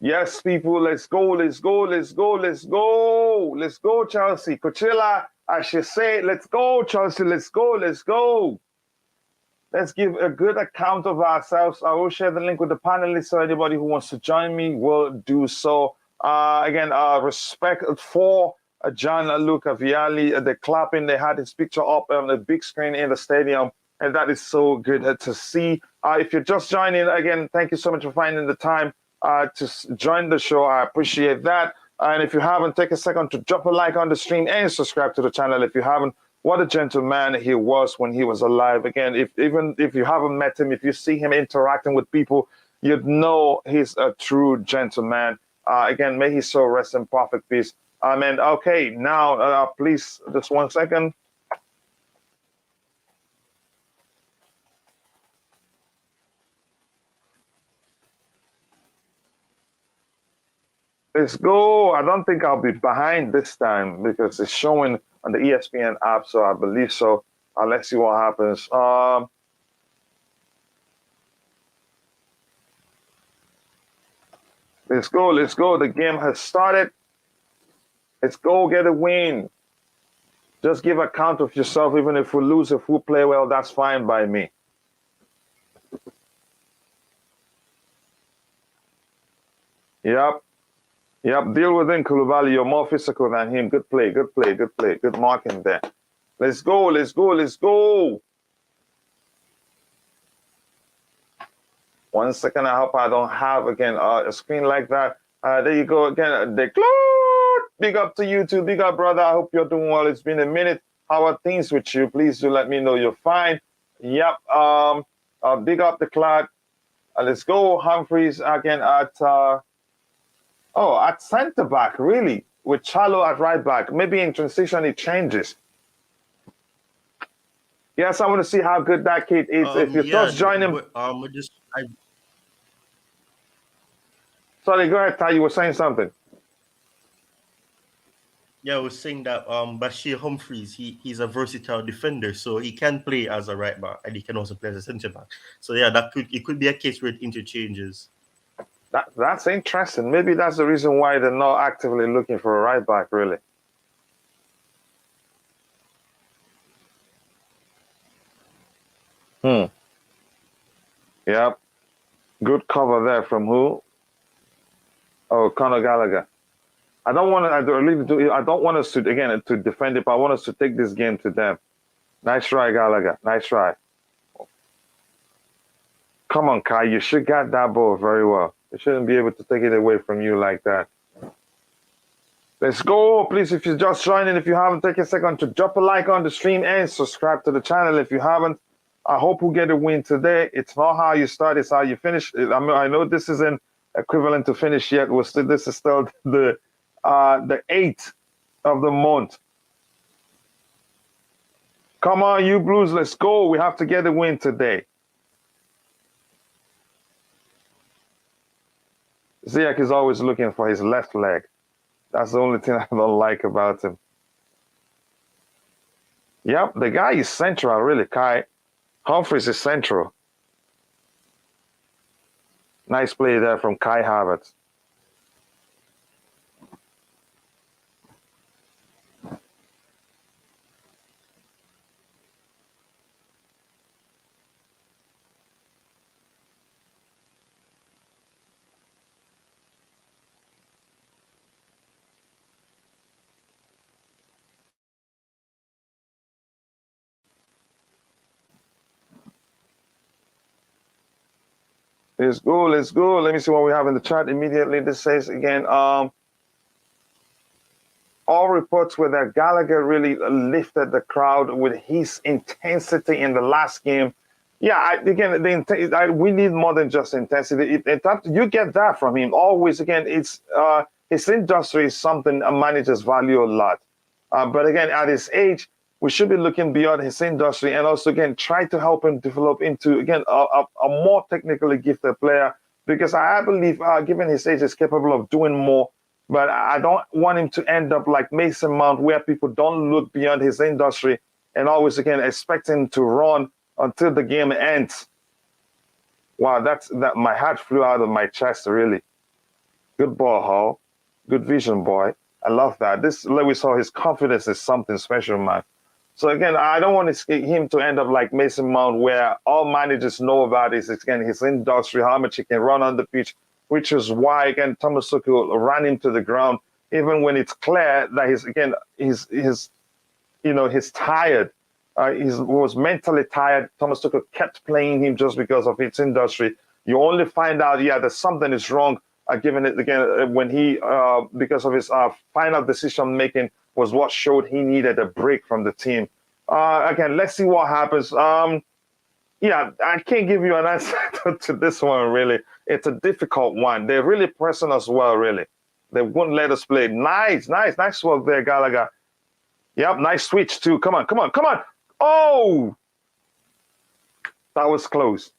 Yes, people, let's go, let's go, let's go, let's go. Let's go, Chelsea. Coachella, I should say, let's go, Chelsea, let's go, let's go. Let's give a good account of ourselves. I will share the link with the panelists, so anybody who wants to join me will do so. Again, respect for Gianluca Vialli. The clapping, they had his picture up on the big screen in the stadium, and that is so good to see. If you're just joining, again, thank you so much for finding the time to join the show. I appreciate that. And if you haven't, take a second to drop a like on the stream and subscribe to the channel if you haven't. What a gentleman he was when he was alive. Again, even if you haven't met him, if you see him interacting with people, you'd know he's a true gentleman. Again, may his soul rest in perfect peace. Amen. Okay, now, please, just 1 second. Let's go. I don't think I'll be behind this time because it's showing on the ESPN app, so I believe so. Let's see what happens. Let's go. Let's go. The game has started. Let's go get a win. Just give account of yourself. Even if we lose, if we play well, that's fine by me. Yep. Yep, deal with him, Koulibaly. You're more physical than him. Good play, good play, good play. Good marking there. Let's go, let's go, let's go. 1 second, I hope I don't have, again, a screen like that. There you go, again. Big up to you too. Big up, brother. I hope you're doing well. It's been a minute. How are things with you? Please do let me know you're fine. Yep, big up the Cloud. Let's go, Humphreys, again, at center back, really, with Chalo at right back. Maybe in transition it changes. Yes, I want to see how good that kid is. If you just join him. Sorry, go ahead, Ty. You were saying something. Yeah, I was saying that Bashir Humphreys, he's a versatile defender, so he can play as a right back and he can also play as a centre back. So yeah, it could be a case where it interchanges. That's interesting. Maybe that's the reason why they're not actively looking for a right back, really. Yep. Good cover there from who? Oh, Conor Gallagher. I don't want us to, again, to defend it, but I want us to take this game to them. Nice try, Gallagher. Nice try. Come on, Kai. You should get that ball very well. They shouldn't be able to take it away from you like that. Let's go. Please, if you're just joining, if you haven't, take a second to drop a like on the stream and subscribe to the channel if you haven't. I hope we get a win today. It's not how you start, it's how you finish. I know this isn't equivalent to finish yet. This is still the 8th of the month. Come on, you Blues, let's go. We have to get a win today. Ziyech is always looking for his left leg. That's the only thing I don't like about him. Yep, the guy is central, really, Kai. Humphreys is central. Nice play there from Kai Havertz. Let's go, let's go. Let me see what we have in the chat immediately. This says again, all reports were that Gallagher really lifted the crowd with his intensity in the last game. Yeah, we need more than just intensity. You get that from him always. Again, it's his industry is something a managers value a lot. But again, at his age, we should be looking beyond his industry and also, again, try to help him develop into, again, a more technically gifted player, because I believe, given his age, is capable of doing more. But I don't want him to end up like Mason Mount, where people don't look beyond his industry and always, again, expect him to run until the game ends. Wow, that my heart flew out of my chest, really. Good ball, Hall. Good vision, boy. I love that. This Lewis Hall, his confidence is something special, man. So again, I don't want him to end up like Mason Mount, where all managers know about is again his industry, how much he can run on the pitch, which is why again Thomas Tuchel ran him to the ground, even when it's clear that he's tired. He was mentally tired. Thomas Tuchel kept playing him just because of its industry. You only find out, yeah, that something is wrong. Given it again when he, because of his final decision making, was what showed he needed a break from the team. Again, let's see what happens. Yeah, I can't give you an answer to this one. Really, it's a difficult one. They're really pressing us well. Really, they won't let us play. Nice work there, Gallagher. Yep, nice switch too. Come on. Oh, that was close.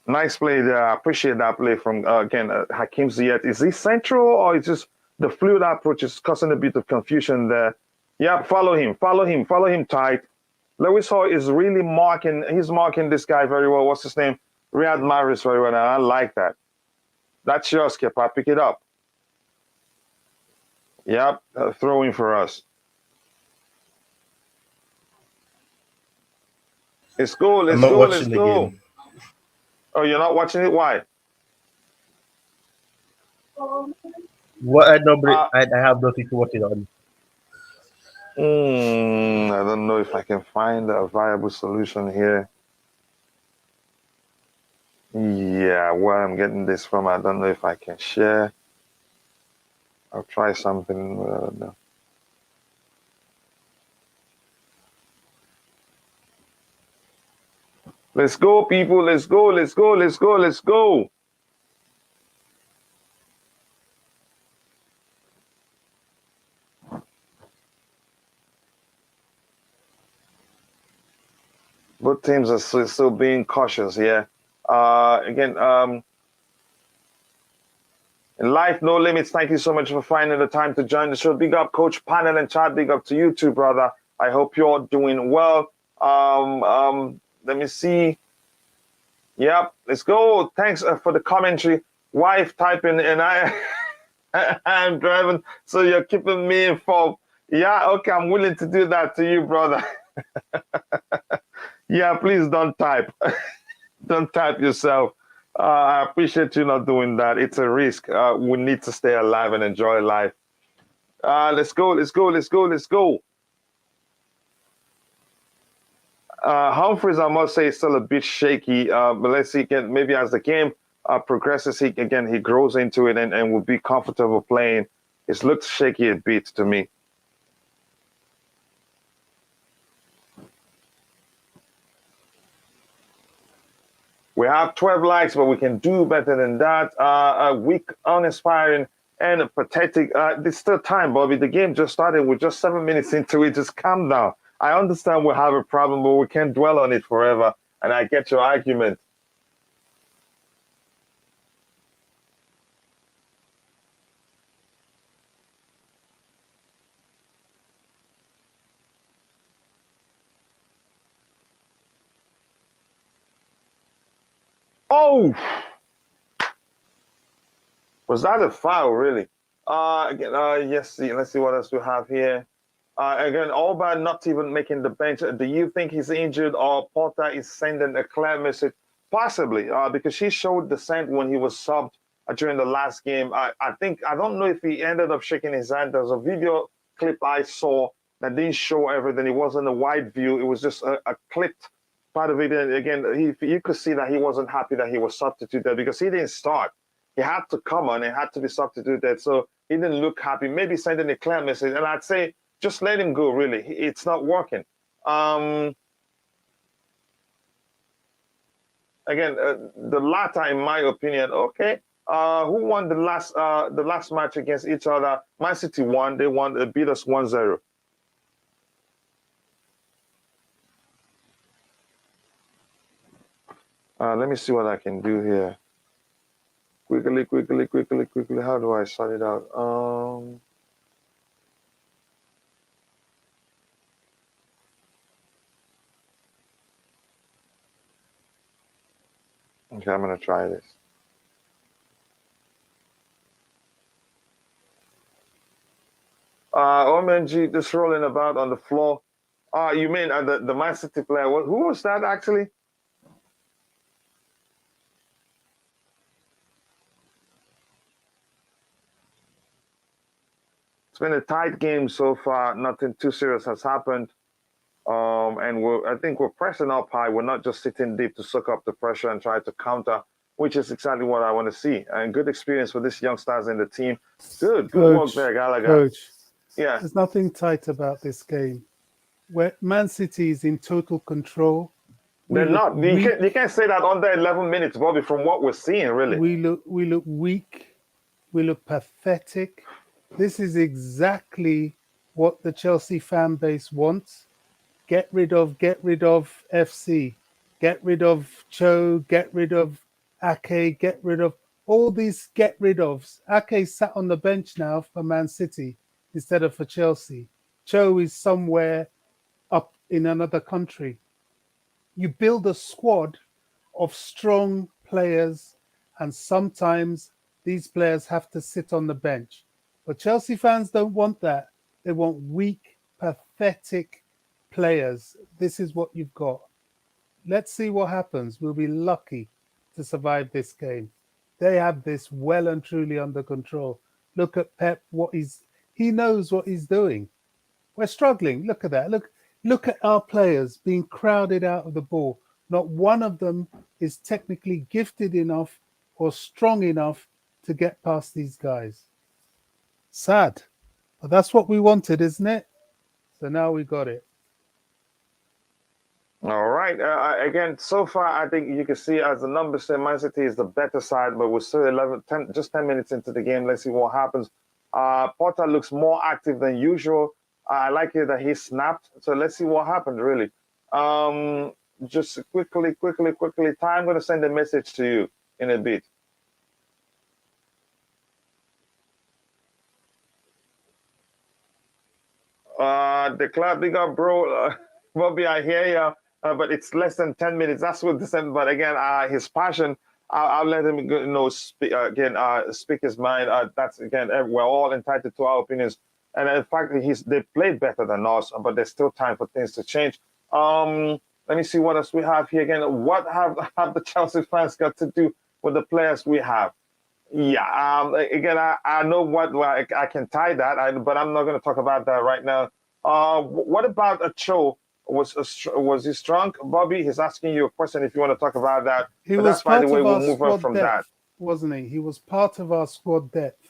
Nice play there. I appreciate that play from again Hakim Ziyech. Is he central or is just the fluid approach is causing a bit of confusion there? Yeah, follow him tight. Lewis Hall is really marking. He's marking this guy very well. What's his name? Riyad Mahrez very well. And I like that. That's yours, Kepa. Pick it up. Yep, throwing for us. Let's go. I'm Let's not go. Let's watching the go. game. Oh, you're not watching it? Why? What I normally Uh, I have nothing to watch it on. I don't know if I can find a viable solution here. Yeah, where I'm getting this from, I don't know if I can share. I'll try something. No. Let's go, people. Let's go. Let's go. Let's go. Let's go. Both teams are still being cautious here. Again, in life, no limits. Thank you so much for finding the time to join the show. Big up, Coach Panel and Chat. Big up to you too, brother. I hope you're doing well. Let me see. Yep, let's go. Thanks for the commentary. Wife typing, and I'm driving, so you're keeping me informed. Yeah, okay, I'm willing to do that to you, brother. Yeah, please don't type. Don't type yourself. I appreciate you not doing that. It's a risk. We need to stay alive and enjoy life. Let's go. Let's go. Let's go. Let's go. Humphreys, I must say, is still a bit shaky. But let's see again. Maybe as the game progresses, he grows into it and will be comfortable playing. It looks shaky a bit to me. We have 12 likes, but we can do better than that. Weak, uninspiring, and pathetic. There's still time, Bobby. The game just started. We're just 7 minutes into it. Just calm down. I understand we have a problem, but we can't dwell on it forever. And I get your argument. Oh, was that a foul, really? Yes, let's see what else we have here. Again, Alba not even making the bench. Do you think he's injured or Porter is sending a clear message? Possibly, because she showed dissent when he was subbed during the last game. I don't know if he ended up shaking his hand. There's a video clip I saw that didn't show everything. It wasn't a wide view. It was just a clipped part of it. And again, you could see that he wasn't happy that he was substituted because he didn't start. He had to come on and had to be substituted. So he didn't look happy. Maybe sending a clear message. And I'd say just let him go, really. It's not working. Again, the latter, in my opinion, okay. Who won the last match against each other? Man City won. They won. They beat us 1-0. Let me see what I can do here. Quickly. How do I sort it out? Okay, I'm gonna try this. OMG, just rolling about on the floor. You mean the Man City player? Who was that actually? It's been a tight game so far. Nothing too serious has happened. And I think we're pressing up high. We're not just sitting deep to soak up the pressure and try to counter, which is exactly what I want to see. And good experience for these youngsters in the team. Good work there, Gallagher. Coach, Yeah. there's nothing tight about this game. Where Man City is in total control. They're not. You can't say that under 11 minutes, Bobby, from what we're seeing, really. We look weak. We look pathetic. This is exactly what the Chelsea fan base wants. Get rid of FC. Get rid of Cho. Get rid of Ake. Get rid of all these get rid ofs. Ake sat on the bench now for Man City instead of for Chelsea. Cho is somewhere up in another country. You build a squad of strong players, and sometimes these players have to sit on the bench. But Chelsea fans don't want that. They want weak, pathetic players. This is what you've got. Let's see what happens. We'll be lucky to survive this game. They have this well and truly under control. Look at Pep, he knows what he's doing. We're struggling. Look at that. Look at our players being crowded out of the ball. Not one of them is technically gifted enough or strong enough to get past these guys. Sad. But that's what we wanted, isn't it? So now we got it. All right. Again, so far, I think you can see as the numbers say, Man City is the better side, but we're still 10 minutes into the game. Let's see what happens. Potter looks more active than usual. I like it that he snapped. So let's see what happens, really. Just quickly. Ty, I'm going to send a message to you in a bit. The club, big up, bro. Bobby, I hear you. But it's less than 10 minutes. That's what the same. But again, his passion, I'll let him speak his mind. That's again, we're all entitled to our opinions. And in fact, they played better than us, but there's still time for things to change. Let me see what else we have here again. What have the Chelsea fans got to do with the players we have? Yeah. Again, I know I can tie that, but I'm not going to talk about that right now. What about a Cho? Was he strong? Bobby, he's asking you a question if you want to talk about that. He but was that's by the part way, of we'll our move on squad from depth, that. wasn't he? He was part of our squad depth.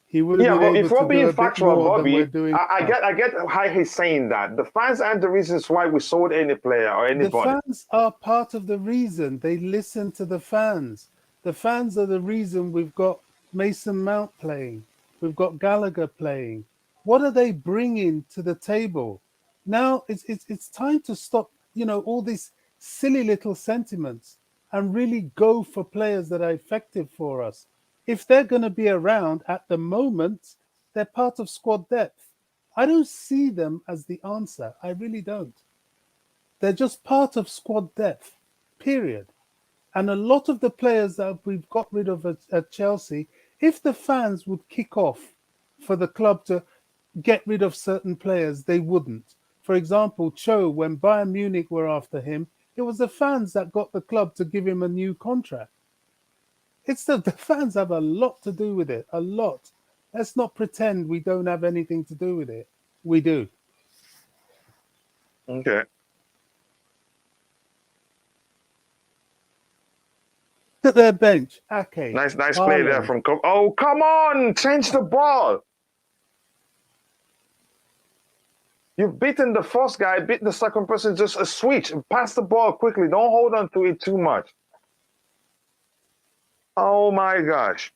He would have Yeah, been but able if we're to do being a bit factual, more than we're Bobby, doing I get how he's saying that. The fans aren't the reasons why we sold any player or The anybody. fans are part of the reason. They listen to the fans. The fans are the reason we've got Mason Mount playing. We've got Gallagher playing. What are they bringing to the table? Now it's time to stop, all these silly little sentiments and really go for players that are effective for us. If they're going to be around at the moment, they're part of squad depth. I don't see them as the answer. I really don't. They're just part of squad depth, period. And a lot of the players that we've got rid of at Chelsea, if the fans would kick off for the club to get rid of certain players, they wouldn't. For example, Cho, when Bayern Munich were after him, it was the fans that got the club to give him a new contract. It's the fans have a lot to do with it, a lot. Let's not pretend we don't have anything to do with it. We do. Okay. Look at their bench. Ake. Nice play there from. Oh, come on! Change the ball. You've beaten the first guy, beat the second person, just a switch. Pass the ball quickly. Don't hold on to it too much. Oh my gosh.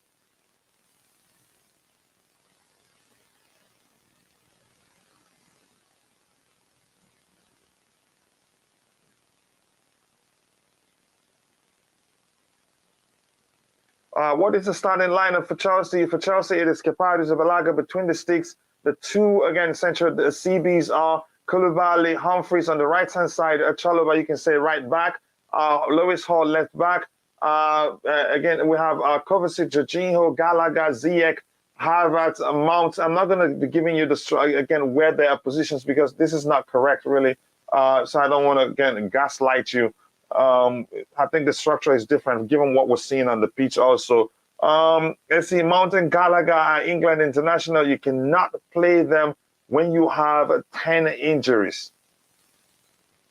What is the starting lineup for Chelsea? For Chelsea, it is Kepa Arrizabalaga between the sticks. The two, again, central the CBs are Koulibaly, Humphreys on the right-hand side, Chalobah, you can say right back, Lewis Hall left back. Again, we have Kovacic, Jorginho, Gallagher, Ziyech, Harvard, Mount. I'm not going to be giving you again where they are positions because this is not correct, really. So I don't want to again gaslight you. I think the structure is different given what we're seeing on the pitch. Also, let's see, Mountain Gallagher, England international. You cannot play them when you have 10 injuries.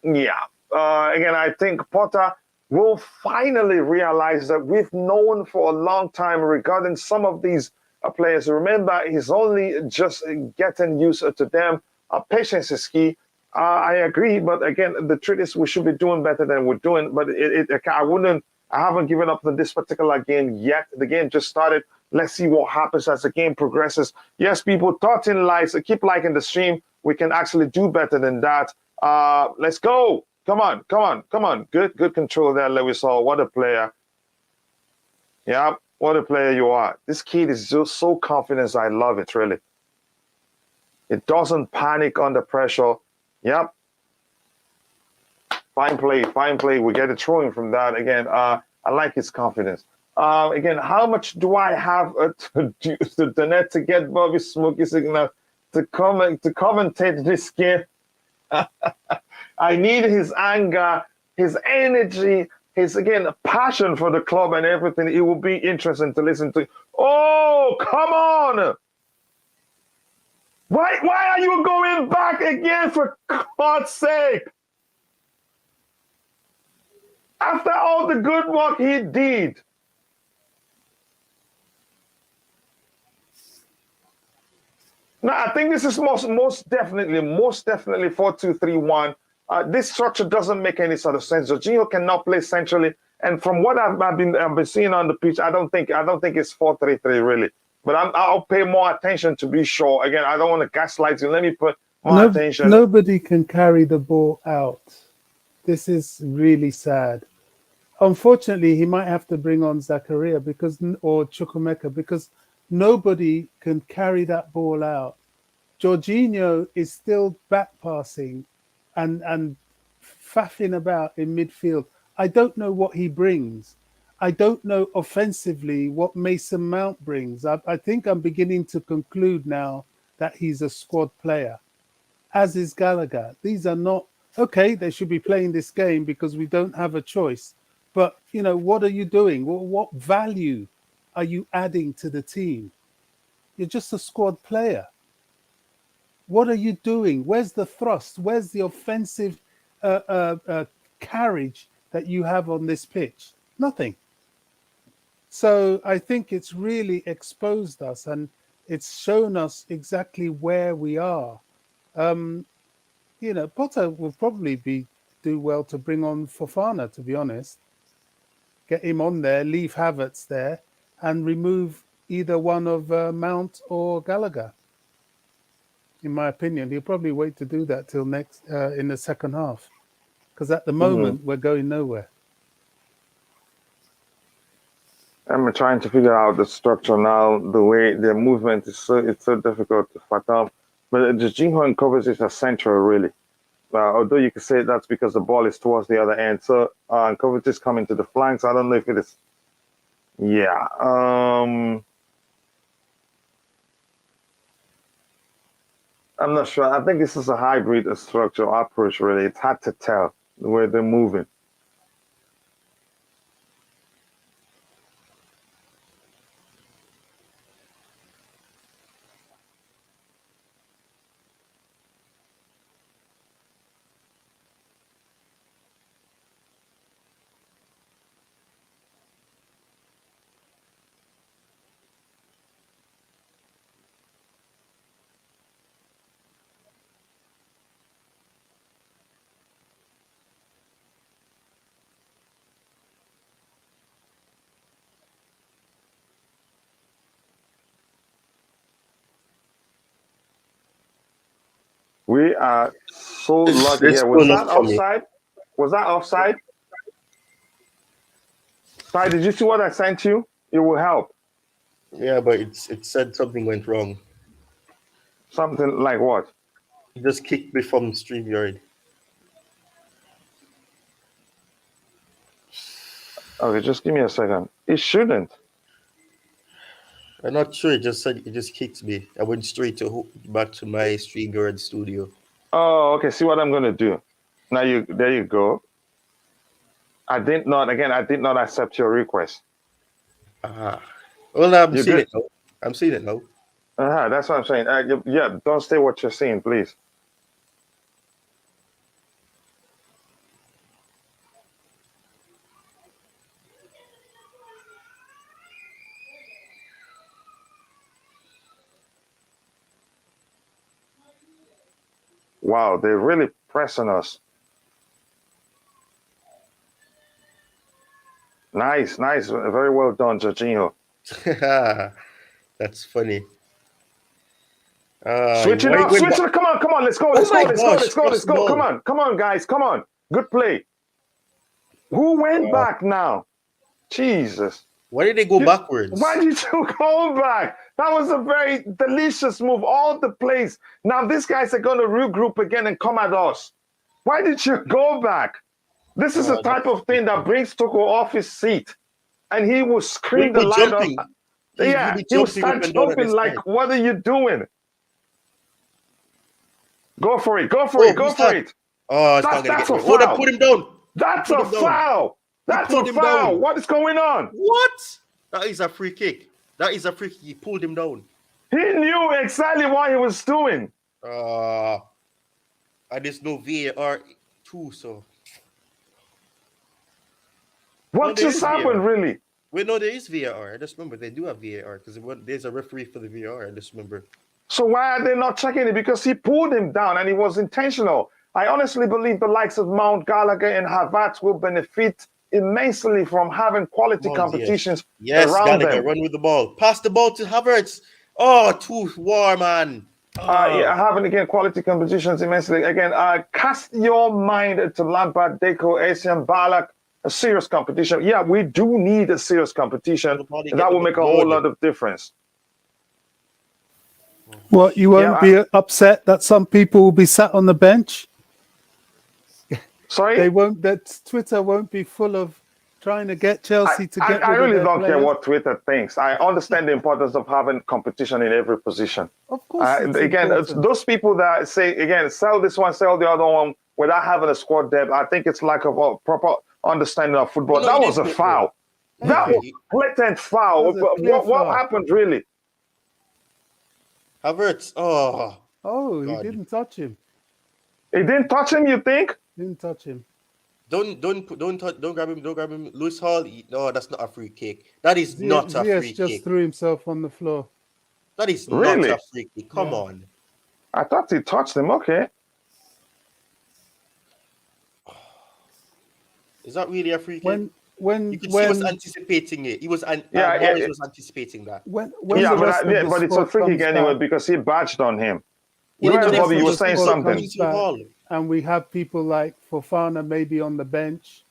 Yeah. Again, I think Potter will finally realize that we've known for a long time regarding some of these players. Remember, he's only just getting used to them. Patience is key. I agree, but again, the truth is we should be doing better than we're doing. But I haven't given up on this particular game yet. The game just started. Let's see what happens as the game progresses. Yes, people, thoughts in likes. Keep liking the stream. We can actually do better than that. Let's go. Come on, come on, come on. Good control there, Lewis Hall. What a player. Yeah, what a player you are. This kid is just so confident. I love it, really. It doesn't panic under pressure. Yep. Fine play, fine play. We get a throwing from that. Again, I like his confidence. Again, how much do I have to donate to get Bobby Smokey Signal to commentate this game? I need his anger, his energy, his again passion for the club and everything. It will be interesting to listen to. Oh, come on! Why are you going back again, for God's sake? After all the good work he did. No, I think this is most definitely 4-2-3-1. This structure doesn't make any sort of sense. Jorginho cannot play centrally, and from what I've been seeing on the pitch, I don't think it's 4-3-3 really. But I'll pay more attention to be sure. Again, I don't want to gaslight you. Let me put more attention. Nobody can carry the ball out. This is really sad. Unfortunately, he might have to bring on Zakaria or Chukwemeka because nobody can carry that ball out. Jorginho is still back passing and faffing about in midfield. I don't know what he brings. I don't know offensively what Mason Mount brings. I think I'm beginning to conclude now that he's a squad player, as is Gallagher. These are not, okay, they should be playing this game because we don't have a choice. But, what are you doing? What value are you adding to the team? You're just a squad player. What are you doing? Where's the thrust? Where's the offensive carriage that you have on this pitch? Nothing. So I think it's really exposed us and it's shown us exactly where we are. Potter will probably do well to bring on Fofana, to be honest. Get him on there, leave Havertz there, and remove either one of Mount or Gallagher. In my opinion, he'll probably wait to do that till next in the second half, because at the moment we're going nowhere. I'm trying to figure out the structure now. The way their movement is so difficult to fathom. But Jorginho and Kovacic are central, really. Although you could say that's because the ball is towards the other end. So Kovacic is coming to the flanks. I don't know if it is. Yeah. I'm not sure. I think this is a hybrid structure approach, really. It's hard to tell the way they're moving. We are so lucky here. Was that offside? Was that offside? Ty, did you see what I sent you? It will help. Yeah, but it said something went wrong. Something like what? It just kicked me from StreamYard. Okay, just give me a second. It shouldn't. I'm not sure. It just said it just kicked me. I went straight to back to my StreamYard studio. Oh, okay. See what I'm gonna do. Now there you go. I did not accept your request. Ah, well, I'm You seeing good? it now. I'm seeing it now. That's what I'm saying. Yeah, don't say what you're saying, please. Wow, they're really pressing us. Nice. Very well done, Jorginho. That's funny. Switch it Why up, went switch back? it up. Come on. Let's go, Oh let's go, my let's go, gosh! let's go, Cross let's the go. ball. Come on, guys. Come on. Good play. Who went back now? Jesus. Why did they go Why backwards? did you go back? That was a very delicious move. All the plays. Now these guys are going to regroup again and come at us. Why did you go back? This is the type That's of thing that brings Toko off his seat. And he will we scream the were light up. jumping. He's Yeah, really he will jumping up start and down at jumping this like, time. what are you doing? Go for it. Go for Oh, it. Go who's for that? it. Oh, it's not gonna That's get a there. Oh, they foul. put him down. He That's put a him down. foul. He That's a pulled him foul. down. What is going on? What? That is a free kick. That is a free kick. He pulled him down. He knew exactly what he was doing. And there's no VAR too, so no, What there just is VAR. happened, really? Wait, no, there is VAR. I just remember they do have VAR because there's a referee for the VAR. I just remember. So why are they not checking it? Because he pulled him down and it was intentional. I honestly believe the likes of Mount Gallagher and Havertz will benefit immensely from having quality Oh yes, competitions yes, around Gallagher, them. run with the ball. Pass the ball to Havertz. Oh, too warm, man. Yeah, having again quality competitions immensely. Again, cast your mind to Lampard, Deco, Asian, Balak, a serious competition. Yeah, we do need a serious competition. Nobody And get that the will make a whole mud. lot of difference. What, you won't Yeah, be upset that some people will be sat on the bench? sorry? They won't. That Twitter won't be full of trying to get Chelsea to get I rid of really their don't care players. what Twitter thinks. I understand the importance of having competition in every position. Of course, it's Again, it's important. those people that say, again, sell this one, sell the other one without having a squad depth, I think it's lack of a proper understanding of football. No, That he was didn't a do it though. foul. That Yeah, was blatant foul. That was a clear What foul. happened, really? Havertz. Oh, Oh, he God. didn't touch him. He didn't touch him, you think? Didn't touch him. Don't grab him. Don't grab him. Lewis Hall. No, that's not a free kick. That is not a free Ziyech just kick. threw himself on the floor. That is not Really? a free kick. Come Yeah. on. I thought he touched him. Okay. Is that really a free kick? You When could see he was anticipating it. He was Morris was anticipating that. when Yeah, the rest of the but it's a squad free kick comes anyway back, because he badged on him. He when Go the ahead, rest Bobby. of You were the saying squad something. comes back, and we have people like Fofana maybe on the bench,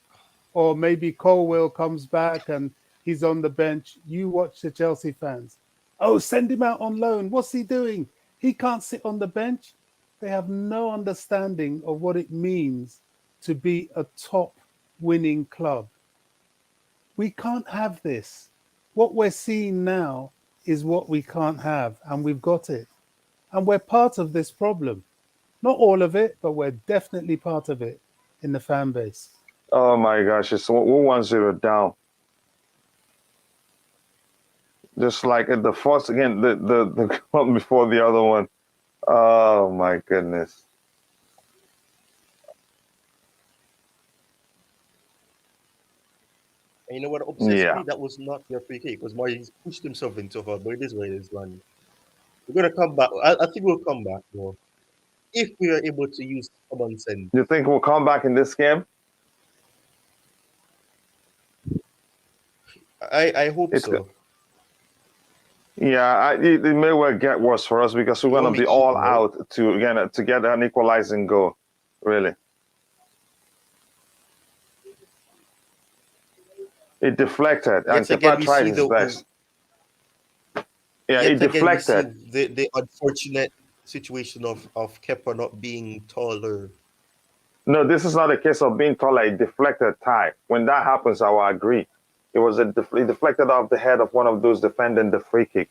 or maybe Colwell comes back and he's on the bench. You watch the Chelsea fans. Oh, send him out on loan. What's he doing? He can't sit on the bench. They have no understanding of what it means to be a top winning club. We can't have this. What we're seeing now is what we can't have, and we've got it. And we're part of this problem. Not all of it, but we're definitely part of it in the fan base. Oh my gosh, it's 1-0 down. Just like at the first again, the one before the other one. Oh my goodness. And you know what upsets Yeah. me? That was not your free kick. It was more he's pushed himself into her, but it is what it is, man. We're gonna come back. I think we'll come back more if we are able to use common sense. You think we'll come back in this game? I hope It's so. good. Yeah, it may well get worse for us because we're You going want to me be to all know? out to get an equalizing goal. Really, it deflected, and Yet again, Kepa we tried see his best. Yeah, yet it again we see deflected. the unfortunate situation of Kepa not being taller. No, this is not a case of being taller. It deflected tie. When that happens, I will agree. It was it deflected off the head of one of those defending the free kick.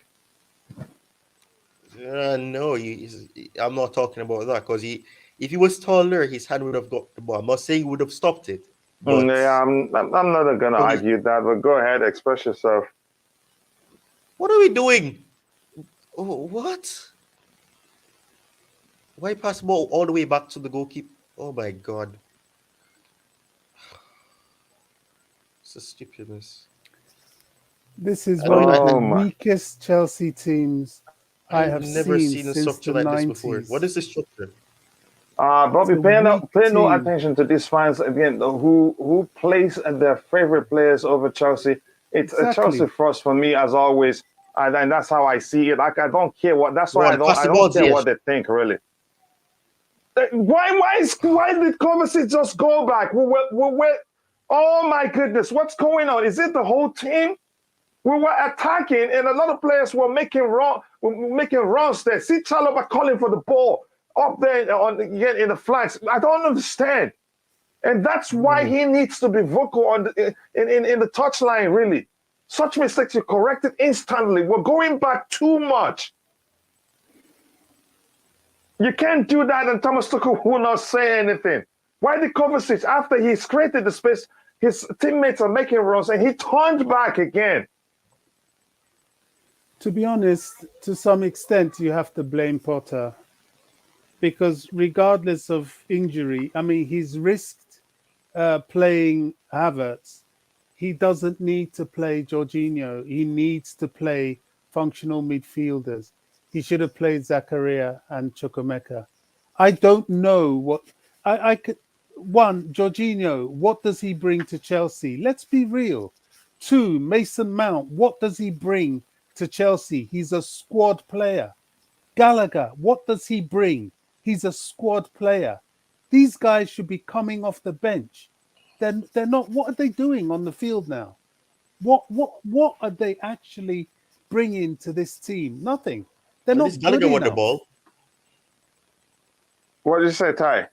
No, I'm not talking about that because if he was taller, his hand would have got the ball. I'm not saying he would have stopped it, but Yeah, I'm not gonna when argue that, but go ahead, express yourself. what are we doing? Oh, what? Why pass the ball all the way back to the goalkeeper? Oh my god, it's a stupidness. This is I one mean, of the Oh my. weakest Chelsea teams I I've have never seen seen a since structure the like this before. What 90s. is the structure? It's Bobby, a weak pay no team. attention to these fans again who place their favorite players over Chelsea. It's a Chelsea Exactly. first for me as always, and that's how I see it. Like I don't care what. That's Go why on, pass I the don't ball, care Ziyech. what they think really. Why did Kovacic just go back? Oh my goodness, what's going on? Is it the whole team? We were attacking, and a lot of players were making runs there. See Chalobah calling for the ball up there again in the flanks. I don't understand, and that's why he needs to be vocal on in the touchline. Really, such mistakes you correct it instantly. We're going back too much. You can't do that, and Thomas Tuchel will not say anything. Why did Kovacic, after he's created the space, his teammates are making runs, and he turned back again? To be honest, to some extent, you have to blame Potter because regardless of injury, I mean, he's risked playing Havertz. He doesn't need to play Jorginho. He needs to play functional midfielders. He should have played Zakaria and Chukwemeka. I don't know what I could. One, Jorginho, what does he bring to Chelsea? Let's be real. Two, Mason Mount, what does he bring to Chelsea? He's a squad player. Gallagher, what does he bring? He's a squad player. These guys should be coming off the bench. They're not. What are they doing on the field now? What are they actually bringing to this team? Nothing. They're At least not good Gallagher won the enough. ball. What did you say, Ty? I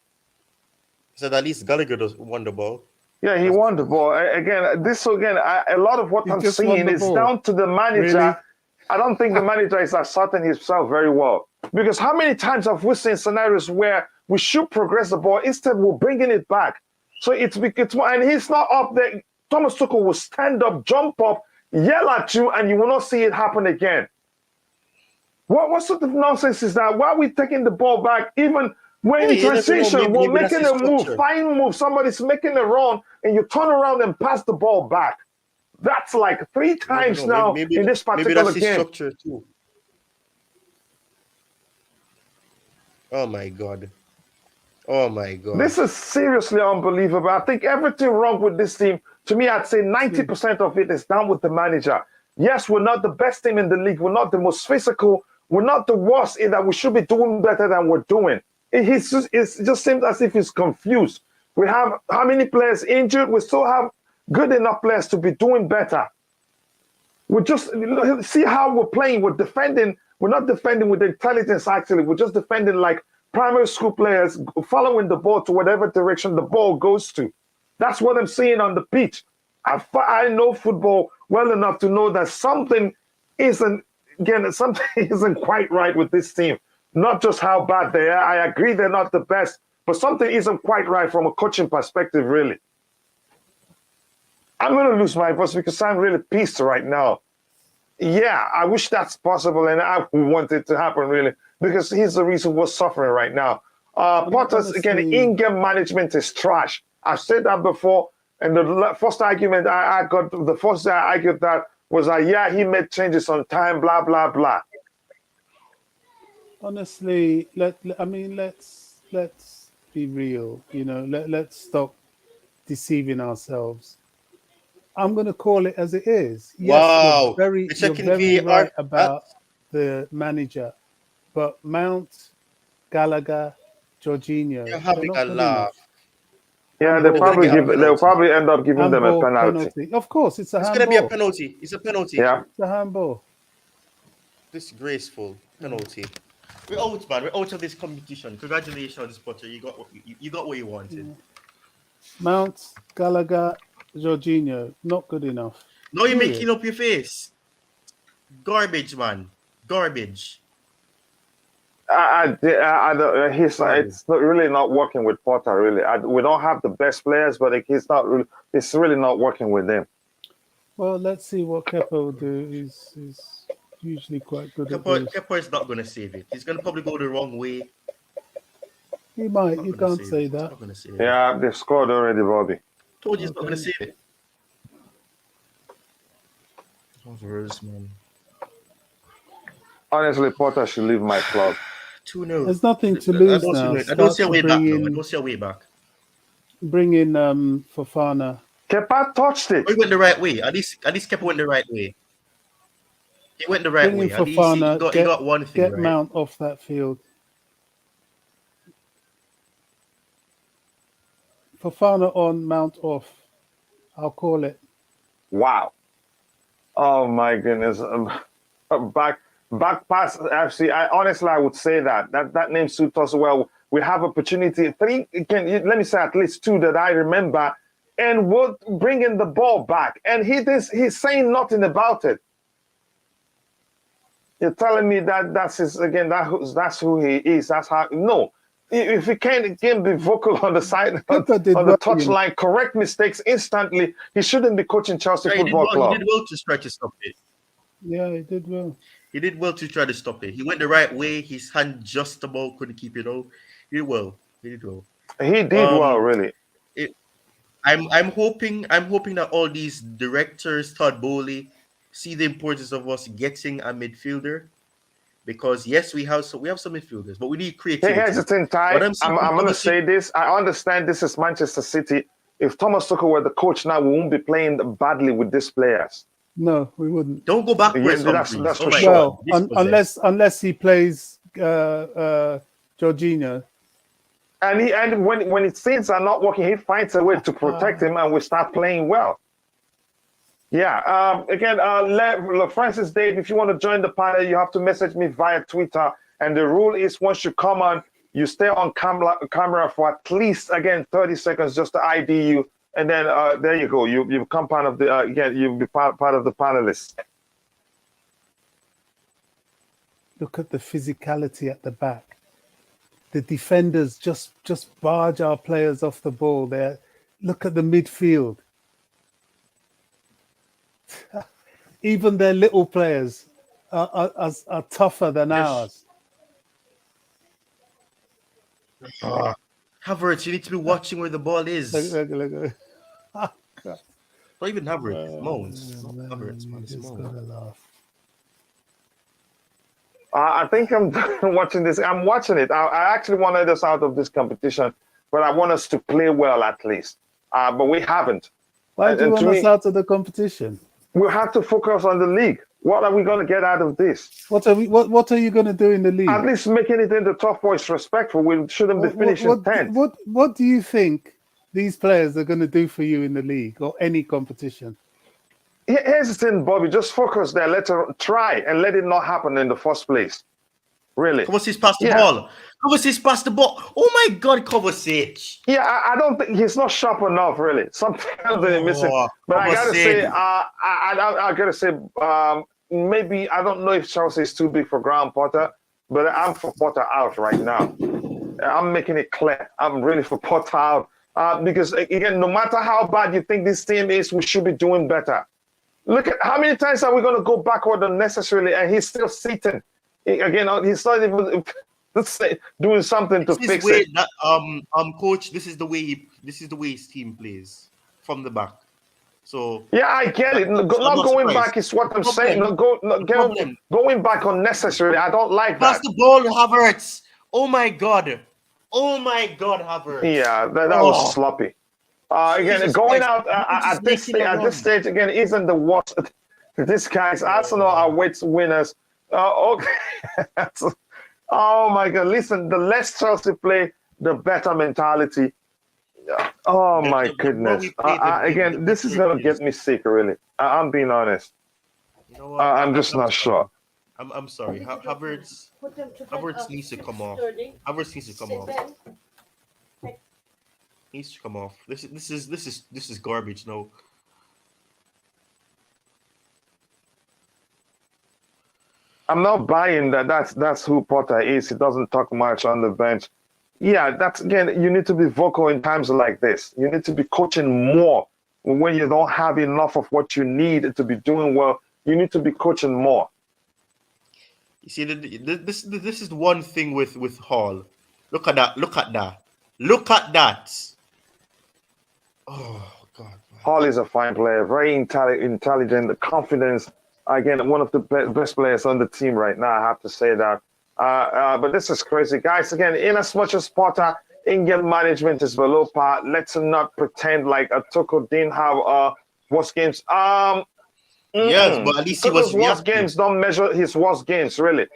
said at least Gallagher won the ball. Yeah, he That's won the ball. Again, a lot of what He I'm just won seeing the is ball. down to the manager. Really? I don't think the manager is asserting himself very well. Because how many times have we seen scenarios where we should progress the ball, instead we're bringing it back. So it's and he's not up there. Thomas Tuchel will stand up, jump up, yell at you, and you will not see it happen again. What sort of nonsense is that? Why are we taking the ball back? Even we're in Hey, you never know. transition, we're Maybe that's making his a move, structure. fine move. Somebody's making a run, and you turn around and pass the ball back. That's like three You never times know. now in this Maybe particular that's his game. structure too. Oh my god. Oh my god. This is seriously unbelievable. I think everything wrong with this team, to me, I'd say 90% of it is down with the manager. Yes, we're not the best team in the league. We're not the most physical. We're not the worst in that we should be doing better than we're doing. It just seems as if he's confused. We have how many players injured? We still have good enough players to be doing better. We just see how we're playing. We're defending. We're not defending with intelligence, actually. We're just defending like primary school players, following the ball to whatever direction the ball goes to. That's what I'm seeing on the pitch. I know football well enough to know that something isn't, again, something isn't quite right with this team. Not just how bad they are. I agree they're not the best, but something isn't quite right from a coaching perspective, really. I'm going to lose my voice because I'm really pissed right now. Yeah, I wish that's possible, and I want it to happen, really, because he's the reason we're suffering right now. Potter's, again, in-game management is trash. I've said that before, and the first argument I argued that was that, yeah, he made changes on time, blah, blah, blah. Honestly, let's be real. You know, let's stop deceiving ourselves. I'm going to call it as it is. Yes, Wow. We're you're checking very VAR. right about the manager, but Mount, Gallagher, Jorginho, You're they're having not a good laugh. enough. Yeah, They're gonna get a they'll penalty. probably end up giving them a Handball, penalty. Of course, it's a It's gonna be a handball. penalty. It's a penalty. Yeah. It's a handball. Disgraceful penalty. We're out, man. We're out of this competition. Congratulations, Potter. You got what you wanted. Mount, Gallagher, Jorginho, not good enough. Now you're Period. making up your face. Garbage, man. garbage. It's not really not working with Potter. Really, we don't have the best players, but it's really not working with them. Well, let's see what Kepa will do. He's usually quite good at those. Kepa is not going to save it. He's going to probably go the wrong way. He might. You can't say that. Yeah, they've scored already, Bobby. Told you he's not going to save it. Havertz, man. Honestly, Potter should leave my club. 2-0. There's nothing to lose now. I don't see a way back. I don't see a way back. Bring in Fofana. Kepa touched it. He went the right way. At least Kepa went the right way. He went the right way. Fofana, he got one thing get right. Mount off that field. Fofana on, Mount off. I'll call it. Wow. Oh my goodness. Back pass FC. I would say that name suits us well. We have opportunity. Let me say at least 2 that I remember, and we're bringing the ball back. And he's saying nothing about it. You're telling me that's who he is. That's how. No, if he can't be vocal on the side on the touchline, correct mistakes instantly, he shouldn't be coaching Chelsea Football Club. He did well to try to stop it. Yeah, he did well. He did well to try to stop it. He went the right way. His hand just about couldn't keep it out. He did well. He did well, really. I'm hoping that all these directors, Todd Bowley, see the importance of us getting a midfielder. Because yes, we have some midfielders, but we need creativity. Here's the thing, Ty. I'm going to say this. I understand this is Manchester City. If Thomas Tuchel were the coach now, we won't be playing badly with these players. No, we wouldn't. Don't go backwards. That's for sure. Well, unless he plays Jorginho. And when things are not working, he finds a way to protect him, and we start playing well. Yeah. Again, Francis Dave, if you want to join the panel, you have to message me via Twitter. And the rule is once you come on, you stay on camera for at least, again, 30 seconds just to ID you. And then there you go. You become part of the you'll be part of the panelists. Look at the physicality at the back. The defenders just barge our players off the ball there. Look at the midfield. Even their little players are tougher than ours. Havertz, you need to be watching where the ball is. Look. Not even Havertz. Moans. Havertz, man. It's just gotta laugh. I think I'm watching this. I'm watching it. I actually wanted us out of this competition, but I want us to play well at least. But we haven't. Why do you want us out of the competition? We have to focus on the league. What are we going to get out of this? What are you going to do in the league? At least making it in the top four is respectful. We shouldn't be finishing 10th. What do you think these players are going to do for you in the league or any competition? Here's the thing, Bobby. Just focus there. Let her try and let it not happen in the first place. Really. Kovacic passed the ball. Kovacic passed the ball. Oh my God, Kovacic. Yeah, I don't think he's not sharp enough, really. Something else is missing. But I gotta say, maybe I don't know if Chelsea is too big for Graham Potter, but I'm for Potter out right now. I'm making it clear. I'm really for Potter out because again, no matter how bad you think this team is, we should be doing better. Look at how many times are we going to go backward unnecessarily, and he's still sitting. Again, he's not even doing something to fix it. Coach, this is the way his team plays from the back. So yeah, I get it. Not going back is what I'm saying. Going back unnecessarily. I don't like that. Pass the ball, Havertz. Oh my God, Havertz. Yeah, that was sloppy. Again, going out at this stage again isn't the worst. This guys, Arsenal are weight winners. Okay. Oh my God! Listen, the less Chelsea play, the better mentality. Oh my goodness! Again, this is gonna get me sick. Really, I'm being honest. You know what? I'm just not sure. I'm sorry. Havertz needs to come off. Havertz needs to come off. Needs to come off. This is garbage. No. I'm not buying that. That's who Potter is. He doesn't talk much on the bench. Yeah, that's again. You need to be vocal in times like this. You need to be coaching more when you don't have enough of what you need to be doing well. You need to be coaching more. You see, this is the one thing with Hall. Look at that. Look at that. Look at that. Oh God. Man. Hall is a fine player, very intelligent, confidence. Again, one of the best players on the team right now. I have to say that. But this is crazy, guys. Again, in as much as Potter in-game management is below par, let's not pretend like Tuchel didn't have worst games. Yes, but at least he was Tuchel's worst games don't measure his worst games, really.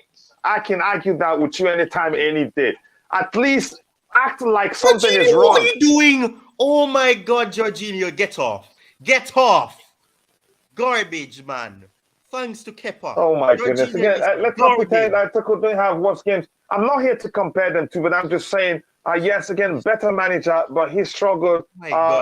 I can argue that with you anytime, any day. At least act like something is wrong. What are you doing? Oh my God, Jorginho, get off. Get off. Garbage, man. Thanks to Kepa. Oh my goodness. Again, let's not pretend that Tuchel don't have worst games. I'm not here to compare them to, but I'm just saying, yes, again, better manager, but he struggled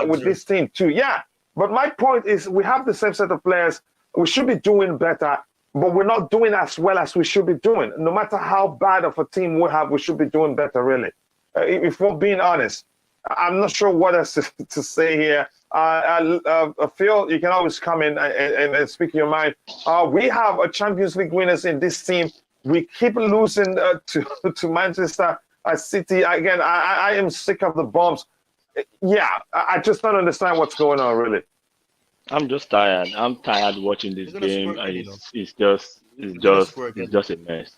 with this team too. Yeah, but my point is we have the same set of players. We should be doing better, but we're not doing as well as we should be doing. No matter how bad of a team we have, we should be doing better, really. If we're being honest, I'm not sure what else to say here. Phil, you can always come in and speak your mind. We have a Champions League winners in this team. We keep losing to Manchester City. Again, I am sick of the bombs. Yeah, I just don't understand what's going on, really. I'm just tired. I'm tired watching this game. It's just a mess.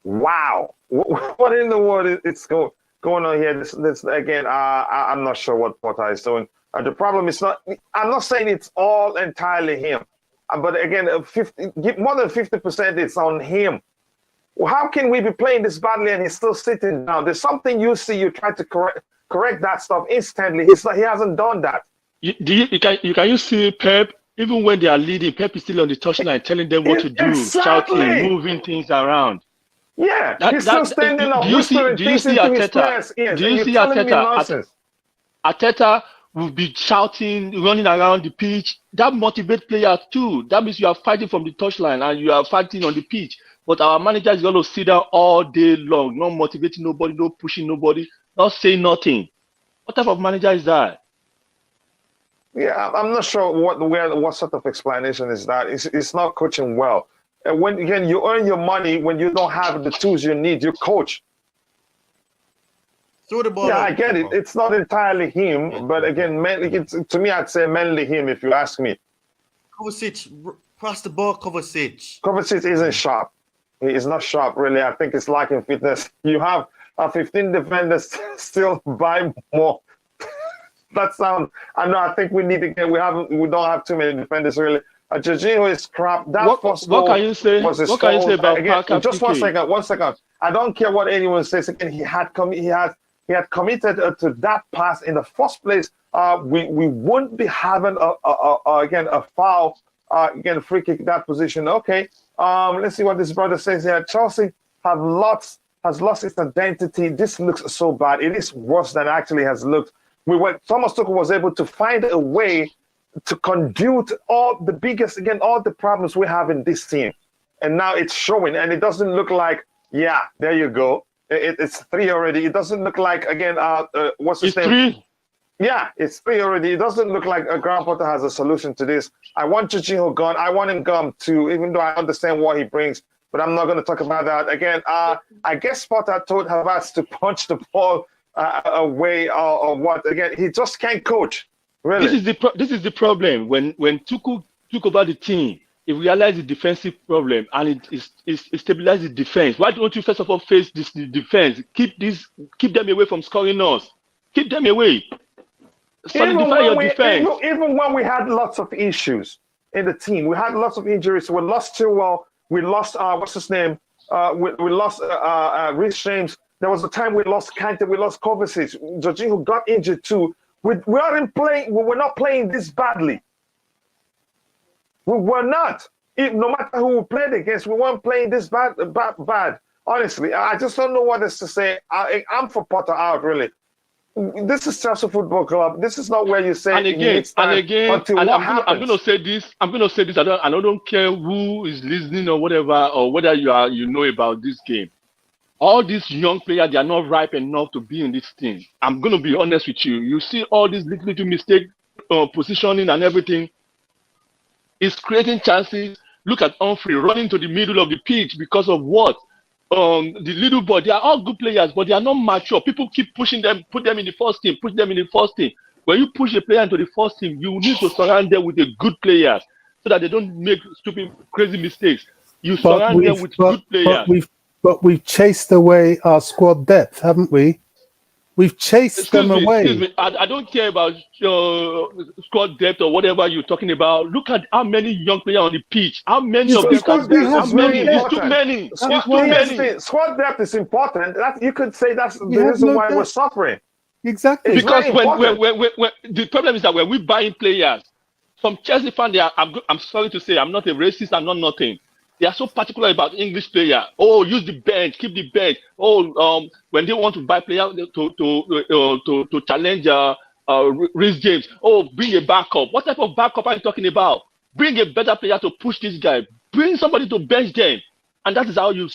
Wow, what in the world is going on here? This again. I'm not sure what Potter is doing. The problem is not. I'm not saying it's all entirely him, but again, more than 50% is on him. Well, how can we be playing this badly and he's still sitting down? There's something you see. You try to correct that stuff instantly. He hasn't done that. Can you see Pep? Even when they are leading, Pep is still on the touchline telling them what to do, shouting, moving things around. Yeah, he's still standing up, whispering things into his players' ears. Do you see Arteta? Arteta will be shouting, running around the pitch. That motivates players too. That means you are fighting from the touchline and you are fighting on the pitch. But our manager is going to sit down all day long, not motivating nobody, not pushing nobody, not saying nothing. What type of manager is that? Yeah, I'm not sure what sort of explanation is that. It's not coaching well. And when again you earn your money when you don't have the tools you need, you coach. Throw the ball. Yeah, I get it. It's not entirely him, but again, to me, I'd say mainly him if you ask me. Kovacic, pass the ball, Kovacic. Kovacic isn't sharp. He is not sharp, really. I think it's lacking fitness. You have 15 defenders, still buy more. That sound. I know. I think we need to get. We don't have too many defenders really. Jorginho is crap. That first goal can you say? Was what can you say about again, Parker? Just 1 second. 1 second. I don't care what anyone says. Again, he had committed to that pass in the first place. We wouldn't be having a foul. Again, free kick that position. Okay. Let's see what this brother says here. Chelsea has lost its identity. This looks so bad. It is worse than it actually has looked. Thomas Tuchel was able to find a way to conduct all the problems we have in this team. And now it's showing, and it doesn't look like, yeah, there you go. It's 3 already. It doesn't look like, again, what's his name? 3? Yeah, it's 3 already. It doesn't look like Graham Potter has a solution to this. I want Jorginho gone. I want him gone too, even though I understand what he brings. But I'm not going to talk about that. Again, I guess Potter told Havertz to punch the ball away or what. Again, he just can't coach. Really. This is the problem. When Tuchel took over the team, he realized the defensive problem and it stabilized the defense. Why don't you first of all face this defense? Keep them away from scoring us. Keep them away. Solidify your defense. Even when we had lots of issues in the team, we had lots of injuries. We lost Chilwell. We lost what's his name? We lost Reece James. There was a time we lost Kante. We lost Kovacic. Jorginho got injured too. We were not playing this badly. We were not. No matter who we played against, we weren't playing this bad. Honestly, I just don't know what else to say. I'm for Potter out, really. This is Chelsea Football Club. This is not where you say And he again, needs time until and what I'm happens. gonna say this. I'm gonna say this. I don't care who is listening or whatever, or whether you know about this game. All these young players, they are not ripe enough to be in this team. I'm gonna be honest with you. You see all these little mistake, positioning and everything. It's creating chances. Look at Humphrey running to the middle of the pitch because of what? The little boy, they are all good players, but they are not mature. People keep pushing them, put them in the first team, put them in the first team. When you push a player into the first team, you need to surround them with a good players so that they don't make stupid, crazy mistakes. You But surround them with good players. we've chased away our squad depth, haven't we? We've chased them away. Excuse me. I don't care about squad depth or whatever you're talking about. Look at how many young players on the pitch. How many Yes, of them Squad can do? depth How is very many? It's important. too many. Squad, It's too here's many. the thing, squad depth is important. That you could say that's We the have reason no why we're depth. suffering. Exactly. It's Because very important. when the problem is that when we buying players, some Chelsea fans, I'm sorry to say, I'm not a racist, I'm not nothing. They are so particular about English player. Oh, use the bench, keep the bench. Oh, when they want to buy player to challenge Reece James. Oh, bring a backup. What type of backup are you talking about? Bring a better player to push this guy. Bring somebody to bench them. And that's how you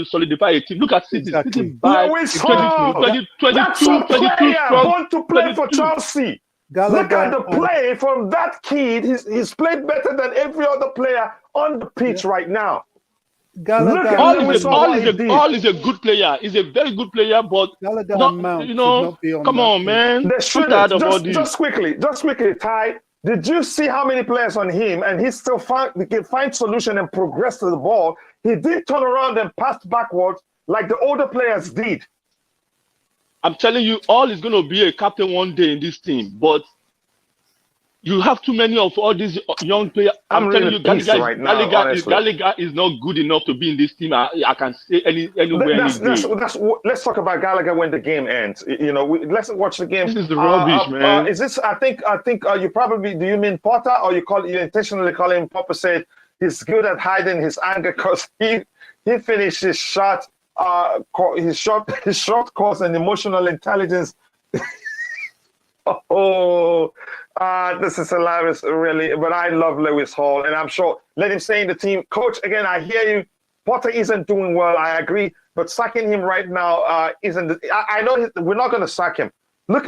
solidify a team. Look at City. Exactly. City by Yeah, we in saw 2022, that's a 22 player strong. born to play for 22. Chelsea. Gallagher Look at the and- play from that kid. He's played better than every other player on the pitch right now. Gallagher, Look at All him. We is saw what he did. a good player. He's a very good player, but Gallagher not, and Mount you should know, not be on come that on, team. man. They I'm shouldn't. tired of all this. Just quickly, Ty. Did you see how many players on him and he still find solution and progress to the ball? He did turn around and pass backwards like the older players did. I'm telling you, all is going to be a captain one day in this team, but you have too many of all these young players. I'm telling really you, pissed right now, honestly. Gallagher is not good enough to be in this team. I can say anywhere, any day. Let's talk about Gallagher when the game ends. You know, let's watch the game. This is the rubbish, man. Is this? I think you probably, do you mean Potter, or you intentionally call him? Papa said he's good at hiding his anger because he finished his shot. His short course and emotional intelligence. This is hilarious, really. But I love Lewis Hall, and I'm sure, let him stay in the team. Coach, again, I hear you. Potter isn't doing well, I agree, but sacking him right now isn't. I know we're not going to sack him. Look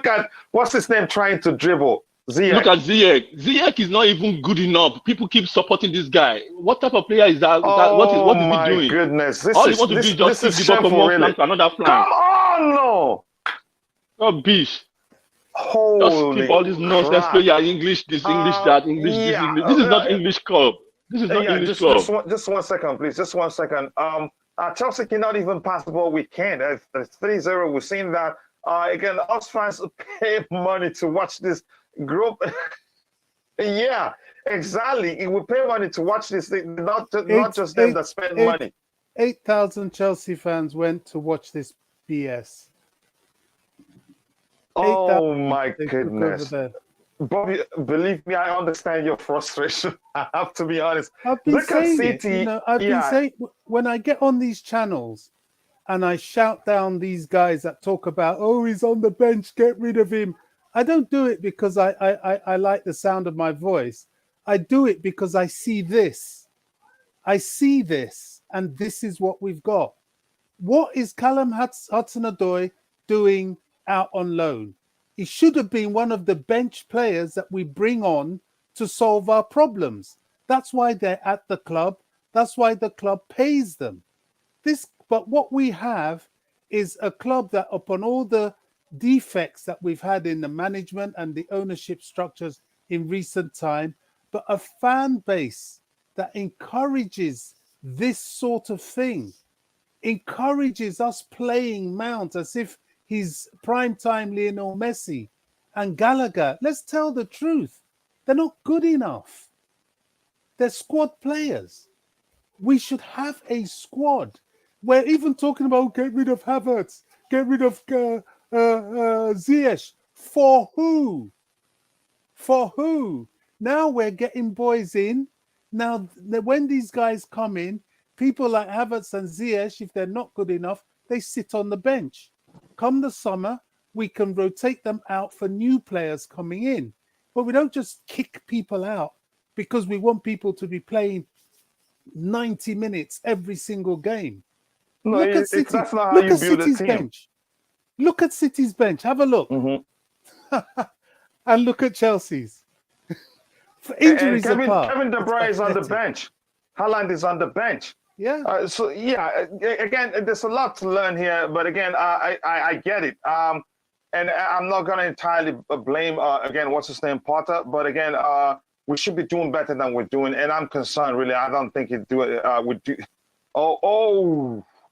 at what's his name trying to dribble. Ziyech. Look at Ziyech. Ziyech is not even good enough. People keep supporting this guy. What type of player is that? What is he doing? My goodness! All you want to do is just flip the ball from one flank to another flank. Come on, no! Rubbish. Holy Just keep all this nonsense player. English this, English that, English this, English. This is not English club. This is not English club. Just 1 second, please. Just 1 second. Chelsea cannot even pass the ball. We can't. It's 3-0. We've seen that. Again, us fans pay money to watch this group. Yeah, exactly. We pay money to watch this thing, not just them that spend money. 8,000 Chelsea fans went to watch this BS. Oh my goodness. Bobby, believe me, I understand your frustration. I have to be honest. I've been Look at saying City. it. You know, I've been saying, when I get on these channels and I shout down these guys that talk about, oh, he's on the bench, get rid of him. I don't do it because I like the sound of my voice. I do it because I see this. I see this, and this is what we've got. What is Callum Hudson-Odoi doing out on loan? He should have been one of the bench players that we bring on to solve our problems. That's why they're at the club. That's why the club pays them. But what we have is a club that, upon all the defects that we've had in the management and the ownership structures in recent time, but a fan base that encourages this sort of thing, encourages us playing Mount as if he's primetime Lionel Messi and Gallagher. Let's tell the truth. They're not good enough. They're squad players. We should have a squad. We're even talking about get rid of Havertz, get rid of Ziyech. For who? For who? Now we're getting boys in. Now, when these guys come in, people like Havertz and Ziyech, if they're not good enough, they sit on the bench. Come the summer, we can rotate them out for new players coming in. But we don't just kick people out because we want people to be playing 90 minutes every single game. No, Look at City. that's not how Look you at build a City's team. bench. Look at City's bench. Have a look. And look at Chelsea's. For injuries and apart. Kevin De it's Bruyne is on the pathetic. bench. Haaland is on the bench. Yeah. Again, there's a lot to learn here, but again, I get it. And I'm not going to entirely blame, again, what's his name, Potter, but again, we should be doing better than we're doing, and I'm concerned, really. I don't think he'd do it.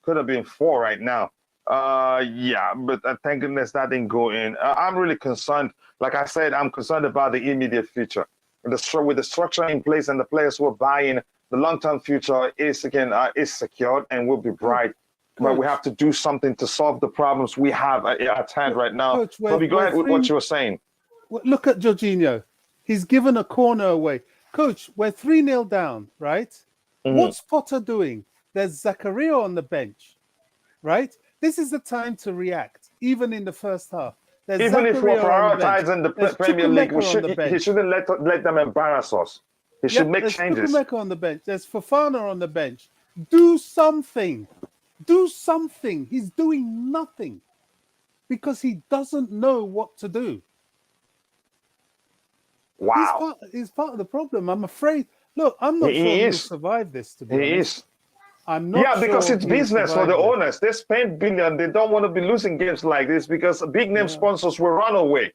Could have been 4 right now. But thank goodness that didn't go in. I'm really concerned. Like I said, I'm concerned about the immediate future. With the structure in place and the players who are buying, the long-term future is secured and will be bright. But we have to do something to solve the problems we have at hand right now. Coach, Bobby, go ahead with what you were saying. Look at Jorginho. He's given a corner away. Coach, we're 3-0 down, right? What's Potter doing? There's Zakaria on the bench, right? This is the time to react, even in the first half. There's Even if we're Zakaria prioritizing the Premier League, he shouldn't let them embarrass us. He should make changes. There's Chukwuemeka on the bench. There's Fofana on the bench. Do something. Do something. He's doing nothing because he doesn't know what to do. Wow. He's part of the problem. I'm afraid. Look, I'm not sure he'll survive this, to be honest. He is. I'm not sure because it's business for the this. owners. They spend billions. They don't want to be losing games like this because big name sponsors will run away.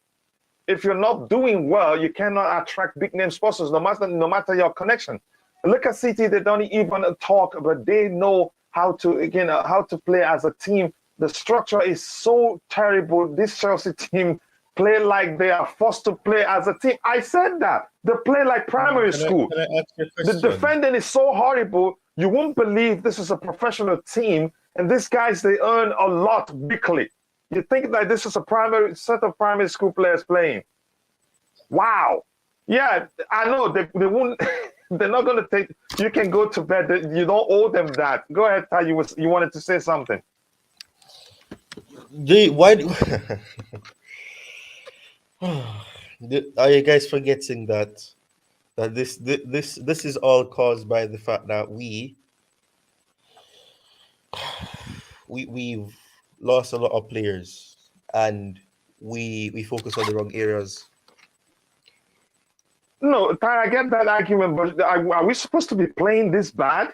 If you're not doing well, you cannot attract big name sponsors, no matter your connection. Look at City; they don't even talk, but they know how to play as a team. The structure is so terrible. This Chelsea team play like they are forced to play as a team. I said that. They play like primary school. Can I ask you a The question? defending is so horrible. You won't believe this is a professional team, and these guys, they earn a lot weekly. You think that this is a set of primary school players playing. Wow. Yeah, I know they won't. They're not going to take. You can go to bed. You don't owe them that. Go ahead, Ty. You wanted to say something. Are you guys forgetting that this is all caused by the fact that we've lost a lot of players and we focus on the wrong areas. No, Ty, I get that argument, but are we supposed to be playing this bad?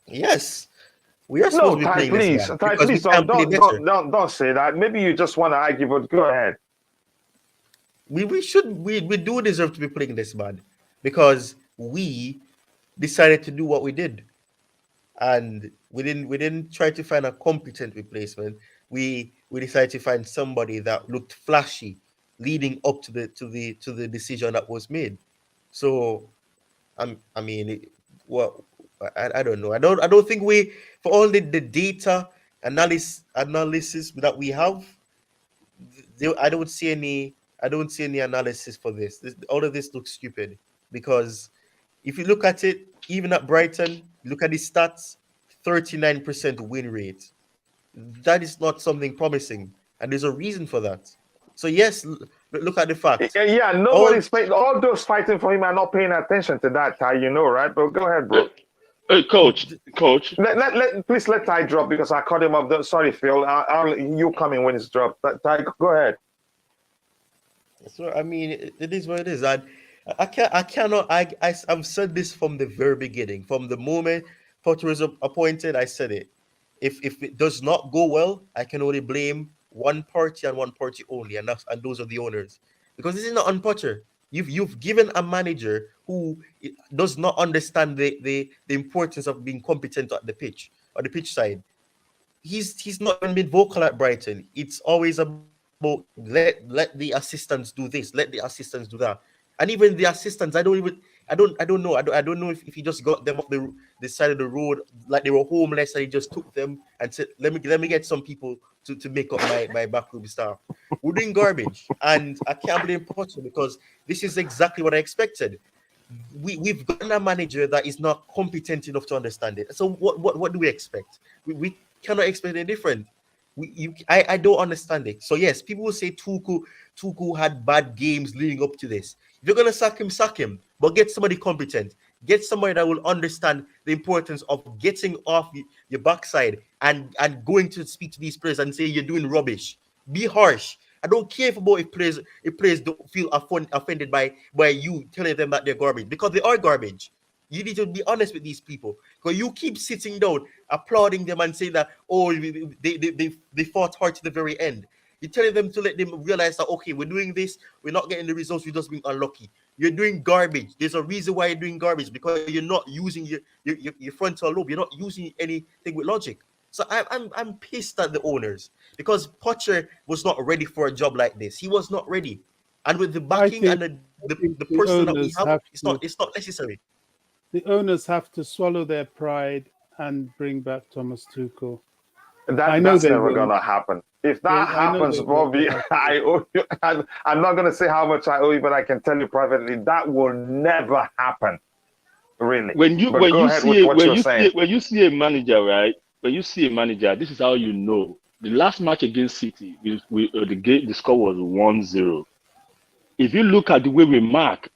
Yes, we are supposed to be playing this bad because we can't play better. Don't say that. Maybe you just want to argue, but go ahead. We do deserve to be playing this bad because we decided to do what we did, and we didn't try to find a competent replacement. We decided to find somebody that looked flashy, leading up to the decision that was made. So, I don't know. I don't think we, for all the data analysis that we have, I don't see any analysis for this. All of this looks stupid because if you look at it, even at Brighton, look at the stats, 39% win rate. That is not something promising, and there's a reason for that. So yes, look at the fact. Yeah, nobody's paying. All those fighting for him are not paying attention to that, Ty. You know, right? But go ahead, bro. Coach. Please let Ty drop because I cut him off. Sorry, Phil. You come in when it's dropped. Ty, go ahead. So I mean, it is what it is. And I've said this from the very beginning. From the moment Potter was appointed, I said it. If it does not go well, I can only blame one party and one party only, and those are the owners. Because this is not on Potter. You've given a manager who does not understand the importance of being competent at the pitch or the pitch side. He's not even been vocal at Brighton. It's always about let the assistants do this, let the assistants do that, and even the assistants, I don't know if he just got them off the side of the road like they were homeless and he just took them and said, let me get some people to make up my backroom staff. We're doing garbage, and I can't blame Potter because this is exactly what I expected. we've gotten a manager that is not competent enough to understand it. So what do we expect? We cannot expect any different. I don't understand it. So yes, people will say Tuku had bad games leading up to this. If you're gonna sack him, but get somebody competent, get somebody that will understand the importance of getting off your backside and going to speak to these players and say you're doing rubbish. Be harsh. I don't care if players don't feel offended by you telling them that they're garbage, because they are garbage. You need to be honest with these people, because you keep sitting down, applauding them and saying that, oh, they fought hard to the very end. You're telling them to let them realize that, okay, we're doing this, we're not getting the results, we're just being unlucky. You're doing garbage. There's a reason why you're doing garbage, because you're not using your frontal lobe. You're not using anything with logic. So I'm pissed at the owners, because Potter was not ready for a job like this. He was not ready, and with the backing and the person that we have, it's not necessary. The owners have to swallow their pride and bring back Thomas Tuchel. That's never gonna happen. If that happens, Bobby, I owe you. I'm not gonna say how much I owe you, but I can tell you privately that will never happen. Really. When you see a manager, right? When you see a manager, this is how you know. The last match against City, the score was 1-0. If you look at the way we mark,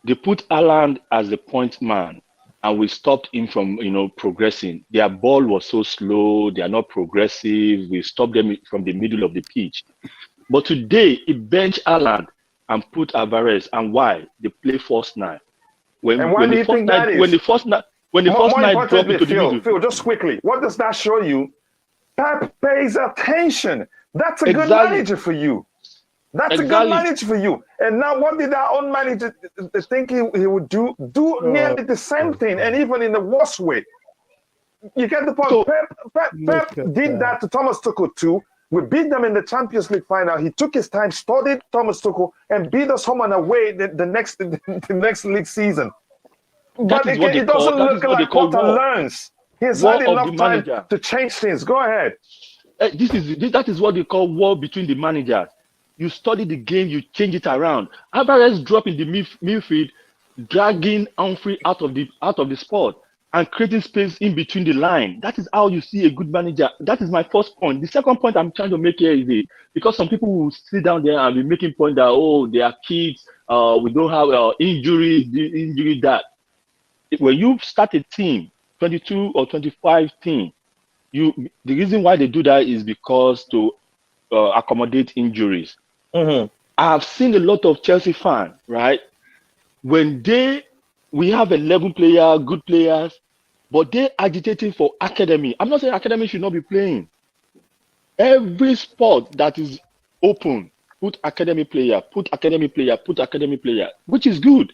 they put Haaland as the point man, and we stopped him from progressing. Their ball was so slow; they are not progressive. We stopped them from the middle of the pitch. But today, he benched Haaland and put Alvarez. And why? They play false nine. When do you think that is? When the first nine dropped into the middle. Phil, just quickly, what does that show you? Pep pays attention. That's a good manager for you. That's a good manager for you. And now what did our own manager think he would do? Do nearly the same thing, and even in the worst way. You get the point. So, Pep did that to Thomas Tuchel too. We beat them in the Champions League final. He took his time, studied Thomas Tuchel, and beat us home and away the next league season. But it doesn't look like Potter learns. He's had enough time to change things. Go ahead. That is what they call war between the managers. You study the game, you change it around. Alvarez drop in the midfield, dragging Humphrey out of the spot and creating space in between the line. That is how you see a good manager. That is my first point. The second point I'm trying to make here is because some people will sit down there and be making point that they are kids, we don't have injury that. When you start a team, 22 or 25 team, the reason why they do that is because to accommodate injuries. Mm-hmm. I have seen a lot of Chelsea fans, right? When we have 11 players, good players, but they're agitating for academy. I'm not saying academy should not be playing. Every sport that is open, put academy player, which is good.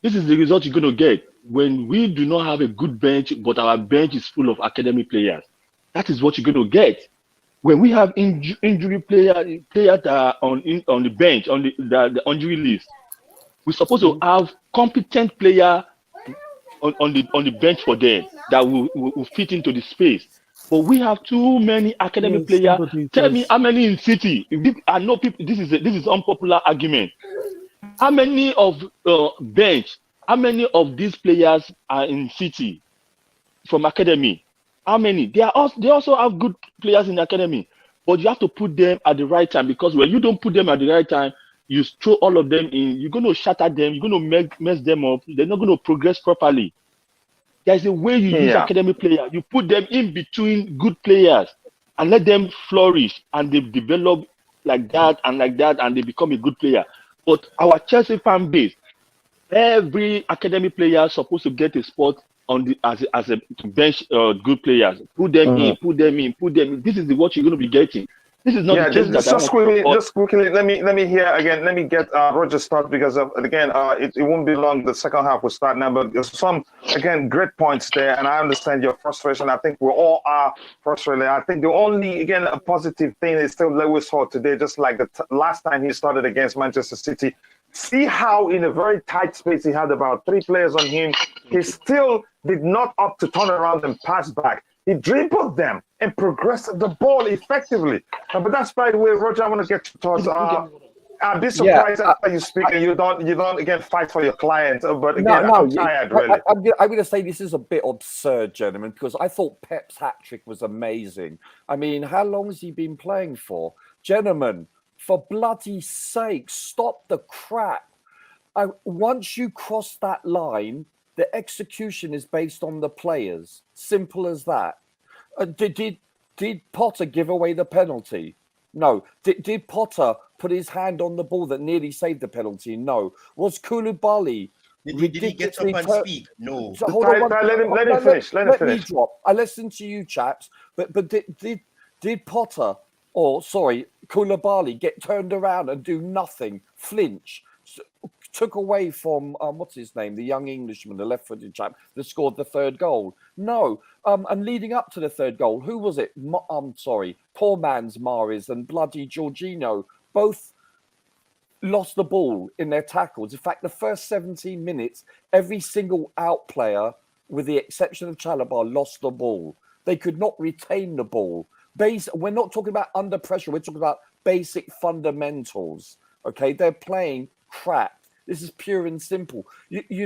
This is the result you're going to get when we do not have a good bench, but our bench is full of academy players. That is what you're going to get. When we have injury players that are on the bench, on the injury list, we're supposed to have competent player on the bench for them that will fit into the space. But we have too many academy players. Tell me how many in City? I know people. This is unpopular argument. How many of bench? How many of these players are in City from academy? How many? They also have good players in the academy, but you have to put them at the right time, because when you don't put them at the right time, you throw all of them in, you're going to shatter them, you're going to mess them up, they're not going to progress properly. There's a way you use academy players. You put them in between good players and let them flourish, and they develop like that, and they become a good player. But our Chelsea fan base, every academy player is supposed to get a spot on the as a bench good players. Put them in. This is what you're going to be getting. This is not the case just quickly. Let me hear again. Let me get Roger start, because again it won't be long. The second half will start now. But there's some great points there, and I understand your frustration. I think we all are frustrated. I think the only a positive thing is still Lewis Hall today, just like the last time he started against Manchester City. See how in a very tight space he had about 3 players on him. He still did not opt to turn around and pass back. He dribbled them and progressed the ball effectively. But that's, by the way, Roger, I want to get your thoughts. I'd be surprised after you speak and you don't again fight for your client. But again, I'm tired, really. I'm going to say this is a bit absurd, gentlemen, because I thought Pep's hat trick was amazing. I mean, how long has he been playing for? Gentlemen, for bloody sake, stop the crap. Once you cross that line, the execution is based on the players. Simple as that. Did Potter give away the penalty? No. Did Potter put his hand on the ball that nearly saved the penalty? No. Was Koulibaly? Did he get up and speak? No. So, hold on, let him finish. Let me drop. I listened to you, chaps. But did Potter or Koulibaly get turned around and do nothing? Flinch? Took away from what's his name, the young Englishman, the left-footed chap that scored the third goal. No, and leading up to the third goal, who was it? Poor man's Mahrez and bloody Jorginho both lost the ball in their tackles. In fact, the first 17 minutes, every single out player, with the exception of Chalobah, lost the ball. They could not retain the ball. We're not talking about under pressure. We're talking about basic fundamentals. Okay, they're playing crap. This is pure and simple. You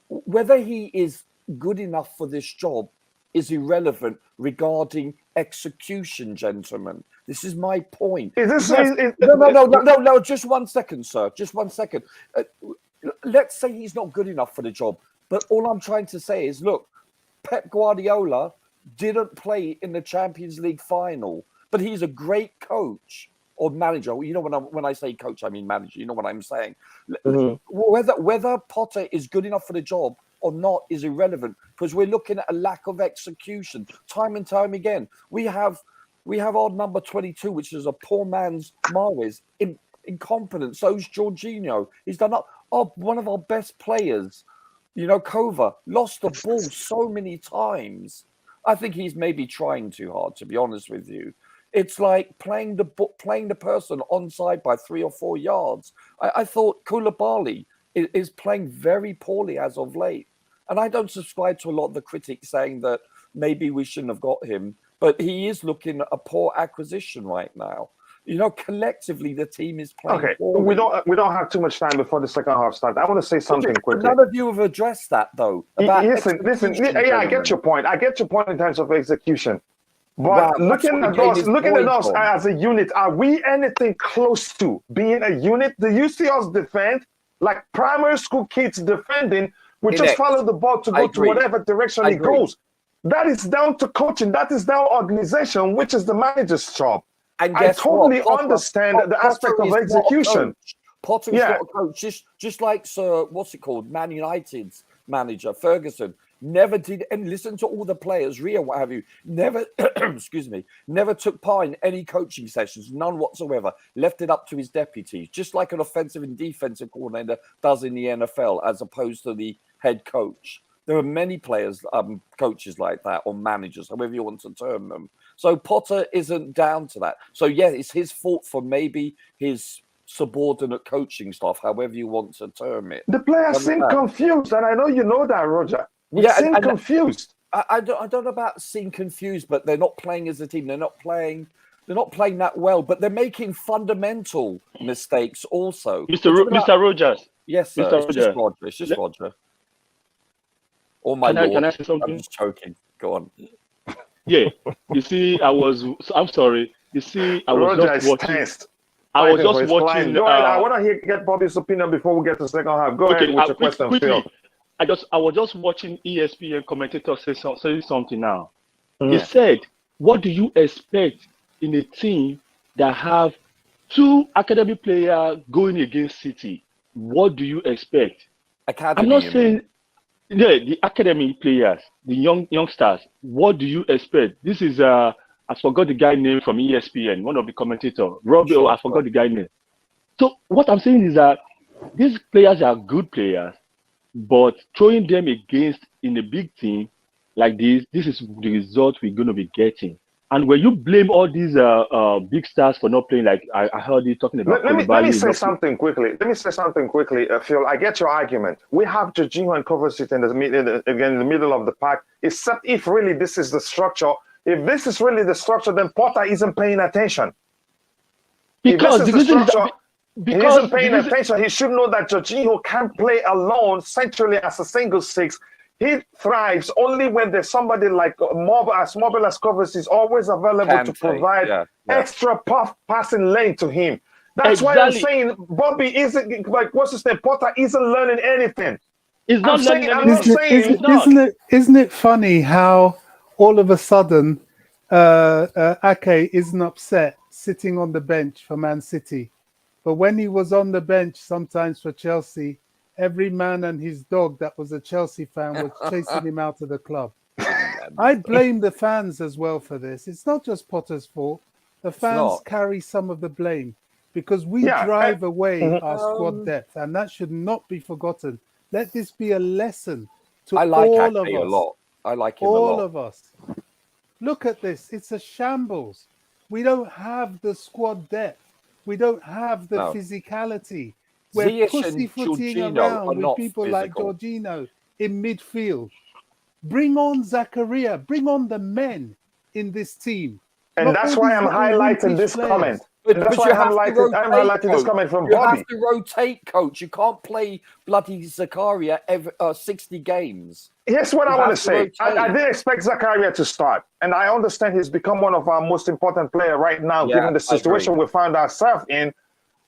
whether he is good enough for this job is irrelevant regarding execution, gentlemen. This is my point. No. Just 1 second, sir. Just 1 second. Let's say he's not good enough for the job, but all I'm trying to say is, look, Pep Guardiola didn't play in the Champions League final, but he's a great coach. Or manager, you know, when I say coach, I mean manager. You know what I'm saying. Mm-hmm. Whether Potter is good enough for the job or not is irrelevant, because we're looking at a lack of execution time and time again. We have our number 22, which is a poor man's Mahrez, incompetent. So's Jorginho. He's done up. One of our best players, Kova, lost the ball so many times. I think he's maybe trying too hard, to be honest with you. It's like playing the person onside by 3 or 4 yards. I thought Koulibaly is playing very poorly as of late. And I don't subscribe to a lot of the critics saying that maybe we shouldn't have got him. But he is looking at a poor acquisition right now. Collectively, the team is playing poorly. We don't have too much time before the second half starts. I want to say something quickly. None of you have addressed that, though. Listen. Yeah, I get your point. I get your point in terms of execution. But looking at us as a unit, are we anything close to being a unit? Do you see us defend like primary school kids defending? We just follow the ball to go to whatever direction it goes. That is down to coaching. That is down organization, which is the manager's job. And I totally understand the aspect of execution. Potter is not a coach. Just like Man United's manager, Ferguson. Never did, and listen to all the players, Rio, what have you, never, never took part in any coaching sessions, none whatsoever, left it up to his deputies, just like an offensive and defensive coordinator does in the NFL, as opposed to the head coach. There are many players, coaches like that, or managers, however you want to term them. So Potter isn't down to that. So yeah, it's his fault for maybe his subordinate coaching staff, however you want to term it. The players seem confused, and I know you know that, Roger. We seem confused. I don't know about seem confused, but they're not playing as a team. They're not playing that well, but they're making fundamental mistakes also. Mr. Rogers. Yes, sir. It's just Roger. Oh my Lord. Can I say something? I'm just choking. Go on. Yeah. You see, I'm sorry. You see, I was Roger just watching. Tensed. I was just watching. Go ahead. I want to get Bobby's opinion before we get to the second half. Go ahead with your question, Phil. I was just watching ESPN commentator say something now. He said, what do you expect in a team that have 2 academy players going against City? What do you expect? I'm not saying the academy players, the youngsters. What do you expect? This is I forgot the guy name from ESPN, one of the commentators. I forgot the guy name. So what I'm saying is that these players are good players. But throwing them against in a big team like this is the result we're going to be getting. And when you blame all these big stars for not playing, like I heard you talking about. Let me say something quickly. Phil. I get your argument. We have Jorginho and Kovacic in the middle of the pack. Except if really this is the structure. If this is really the structure, then Potter isn't paying attention. Because if the this is the reason is structure, that he because isn't paying attention. He should know that Jorginho can't play alone centrally as a single six. He thrives only when there's somebody like mobile as Kovacic is always available to provide extra passing lane to him. That's why I'm saying Bobby isn't like what's his name? Potter isn't learning anything. He's not learning anything. Isn't it funny how all of a sudden Ake isn't upset sitting on the bench for Man City, but when he was on the bench sometimes for Chelsea, every man and his dog that was a Chelsea fan was chasing him out of the club. I blame the fans as well for this. It's not just Potter's fault. The fans carry some of the blame because we drive away our squad depth, and that should not be forgotten. Let this be a lesson to all of us. I like him a lot. All of us. Look at this. It's a shambles. We don't have the squad depth. We don't have the physicality. We're pussyfooting around with people like Jorginho in midfield. Bring on Zakaria. Bring on the men in this team. And that's why I'm highlighting this comment. That's why I'm highlighting this comment from Bobby. You have to rotate, coach. You can't play bloody Zakaria every 60 games. Here's what I want to say. I didn't expect Zakaria to start. And I understand he's become one of our most important players right now, given the situation we found ourselves in.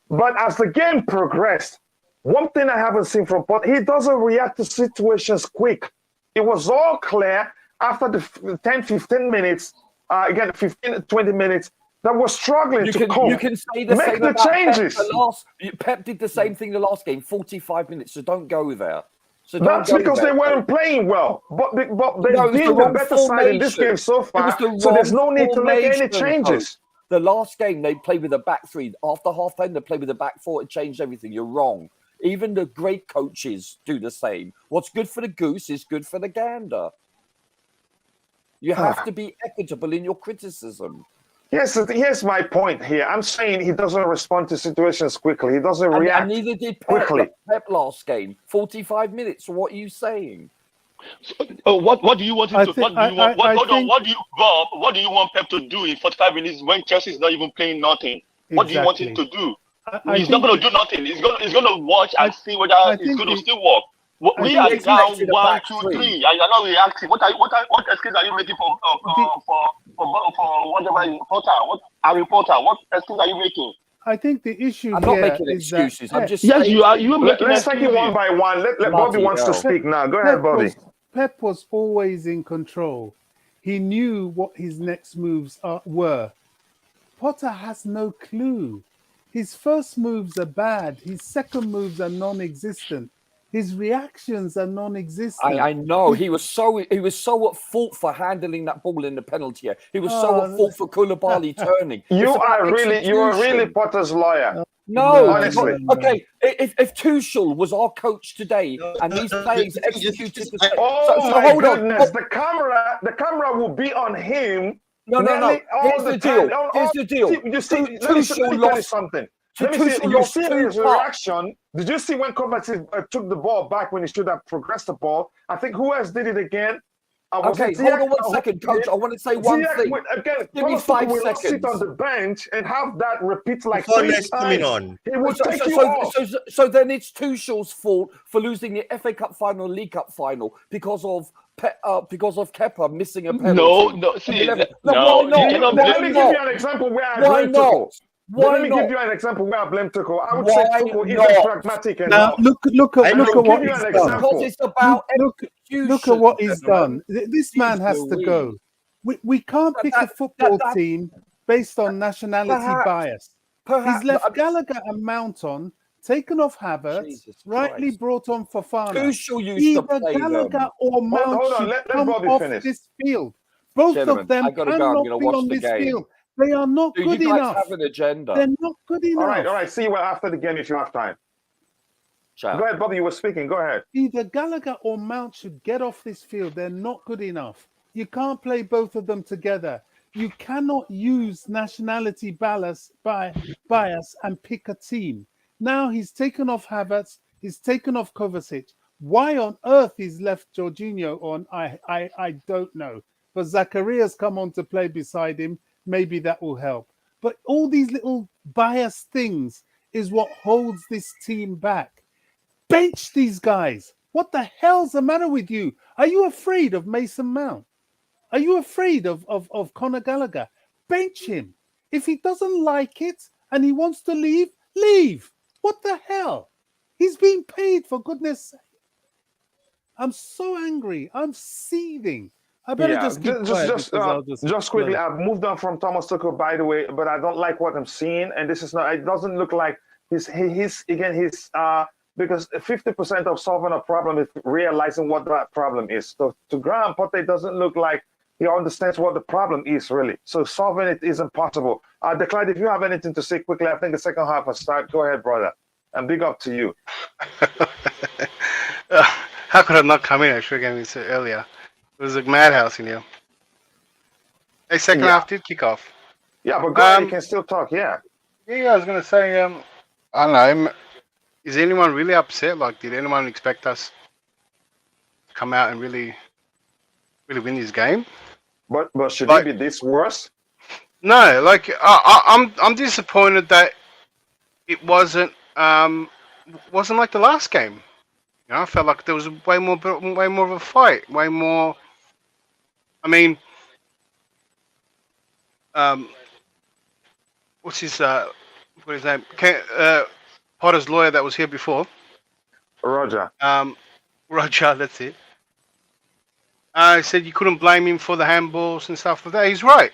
But as the game progressed, one thing I haven't seen from Potter, he doesn't react to situations quick. It was all clear after the 10, 15 minutes, 15, 20 minutes, that we're struggling to cope. You can say the Make same the about changes. Pep did the same thing the last game, 45 minutes, so don't go there. So that's because they weren't playing well. But they've been the better side in this game so far, so there's no need to make any changes. The last game, they played with a back three. After half time, they played with a back four. It changed everything. You're wrong. Even the great coaches do the same. What's good for the goose is good for the gander. You have to be equitable in your criticism. Yes, here's my point here. I'm saying he doesn't respond to situations quickly. He doesn't react and neither did quickly. Pep last game. 45 minutes. What are you saying? So, what do you want him to? What do you want Pep to do in 45 minutes when Chelsea is not even playing nothing? Exactly. What do you want him to do? He's not going to do nothing. He's going to watch and see whether it's going to still work. We are down 1, 2, 3, and you're not reacting. What excuse are you making for whatever Potter? What excuse are you making? I think the issue I'm not making excuses. I'm just saying, you are. You are making. Let's take it one by one. Let Bobby wants to speak now. Go ahead, Bobby. Pep was always in control. He knew what his next moves were. Potter has no clue. His first moves are bad. His second moves are non-existent. His reactions are non-existent. I know he was so at fault for handling that ball in the penalty area. He was so at fault for Koulibaly turning. You are really Potter's lawyer. No, honestly. Okay, if Tuchel was our coach today and these players executed the my goodness, the camera will be on him. No. Here's the deal. You see, let me tell you something. You see his reaction. Did you see when Kovacic took the ball back when he should have progressed the ball? I think who else did it again? Okay, hold on 1 second, coach. I want to say one thing. Again, give me 5 seconds. Sit on the bench and have that repeat like Before 3 next times. coming on. It will take you off. So then it's Tuchel's fault for losing the FA Cup final, League Cup final because of Kepa missing a penalty. No. Let me give you an example where I blame Tuchel. Let me give you an example where I blame Tuchel. I would say Tuchel isn't pragmatic enough. Now look at what he's done. Because it's about look at what he's done. This man has to go. We can't pick a football team based on nationality bias. He's left Gallagher and Mount on, taken off Havertz, rightly brought on Fofana. Either Gallagher or Mount should come off this field. Both of them cannot be on this field. They are not good enough. Have an agenda. They're not good enough. All right. See you after the game if you have time. Go ahead, Bobby. You were speaking. Go ahead. Either Gallagher or Mount should get off this field. They're not good enough. You can't play both of them together. You cannot use nationality bias and pick a team. Now he's taken off Havertz. He's taken off Kovacic. Why on earth he's left Jorginho on? I don't know. But Zakaria's come on to play beside him. Maybe that will help. But all these little biased things is what holds this team back. Bench these guys. What the hell's the matter with you? Are you afraid of Mason Mount? Are you afraid of Conor Gallagher? Bench him. If he doesn't like it and he wants to leave, leave. What the hell? He's being paid, for goodness sake. I'm so angry. I'm seething. I better just keep quiet because I'll just quickly. I've moved on from Thomas Tuchel, by the way, but I don't like what I'm seeing, and this is not. It doesn't look like he's because 50% of solving a problem is realizing what that problem is. So to Graham Potter, it doesn't look like he understands what the problem is really. So solving it isn't possible. Declan, if you have anything to say quickly, I think the second half will start. Go ahead, brother, and big up to you. How could I not come in? I should have said earlier. It was a madhouse in here. Hey, second half did kick off. Yeah, but go ahead, you can still talk. Yeah. Yeah, I was gonna say. I don't know. Is anyone really upset? Like, did anyone expect us to come out and really win this game? But should it be this worse? No, like I'm disappointed that it wasn't like the last game. You know, I felt like there was way more of a fight, way more. I mean, what's his name? Potter's lawyer that was here before. Roger. Roger, that's it. Said you couldn't blame him for the handballs and stuff like that. He's right.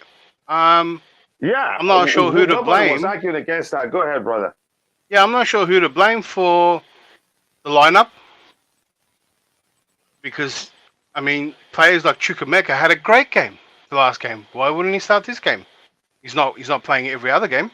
Yeah. I'm not sure who to Nobody blame. was arguing against that. Go ahead, brother. Yeah, I'm not sure who to blame for the lineup. Because, I mean, players like Chukwuemeka had a great game the last game. Why wouldn't he start this game? He's not playing every other game.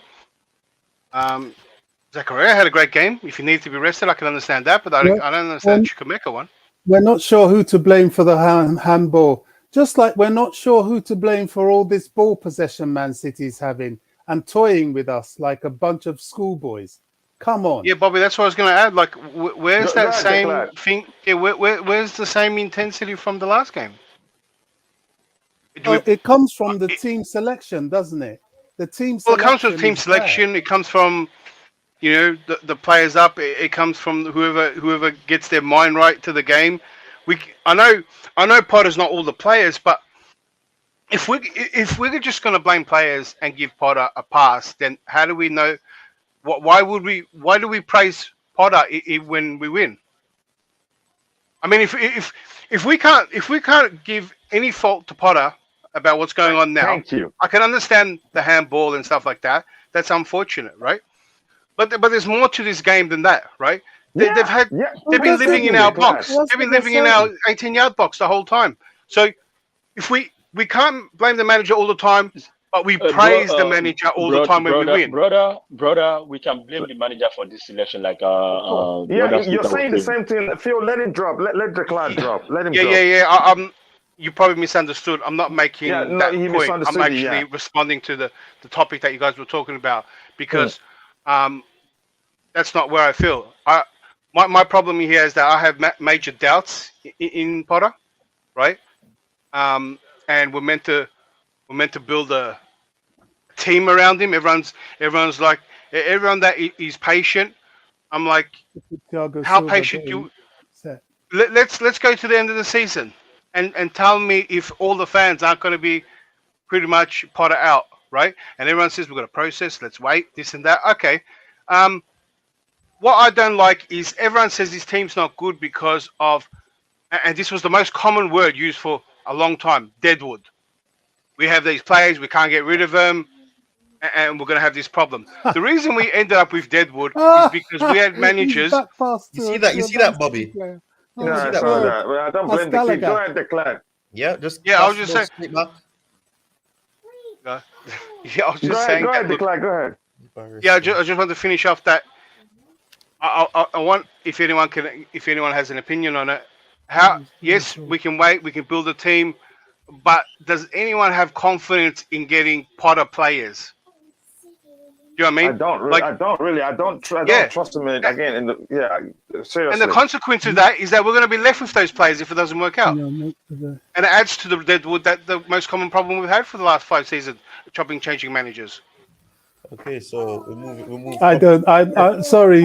Zakaria had a great game. If he needs to be rested, I can understand that, but I don't understand the Chukwuemeka one. We're not sure who to blame for the handball. Just like we're not sure who to blame for all this ball possession Man City's having and toying with us like a bunch of schoolboys. Come on. Yeah, Bobby, that's what I was going to add. Like, where's that same thing? Yeah, where's the same intensity from the last game? It comes from the team selection, doesn't it? The team selection. Well, it comes from team selection. Bad. It comes from, you know, the players up. It comes from whoever gets their mind right to the game. I know Potter's not all the players, but if we're just going to blame players and give Potter a pass, then how do we know? Why do we praise Potter when we win? I mean, if we can't give any fault to Potter about what's going on now, thank you. I can understand the handball and stuff like that. That's unfortunate, right? But there's more to this game than that, right? They've been living in our box. They've been living in our 18-yard box the whole time. So if we can't blame the manager all the time, but we praise the manager all the time when we win. Brother, we can blame the manager for this selection. Like, you're saying the same thing. Phil, let it drop. Let the cloud drop. Let him drop. Yeah. You probably misunderstood. I'm not making that point. I'm actually responding to the topic that you guys were talking about because that's not where I feel. My problem here is that I have major doubts in Potter, right? And we're meant to build a team around him. Everyone's like everyone that is patient. I'm like, how patient do? Let's go to the end of the season and tell me if all the fans aren't going to be pretty much Potter out, right? And everyone says we've got a process. Let's wait, this and that. Okay. What I don't like is everyone says this team's not good because of, and this was the most common word used for a long time, deadwood. We have these players, we can't get rid of them, and we're going to have this problem. The reason we ended up with deadwood is because we had managers. You see that, Bobby? I don't blame the kid. Go ahead, Declan. I was just saying. I was just saying. Go ahead, Declan. Go ahead. Yeah, I just want to finish off that. I want if anyone has an opinion on it. Yes, we can wait. We can build a team. But does anyone have confidence in getting Potter players? You know what I mean? I don't trust him again. Seriously. And the consequence of that is that we're going to be left with those players if it doesn't work out. And it adds to the deadwood that the most common problem we've had for the last 5 seasons, changing managers. Okay, so we move. I don't. I sorry,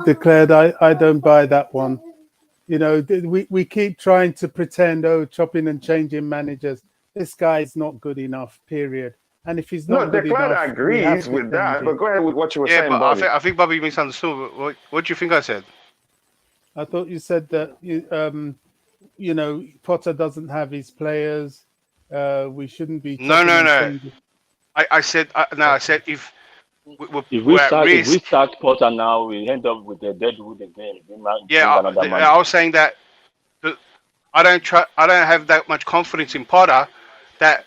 declared. I don't buy that one. You know, we keep trying to pretend, chopping and changing managers. This guy's not good enough. Period. And if he's not good Declan enough, we have agrees to with change that. But it. go ahead with what you were Yeah, saying, but Bobby. I think Bobby misunderstood. What do you think I said? I thought you said that you know, Potter doesn't have his players. We shouldn't be No, chopping no, and no. changing. I said I said if If we're we at start, if we risk. start Potter now, we end up with a deadwood again. We might Yeah, bring another man. I was saying that I don't have that much confidence in Potter that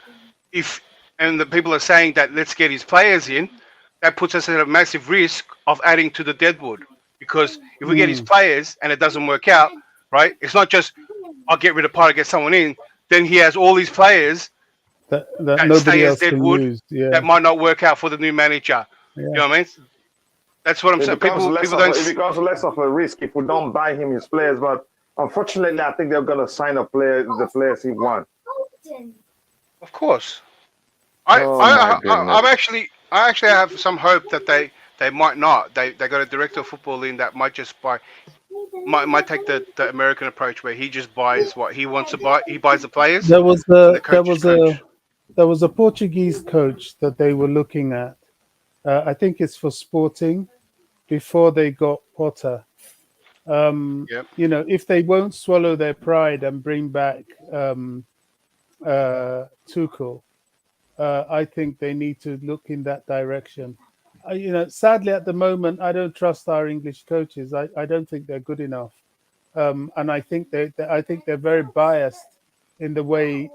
if and the people are saying that let's get his players in, that puts us at a massive risk of adding to the deadwood because if we get his players and it doesn't work out, right? It's not just I'll get rid of Potter, get someone in. Then he has all these players That that nobody stay as else can deadwood use. Yeah, that might not work out for the new manager. You yeah. know what I mean? That's what I'm saying. People don't. It becomes less of a risk if we don't buy him his players. But unfortunately, I think they're going to sign the players he wants. Of course. I actually have some hope that they might not. They got a director of football in that might just might take the American approach where he just buys what he wants to buy. He buys the players There was and the a coach is coach. there was a Portuguese coach that they were looking at. I think it's for Sporting before they got Potter. Yep. You know, if they won't swallow their pride and bring back Tuchel, I think they need to look in that direction. You know, sadly, at the moment, I don't trust our English coaches. I don't think they're good enough, and I think they're very biased in the way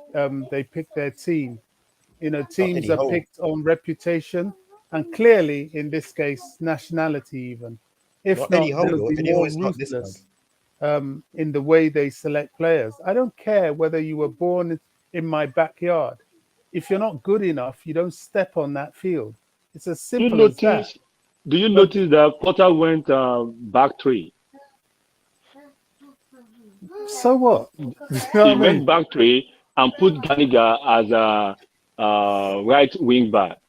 they pick their team. You know, teams are picked on reputation and clearly, in this case, nationality. Even if not, they'll be more ruthless in the way they select players. I don't care whether you were born in my backyard. If you're not good enough, you don't step on that field. It's as simple as that. Do you But notice that Potter went back three? So what? You know He what I went mean? back three and put Ganiga as a right wing back.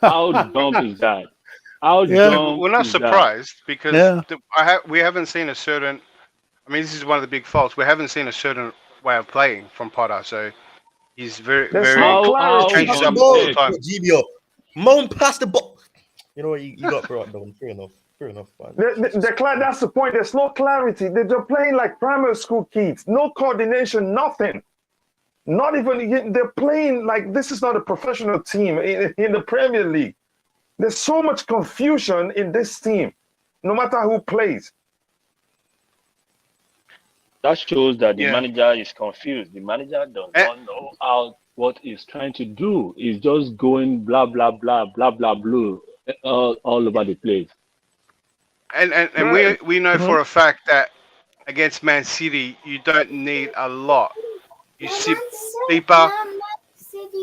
How dumb is that? How Yeah, dumb We're not is that? surprised because yeah. we haven't seen a certain. I mean, this is one of the big faults. We haven't seen a certain way of playing from Potter, so he's There's no very clarity. changes Pass the up all ball, the time. GBO. Mount pass the ball. You know what? You got brought down. Fair enough. Fair enough, man. That's the point. There's no clarity. They're playing like primary school kids. No coordination, nothing. Not even, they're playing like this is not a professional team in the Premier League. There's so much confusion in this team, no matter who plays. That shows that the manager is confused. The manager does not know what he's trying to do. He's just going blah blah blah blah blah blue all over the place. And we know for a fact that against Man City, you don't need a lot. You sit deeper.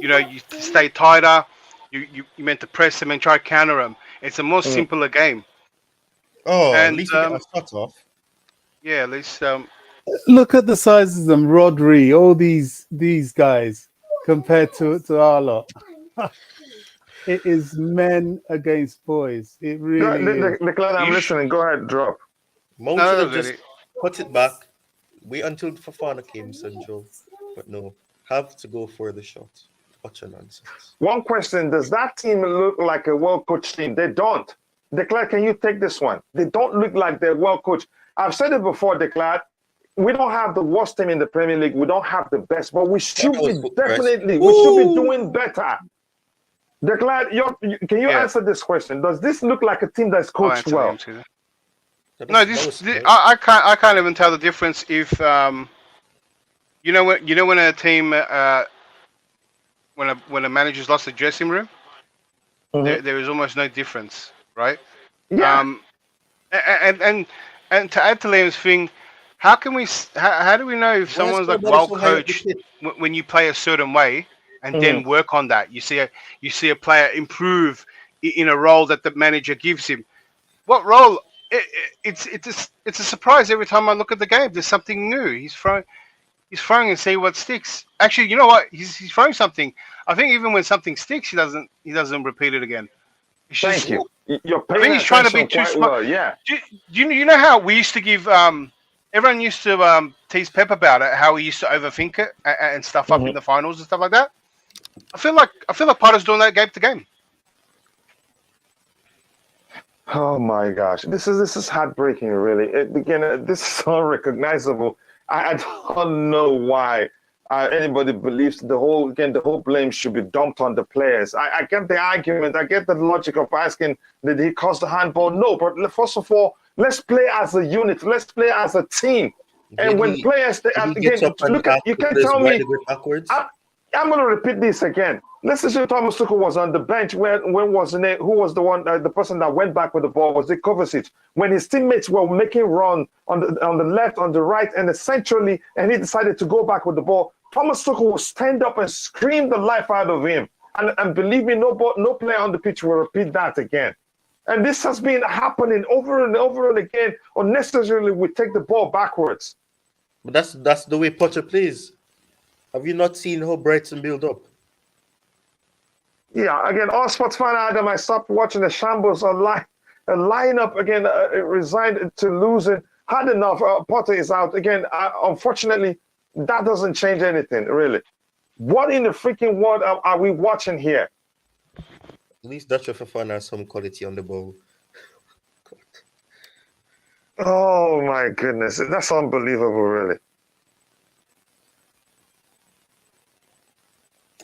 You know, you stay tighter. You meant to press them and try to counter them. It's a more simpler game. Oh, and, at least you get a shot off. Yeah, at least. Look at the sizes of them, Rodri, all these guys compared to our lot. It is men against boys. It really is. Declan, I'm listening. Go ahead, drop. Mount should have just put it back. Wait until Fafana came central. But no, have to go for the shot. Utter nonsense. One question: does that team look like a well-coached team? They don't. Declan, can you take this one? They don't look like they're well-coached. I've said it before, Declan. We don't have the worst team in the Premier League. We don't have the best, but we should be doing better. Declan, can you answer this question? Does this look like a team that's coached well? No, I can't even tell the difference if you know when a team when a manager's lost the dressing room, there is almost no difference, right? Yeah. And to add to Liam's thing, how do we know if someone's like well coached when you play a certain way and then work on that? You see a player improve in a role that the manager gives him. What role? It's a surprise every time I look at the game. There's something new. He's throwing and see what sticks. Actually, you know what? He's throwing something. I think even when something sticks, he doesn't repeat it again. Thank you. You're I think he's trying to be too smart. Well, yeah. Do you know how we used to give everyone used to tease Pep about it, how he used to overthink it and stuff up in the finals and stuff like that. I feel like Potter's doing that game to game. Oh my gosh, this is heartbreaking. Really, this is unrecognizable. I don't know why anybody believes the whole blame should be dumped on the players. I get the argument, I get the logic of asking, did he cause the handball? No, but first of all, let's play as a unit, let's play as a team. And when players, you can tell me, I'm going to repeat this again. Let's say Thomas Tuchel was on the bench. When was the name? Who was the one? The person that went back with the ball was it Kovacic. When his teammates were making run on the left, on the right, and essentially, and he decided to go back with the ball, Thomas Tuchel will stand up and scream the life out of him. And believe me, no player on the pitch will repeat that again. And this has been happening over and over and again. Unnecessarily, we take the ball backwards. But that's the way Potter plays. Have you not seen how Brighton build up? Yeah, again, all sports fan Adam, I stopped watching the shambles a lineup again, resigned to losing. Had enough. Potter is out again. Unfortunately, that doesn't change anything, really. What in the freaking world are we watching here? At least Dutch Fofana has some quality on the ball. Oh my goodness, that's unbelievable, really.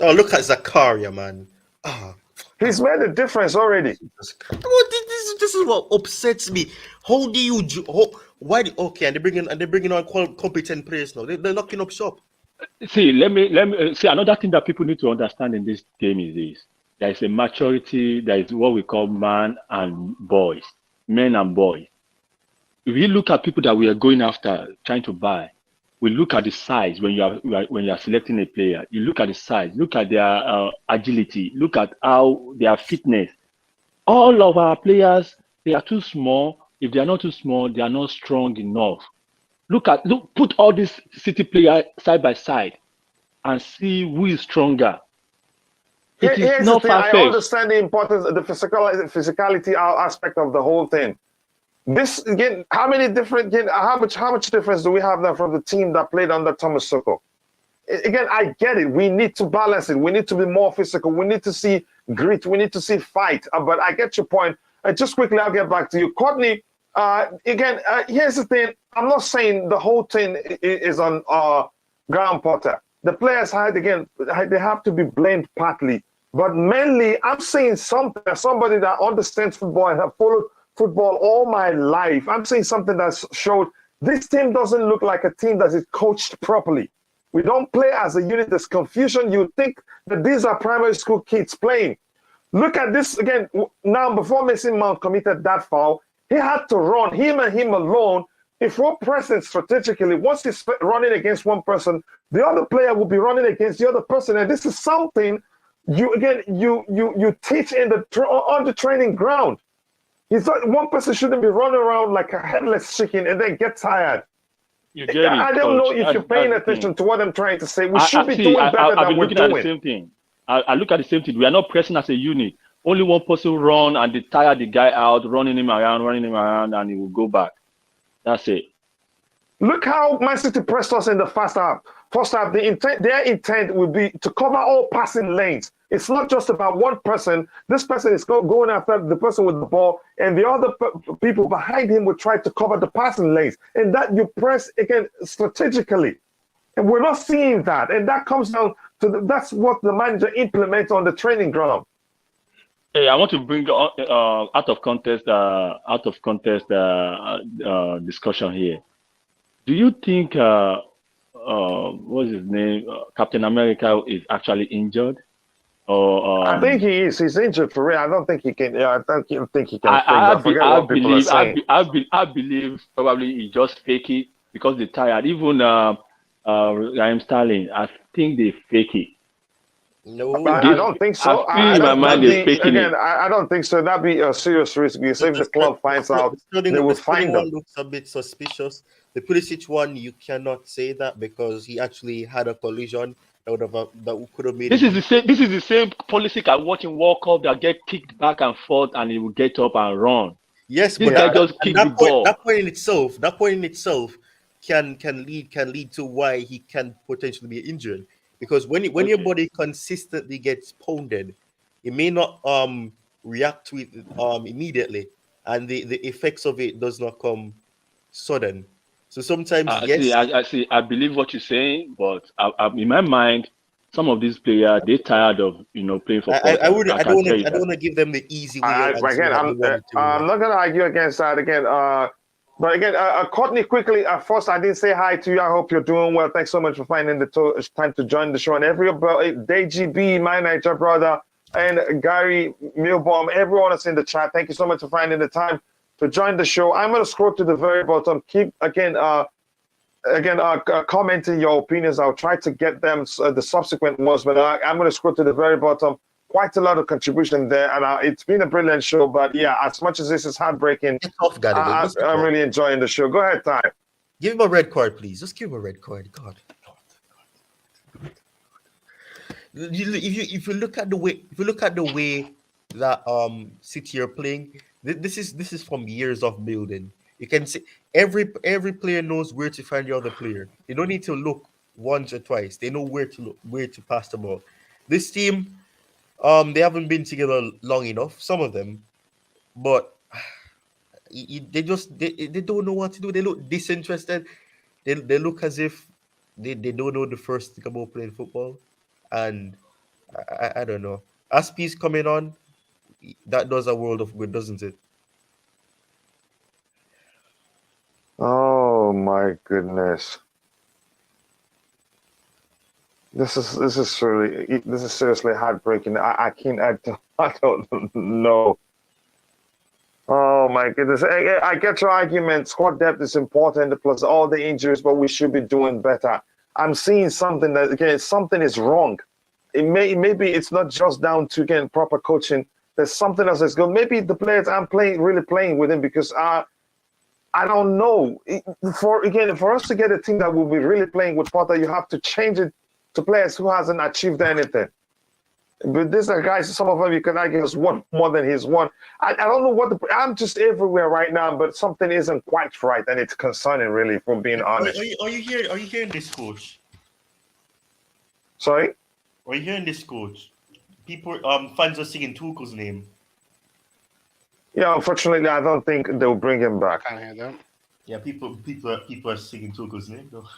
Oh, look at Zakaria, man. Oh. He's made a difference already. This is what upsets me. How do you? Okay, and they're bringing on competent players now. They're locking up shop. See, let me see. Another thing that people need to understand in this game is this: there is a maturity. There is what we call men and boys. If you look at people that we are going after, trying to buy, we look at the size when you are selecting a player. You look at the size, look at their agility, look at how their fitness. All of our players, they are too small. If they are not too small, they are not strong enough. Put all these City players side by side and see who is stronger. Here's the thing. I understand the importance of the physicality aspect of the whole thing. This again, how much difference do we have now from the team that played under Thomas Tuchel? Again, I get it. We need to balance it. We need to be more physical. We need to see grit. We need to see fight. But I get your point. Just quickly, I'll get back to you, Courtney. Here's the thing. I'm not saying the whole thing is on Graham Potter. The players they have to be blamed partly, but mainly I'm saying something. As somebody that understands football and have followed football all my life, I'm saying something that's showed this team doesn't look like a team that is coached properly. We don't play as a unit. There's confusion. You think that these are primary school kids playing. Look at this again. Now, before Mason Mount committed that foul, he had to run, him alone. If we're pressing strategically, once he's running against one person, the other player will be running against the other person. And this is something you teach on the training ground. One person shouldn't be running around like a headless chicken and then get tired. I don't know if you're paying attention to what I'm trying to say. We should be doing better than we're doing. At the same thing. I look at the same thing. We are not pressing as a unit. Only one person run and they tire the guy out, running him around, and he will go back. That's it. Look how Man City pressed us in the first half. First half, their intent will be to cover all passing lanes. It's not just about one person. This person is going after the person with the ball, and the other people behind him will try to cover the passing lanes. And that you press, again, strategically. And we're not seeing that. And that comes down to that's what the manager implements on the training ground. Hey, I want to bring out of context discussion here. Do you think what's his name, Captain America is actually injured? Or I think he is. He's injured for real. I don't think he can. Yeah, I don't think he can. I believe probably he just fake it because they're tired. Even Raheem Sterling, I think they fake it. No, I don't think so. I don't think so. That'd be a serious risk because if the club finds out, they will find them. Looks a bit suspicious. The Pulisic one, you cannot say that because he actually had a collision that could have made. This is the same. This is the same policy I watch in World Cup that get kicked back and forth, and he will get up and run. Yes, this but guy just kicked the ball. That point in itself can lead to why he can potentially be injured. Because when your body consistently gets pounded, it may not react to it immediately, and the effects of it does not come sudden. So sometimes I believe what you're saying, but in my mind, some of these players they're tired of playing for. I don't want to give them the easy way. I'm not going to argue against that again. But again, Courtney, quickly. First, I didn't say hi to you. I hope you're doing well. Thanks so much for finding the time to join the show. And everybody, DGB, my Niger brother, and Gary Milbaum, everyone is in the chat. Thank you so much for finding the time to join the show. I'm going to scroll to the very bottom. Keep commenting your opinions. I'll try to get them the subsequent ones, but I'm going to scroll to the very bottom. Quite a lot of contribution there, and it's been a brilliant show. But yeah, as much as this is heartbreaking, I'm really enjoying the show. Go ahead, Ty. Give him a red card, please. Just give him a red card. God. If you look at the way that City are playing, this is from years of building. You can see every player knows where to find the other player. They don't need to look once or twice. They know where to look, where to pass the ball. This team, they haven't been together long enough, some of them, but they don't know what to do. They look disinterested. They look as if they don't know the first thing about playing football, and I don't know. Aspie's coming on, that does a world of good, doesn't it? Oh my goodness. This is seriously heartbreaking. I don't know. Oh my goodness. I get your argument. Squad depth is important, plus all the injuries, but we should be doing better. I'm seeing something that, again, something is wrong. Maybe it's not just down to getting proper coaching. There's something else that's good. Maybe the players aren't really playing with him because I don't know. For us to get a team that will be really playing with Potter, you have to change it to players who hasn't achieved anything. But these are guys, some of them you can argue has won more than he's won. I don't know I'm just everywhere right now, but something isn't quite right, and it's concerning, really, for being honest. Are you hearing this, coach? Sorry? Are you hearing this, coach? People, fans are singing Tuchel's name. Yeah, unfortunately, I don't think they'll bring him back. Can't hear them. Yeah, people are singing Tuchel's name, though.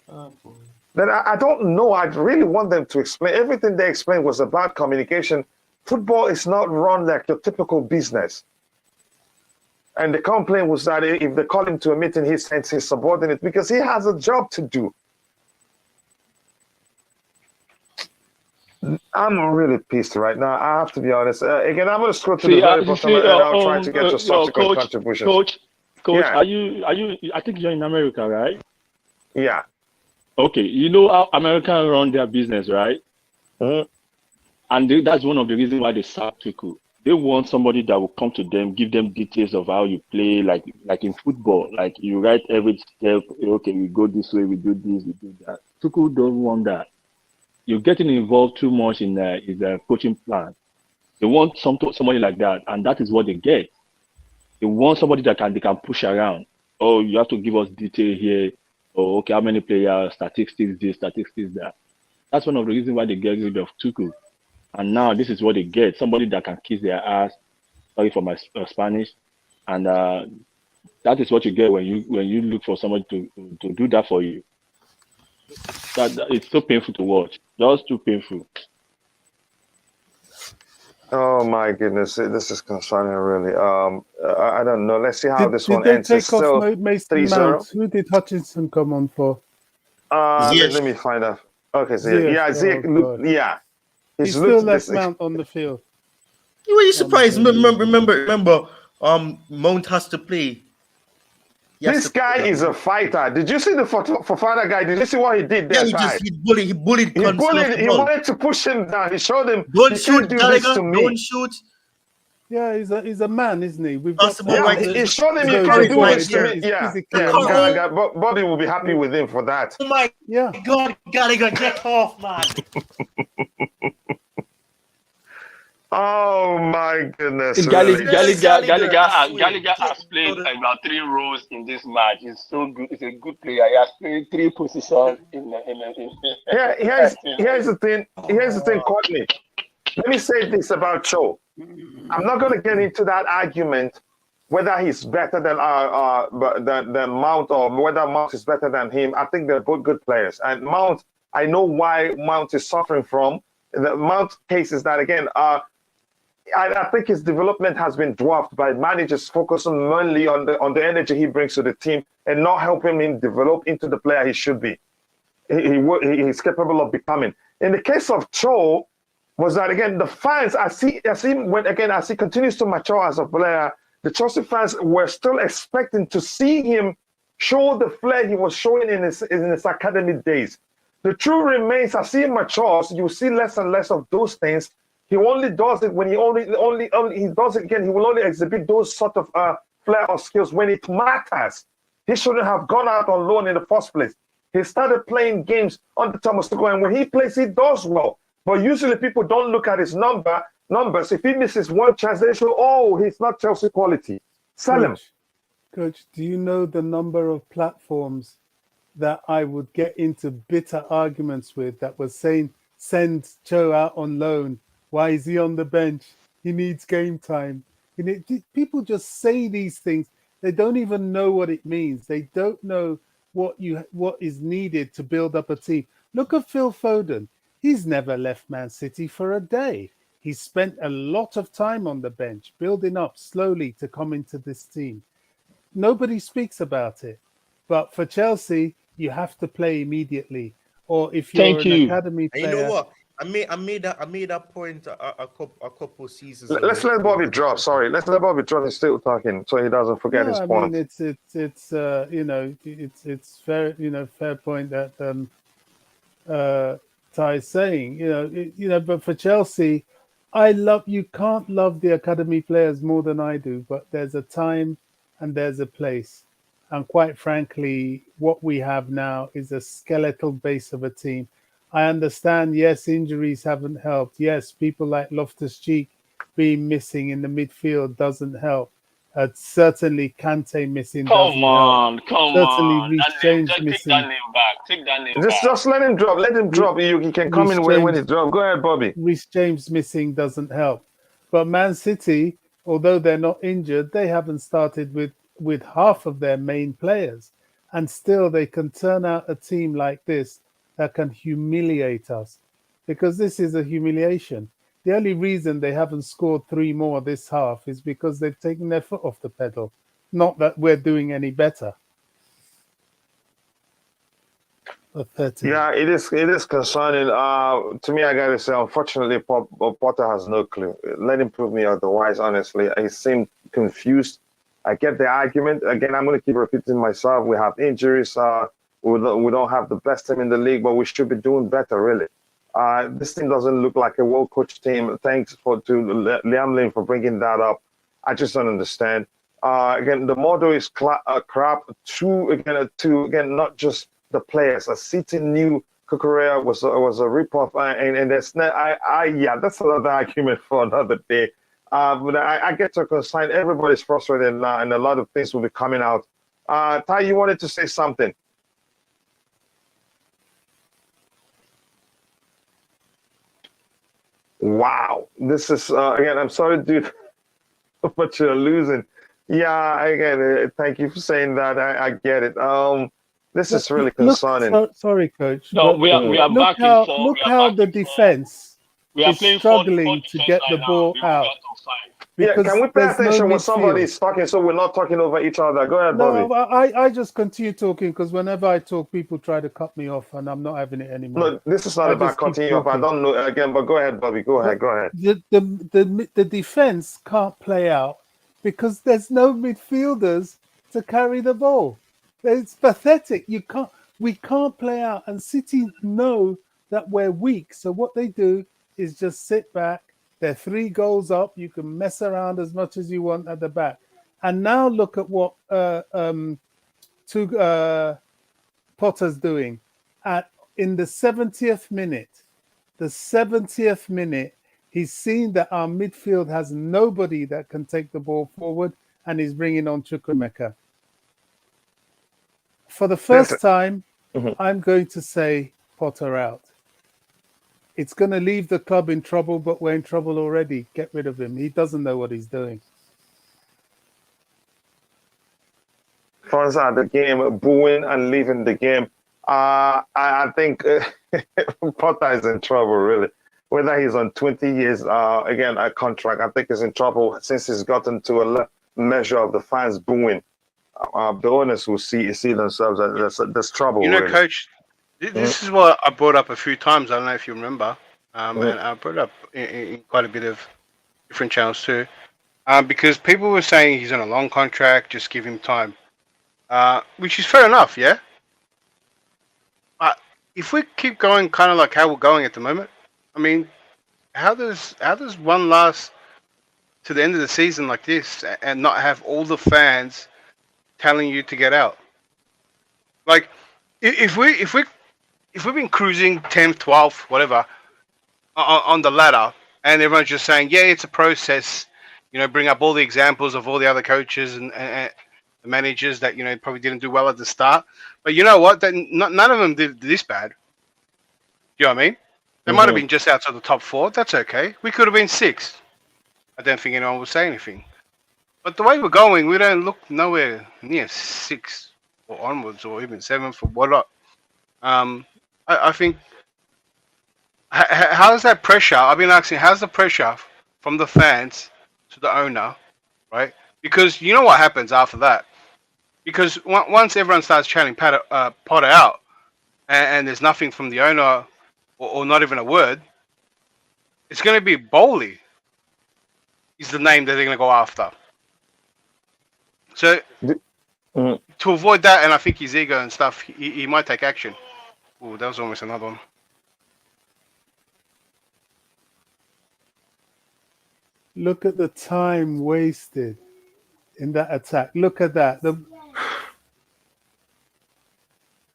Oh, boy. Then I don't know. I really want them to explain. Everything they explained was about communication. Football is not run like your typical business. And the complaint was that if they call him to a meeting, he sends his subordinate because he has a job to do. I'm really pissed right now. I have to be honest. Again, I'm going to scroll to the very bottom and I'll try to get your subsequent contributions. Coach, yeah. are you? I think you're in America, right? Yeah. Okay, you know how Americans run their business, right? Mm-hmm. And that's one of the reasons why they sacked Tuchel. They want somebody that will come to them, give them details of how you play, like in football. Like you write every step. Okay, we go this way, we do this, we do that. Tuchel don't want that. You're getting involved too much in the coaching plan. They want somebody like that, and that is what they get. They want somebody that they can push around. Oh, you have to give us detail here. Oh, okay, how many players, statistics this, statistics that. That's one of the reasons why they get rid of Tuchel. And now this is what they get, somebody that can kiss their ass, sorry for my Spanish. And that is what you get when you look for somebody to do that for you. That it's so painful to watch. Just too painful. Oh my goodness, this is concerning, really. I don't know. Let's see how this one ends. Did they take off Mason Mount? Who did Hutchinson come on for? Let me find out. Okay, so Ziyech, yeah. He's still left Mount on the field. You were surprised? Remember, Mount has to play. This guy is a fighter. Did you see the Fofana guy? Did you see what he did there? Yeah, he bullied. He wanted to push him down. He showed him, don't shoot, Gallagher, don't shoot. Yeah, he's a man, isn't he? We've First got of all, He's shown him he those can do this boys, to me. he's Yeah, physically Bobby will be happy with him for that. Oh my God, Gallagher, get off, man. Oh my goodness! Gallagher Gallagher has played about 3 roles in this match. He's so good. He's a good player. He has played 3 positions Here's the thing. Here's the thing, Courtney. Let me say this about Cho. I'm not going to get into that argument whether he's better than Mount or whether Mount is better than him. I think they're both good players. And Mount, I know why Mount is suffering from. The Mount case is that, again, I think his development has been dwarfed by managers focusing mainly on the energy he brings to the team and not helping him develop into the player he should be. He's capable of becoming. In the case of Cho, was that, again, the fans, as he continues to mature as a player, the Chelsea fans were still expecting to see him show the flair he was showing in his academy days. The truth remains, as he matures, you see less and less of those things. He only does it when he does it again. He will only exhibit those sort of flair or skills when it matters. He shouldn't have gone out on loan in the first place. He started playing games under Thomas Tuchel, and when he plays, he does well. But usually people don't look at his numbers. If he misses one chance, they say, oh, he's not Chelsea quality. Sell him. Coach, do you know the number of platforms that I would get into bitter arguments with that was saying, send Cho out on loan. Why is he on the bench? He needs game time. People just say these things. They don't even know what it means. They don't know what is needed to build up a team. Look at Phil Foden. He's never left Man City for a day. He's spent a lot of time on the bench, building up slowly to come into this team. Nobody speaks about it. But for Chelsea, you have to play immediately. Or if you're an academy player... And you know what? I made that point a couple seasons ago. Let's let Bobby drop. Sorry, let's let Bobby drop. He's still talking, so he doesn't forget his point. It's fair fair point that Ty is saying. But for Chelsea, you can't love the academy players more than I do. But there's a time and there's a place, and quite frankly, what we have now is a skeletal base of a team. I understand, yes, injuries haven't helped. Yes, people like Loftus-Cheek being missing in the midfield doesn't help. Certainly, Kante missing doesn't help. Certainly, Reece James missing. Take that name back. Just let him drop. Let him drop. He can come in when he drops. Go ahead, Bobby. Reece James missing doesn't help. But Man City, although they're not injured, they haven't started with half of their main players. And still, they can turn out a team like this that can humiliate us, because this is a humiliation. The only reason they haven't scored 3 more this half is because they've taken their foot off the pedal. Not that we're doing any better. Pathetic. Yeah, it is concerning. To me, I gotta say, unfortunately, Potter has no clue. Let him prove me otherwise. Honestly, he seemed confused. I get the argument. Again, I'm going to keep repeating myself. We have injuries. We don't have the best team in the league, but we should be doing better, really. This team doesn't look like a well-coached team. Thanks to Liam Lane for bringing that up. I just don't understand. Again, the model is crap. Again, not just the players. A City new Cucurella was a rip-off, and there's that's another argument for another day. But I get to consign. Everybody's frustrated now, and a lot of things will be coming out. Ty, you wanted to say something? Wow, this is again. I'm sorry, dude, but you're losing. Yeah, again, thank you for saying that. I get it. This is really concerning. Sorry, Coach. No, we are back in form. Look how the defense is struggling to get the ball out. Yeah, can we pay attention when somebody is talking so we're not talking over each other? Go ahead, Bobby. No, I just continue talking because whenever I talk, people try to cut me off, and I'm not having it anymore. No, this is not about cutting you off. I don't know again, but go ahead, Bobby. Go ahead. The defense can't play out because there's no midfielders to carry the ball. It's pathetic. We can't play out, and City know that we're weak. So what they do is just sit back, They're 3 goals up. You can mess around as much as you want at the back. And now look at what Potter's doing. In the 70th minute, he's seen that our midfield has nobody that can take the ball forward, and he's bringing on Chukwuemeka. For the first time, I'm going to say Potter out. It's going to leave the club in trouble, but we're in trouble already. Get rid of him. He doesn't know what he's doing. Fans out the game, booing and leaving the game. I think Potter is in trouble, really. Whether he's on 20 years, again, a contract, I think he's in trouble since he's gotten to a measure of the fans booing. The owners will see themselves as there's trouble. You know, really. Coach, this is what I brought up a few times. I don't know if you remember. And I brought it up in quite a bit of different channels too. Because people were saying he's on a long contract, just give him time. Which is fair enough, yeah? But if we keep going kind of like how we're going at the moment, I mean, how does one last to the end of the season like this and not have all the fans telling you to get out? Like, if we've been cruising 10th, 12th, whatever, on the ladder, and everyone's just saying, yeah, it's a process, you know, bring up all the examples of all the other coaches and the managers that, you know, probably didn't do well at the start, but you know what? None of them did this bad. You know what I mean? They might have been just outside the top 4. That's okay. We could have been 6th. I don't think anyone would say anything. But the way we're going, we don't look nowhere near 6th or onwards, or even 7th or whatnot. I think, how's that pressure? I've been asking, how's the pressure from the fans to the owner, right? Because you know what happens after that. Because once everyone starts chanting Potter out, and there's nothing from the owner, or not even a word, it's going to be Bowley is the name that they're going to go after. So to avoid that, and I think his ego and stuff, he might take action. Oh, that was almost another one. Look at the time wasted in that attack. Look at that.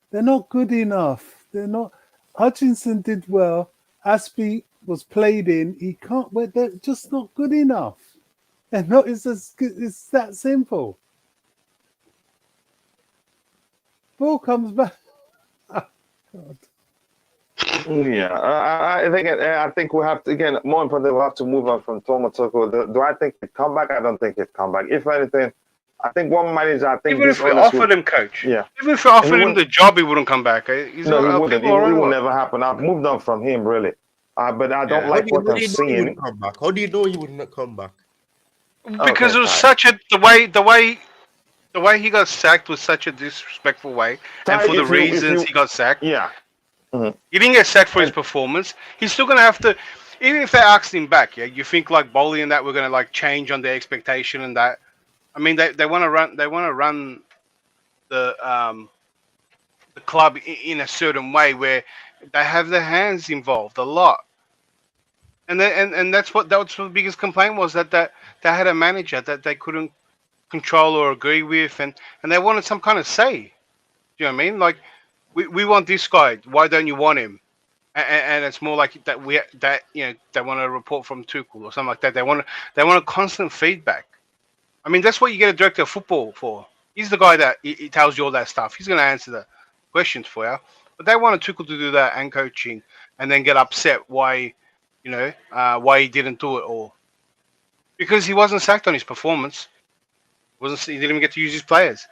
They're not good enough. They're not. Hutchinson did well. Aspie was played in. He can't. They're just not good enough. They're not. It's that simple. Ball comes back. Oh, God. Yeah, I think we have to, again, more importantly, we have to move on from Tomo Tuchel. Do I think he'd come back? I don't think he'd come back. If anything, I think one manager, even if we offered him, coach. Yeah. Even if we offered him the job, he wouldn't come back. No, he wouldn't. It will never happen. I've moved on from him, really. But I don't like what I'm seeing. How do you know he would not come back? Because it was such a the way he got sacked was such a disrespectful way, and for the reasons he got sacked. Yeah. He didn't get sacked for his performance. He's still gonna have to, even if they asked him back. Yeah, you think like Bowley and that we're gonna like change on their expectation and that. I mean, they want to run the club in a certain way where they have their hands involved a lot. And that's what the biggest complaint was, that they had a manager that they couldn't control or agree with, and they wanted some kind of say. Do you know what I mean? Like, we want this guy. Why don't you want him? And it's more like that they want a report from Tuchel or something like that. They want a constant feedback. I mean, that's what you get a director of football for. He's the guy that he tells you all that stuff. He's going to answer the questions for you. But they wanted Tuchel to do that and coaching, and then get upset why he didn't do it all. Because he wasn't sacked on his performance. He didn't even get to use his players.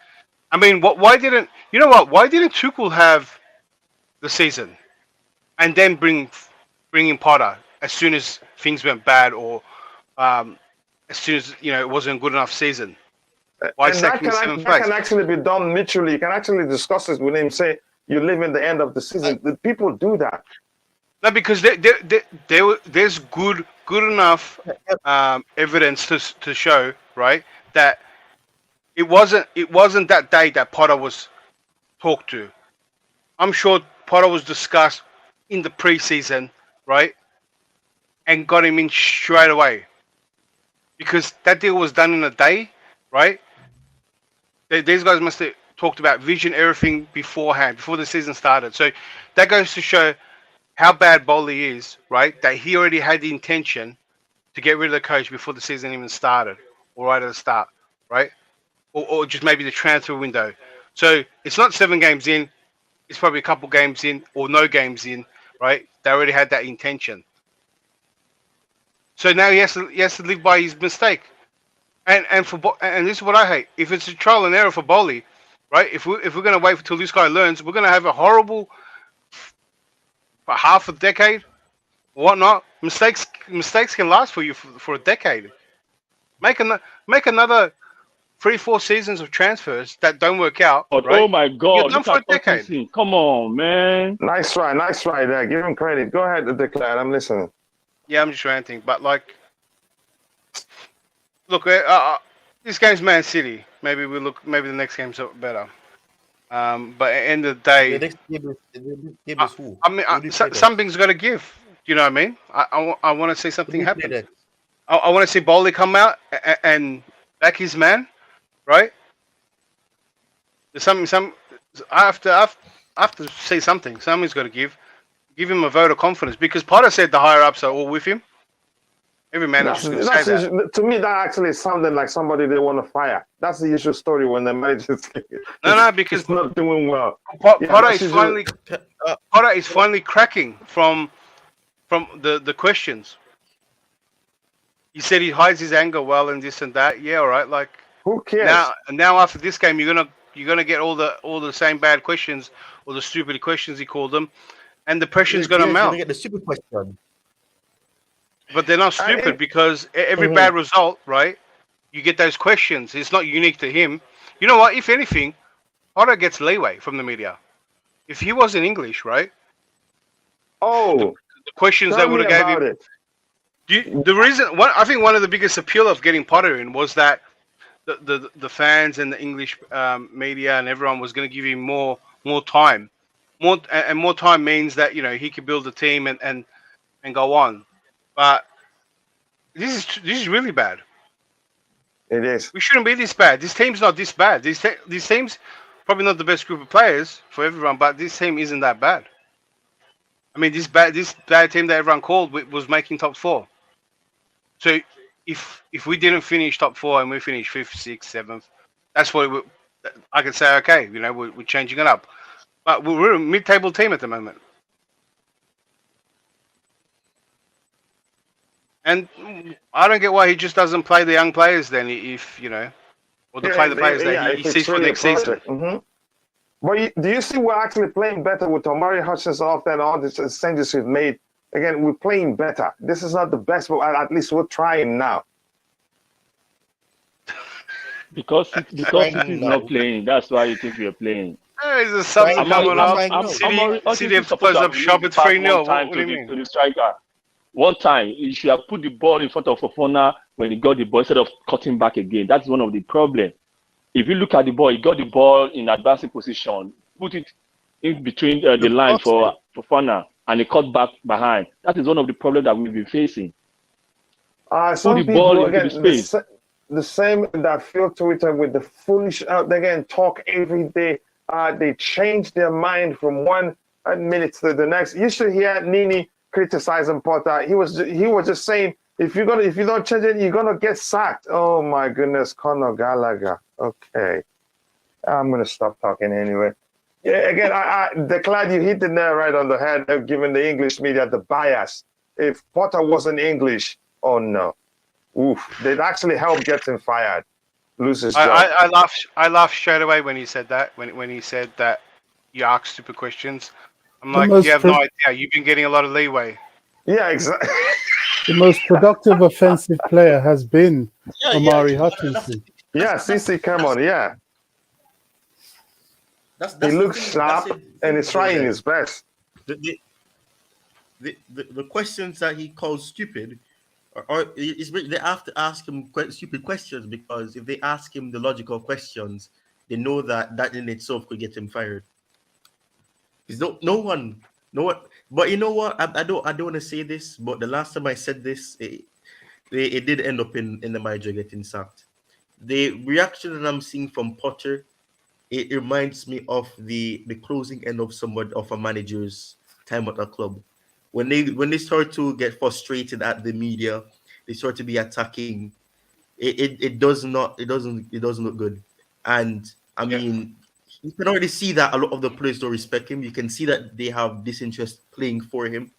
I mean, why didn't Tuchel have the season and then bring in Potter as soon as things went bad, or as soon as it wasn't a good enough season? Why sack him in 7th place? That can actually be done mutually. You can actually discuss this with him. Say you live in the end of the season. The people do that. No, because there's good enough evidence to show, right, that it wasn't that day that Potter was talked to. I'm sure Potter was discussed in the preseason, right? and got him in straight away, because that deal was done in a day, right? These guys must have talked about vision, everything beforehand, before the season started. So that goes to show how bad Bowley is, right? That he already had the intention to get rid of the coach before the season even started, or right at the start, right? Or just maybe the transfer window. So it's not 7 games in, it's probably a couple games in, or no games in, right? They already had that intention. So now he has to live by his mistake. And this is what I hate. If it's a trial and error for Bowley, right? If we're gonna wait until this guy learns, we're gonna have a horrible for half a decade, whatnot. Mistakes can last for you for a decade. Make another 3-4 seasons of transfers that don't work out. But right? oh my You're God, done look for a at decade. Hutchinson. Come on, man. Nice try there. Give him credit. Go ahead, Declan. I'm listening. Yeah, I'm just ranting, but like, look, this game's Man City. Maybe the next game's better. But at the end of the day, The next game is who? I mean, something's got to give. You know what I mean? I want to see something happen. I want to see Bowley come out and back his man, right? There's I have to see something. Something's got to give. Give him a vote of confidence, because Potter said the higher ups are all with him. Every manager's going to say that. To me, that actually sounded like somebody they want to fire. That's the usual story when the manager's No, because it's not doing well. Potter is finally cracking from the questions. He said he hides his anger well and this and that. Yeah, all right. Like, who cares? Now after this game, you're gonna get all the same bad questions, or the stupid questions he called them, and the pressure's gonna mount. You're gonna get the stupid question. But they're not stupid, because every bad result, right? You get those questions. It's not unique to him. You know what? If anything, Potter gets leeway from the media. If he wasn't English, right? Oh, the questions that would have gave him. The reason, I think one of the biggest appeal of getting Potter in was that the fans and the English media and everyone was going to give him more time. More time means that he could build a team and go on. But this is really bad. It is. We shouldn't be this bad. This team's not this bad. These teams probably not the best group of players for everyone, but this team isn't that bad. I mean, this bad team that everyone called was making top 4. So if we didn't finish top 4 and we finished 5th, 6th, 7th, that's what I could say. Okay, we're changing it up. But we're a mid-table team at the moment. And I don't get why he just doesn't play the young players then, or play the players that he sees for next season. Mm-hmm. But do you see we're actually playing better with Omari Hutchinson off and all these changes we've made? Again, we're playing better. This is not the best, but at least we're trying now. Because it is not playing. That's why you think we are playing. There's a something coming up. City have closed up shop at 3-0. What do you mean? To the striker. One time, you should have put the ball in front of Fofana when he got the ball instead of cutting back again. That's one of the problems. If you look at the ball, he got the ball in advancing position, put it in between the line for Fofana, and he cut back behind. That is one of the problems that we've been facing. Some people, again, the same that feel Twitter with the foolish, again, talk every day. They change their mind from one minute to the next. You should hear Nini criticizing Potter. He was just saying, if you don't change it, you're gonna get sacked. Oh my goodness, Conor Gallagher. Okay, I'm gonna stop talking anyway. Yeah, again, Declan, you hit the nail right on the head, giving the English media the bias. If Potter wasn't English, oh no, they'd actually help get him fired, lose his job. I laughed straight away when he said that. When he said that you ask stupid questions. I'm like, you have no idea. You've been getting a lot of leeway. Yeah, exactly. The most productive offensive player has been Omari Hutchinson. Yeah, CC, come on, yeah. He looks sharp and he's trying his best. The questions that he calls stupid, they have to ask him stupid questions, because if they ask him the logical questions, they know that in itself could get him fired. Because no one. But you know what? I don't want to say this, but the last time I said this, it did end up in the manager getting sacked. The reaction that I'm seeing from Potter, it reminds me of the closing end of a manager's time at a club. When they start to get frustrated at the media, they start to be attacking. It doesn't look good. And I mean, you can already see that a lot of the players don't respect him. You can see that they have disinterest playing for him,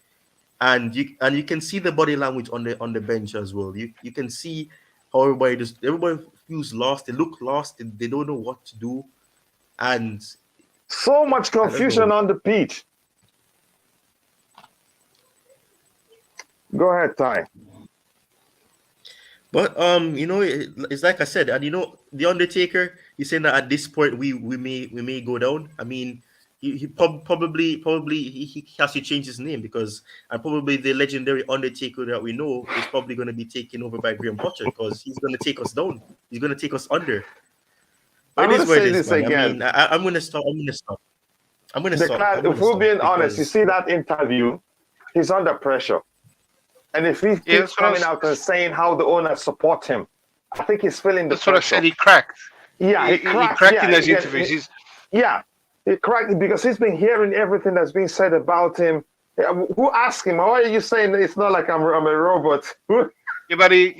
and you can see the body language on the bench as well. You can see how everybody feels lost. They look lost. They don't know what to do, and so much confusion on the pitch. Go ahead, Ty. But it's like I said, and the Undertaker. He's saying that at this point we may go down. I mean, he probably he has to change his name, because probably the legendary Undertaker that we know is probably going to be taken over by Graham Potter, because he's going to take us down. He's going to take us under. I'm going to say this again. I'm going to stop. If we're being honest, you see that interview, he's under pressure. And if he keeps coming out and saying how the owners support him, I think he's feeling the pressure. That's what I said, he cracked. Yeah, he cracked in those interviews. He cracked because he's been hearing everything that's being said about him. Who asked him, why are you saying it's not like I'm a robot? The hypocrisy.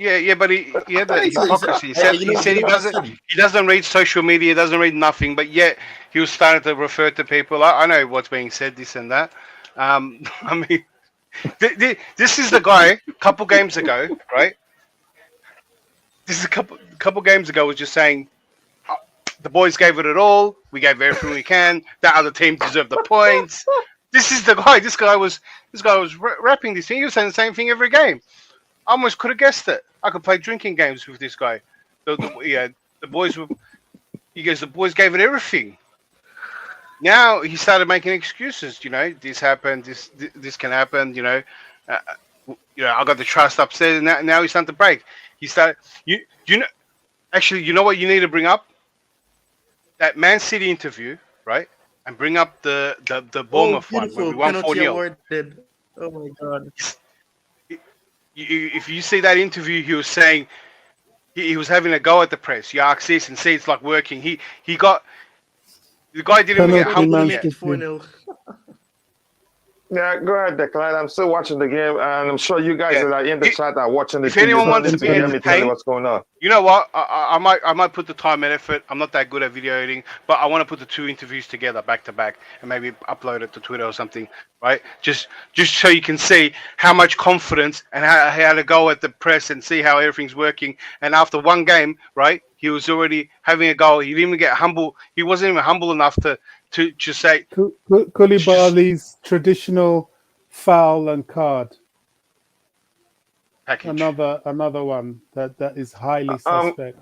He doesn't read social media, doesn't read nothing, but yet he was starting to refer to people. I know what's being said, this and that. I mean, this is the guy. A couple games ago, right? This is a couple games ago was just saying, the boys gave it all. We gave everything we can. That other team deserved the points. This is the guy. This guy was rapping this thing. He was saying the same thing every game. I almost could have guessed it. I could play drinking games with this guy. The boys were. He goes, the boys gave it everything. Now he started making excuses. This happened. This can happen. I got the trust upset, and now he's starting to break. He started. Actually, you know what you need to bring up? That Man City interview, right? And bring up the Bournemouth one when we won 4-0. Oh my God! If you see that interview, he was saying he was having a go at the press. You ask this and see it's like working. The guy didn't even get humbled yet. 4-0. Yeah, go ahead, Declan. I'm still watching the game, and I'm sure you guys that are in the chat are watching the If anyone wants to be entertained, what's going on. You know what? I might put the time and effort. I'm not that good at video editing, but I want to put the two interviews together back to back and maybe upload it to Twitter or something, right? Just so you can see how much confidence and how to go at the press and see how everything's working. And after one game, right, he was already having a go. He didn't even get humble. He wasn't even humble enough to just say Koulibaly's traditional foul and card. Package. Another one that is highly suspect.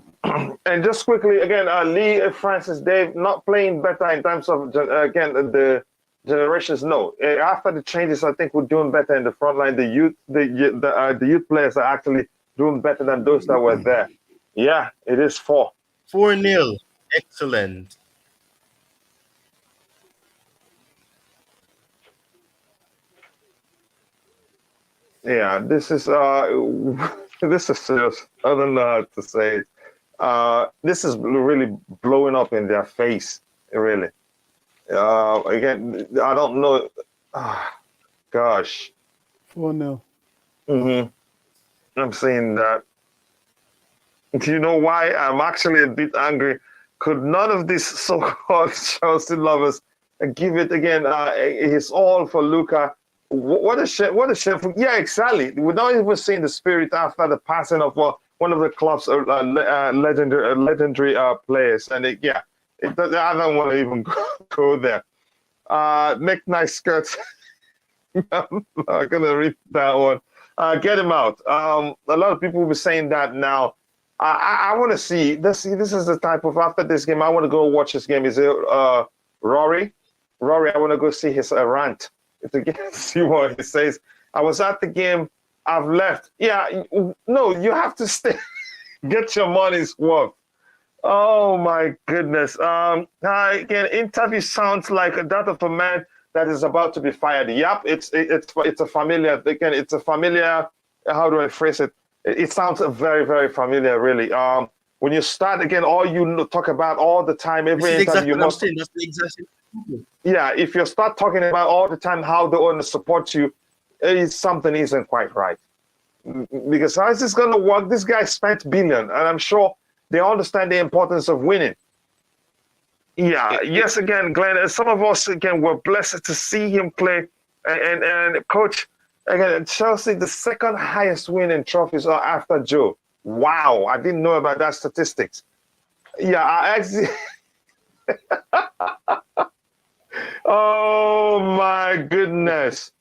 And just quickly again, Lee Francis Dave not playing better in terms of the generations. No, after the changes, I think we're doing better in the front line. The youth players are actually doing better than those that were there. Yeah, it is 4-0. Excellent. Yeah, this is serious. I don't know how to say it. This is really blowing up in their face, really. Again, I don't know. Gosh. 4-0. I'm saying that. Do you know why I'm actually a bit angry? Could none of these so-called Chelsea lovers give it again? It's all for Luka. What a shame! What a shame! Yeah, exactly. We're not even seeing the spirit after the passing of one of the club's legendary players, and I don't want to even go there. Make nice skirts. I'm not gonna read that one. Get him out. A lot of people will be saying that now. I want to see this. This is the type of after this game. I want to go watch this game. Is it Rory? Rory, I want to go see his rant. To see what he says. I was at the game. I've left. Yeah, no, you have to stay. Get your money's worth. Oh my goodness. Again, interview sounds like that of a man that is about to be fired. Yep, it's a familiar. Again, it's a familiar. How do I phrase it? It sounds very, very familiar, really. When you start again, all you talk about all the time, every interview, exactly you must. That's the exact same. Yeah, if you start talking about all the time how the owner supports you, something isn't quite right. Because how is this going to work? This guy spent billion, and I'm sure they understand the importance of winning. Yeah, yes, again, Glenn, some of us, again, were blessed to see him play. And coach, again, Chelsea, the second highest winning trophies are after Joe. Wow, I didn't know about that statistics. Yeah, I actually... Oh, my goodness.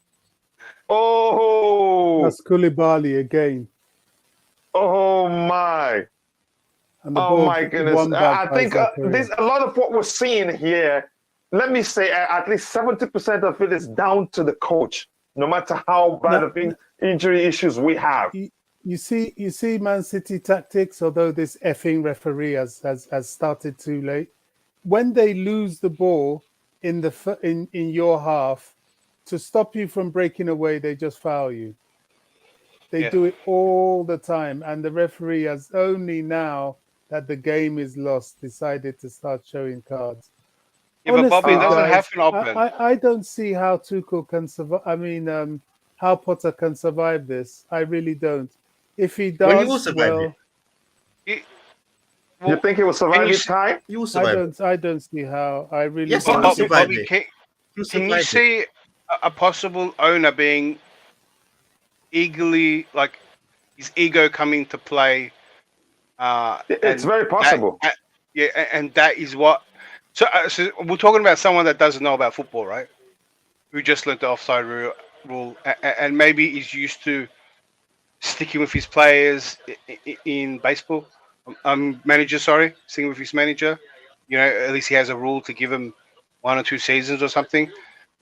Oh. That's Koulibaly again. Oh, my. Oh my goodness! I think this a lot of what we're seeing here. Let me say, at least 70% of it is down to the coach. No matter how bad of injury issues we have. You see, Man City tactics. Although this effing referee has started too late, when they lose the ball in your half, to stop you from breaking away, they just foul you. They do it all the time, and the referee has only now that the game is lost decided to start showing cards. Yeah, honestly, but Bobby, it doesn't happen often. I don't see how Tuchel can survive. I mean, how Potter can survive this. I really don't. If he does, he will survive it. You think he will survive this time? He will survive. I don't see how. I really. Yes, don't. Bobby, can you see a possible owner being eagerly, like his ego coming to play? It's very possible. And that is what. So we're talking about someone that doesn't know about football, right? Who just learned the offside rule, and maybe is used to sticking with his players in baseball. Manager, sticking with his manager. You know, at least he has a rule to give him 1 or 2 seasons or something.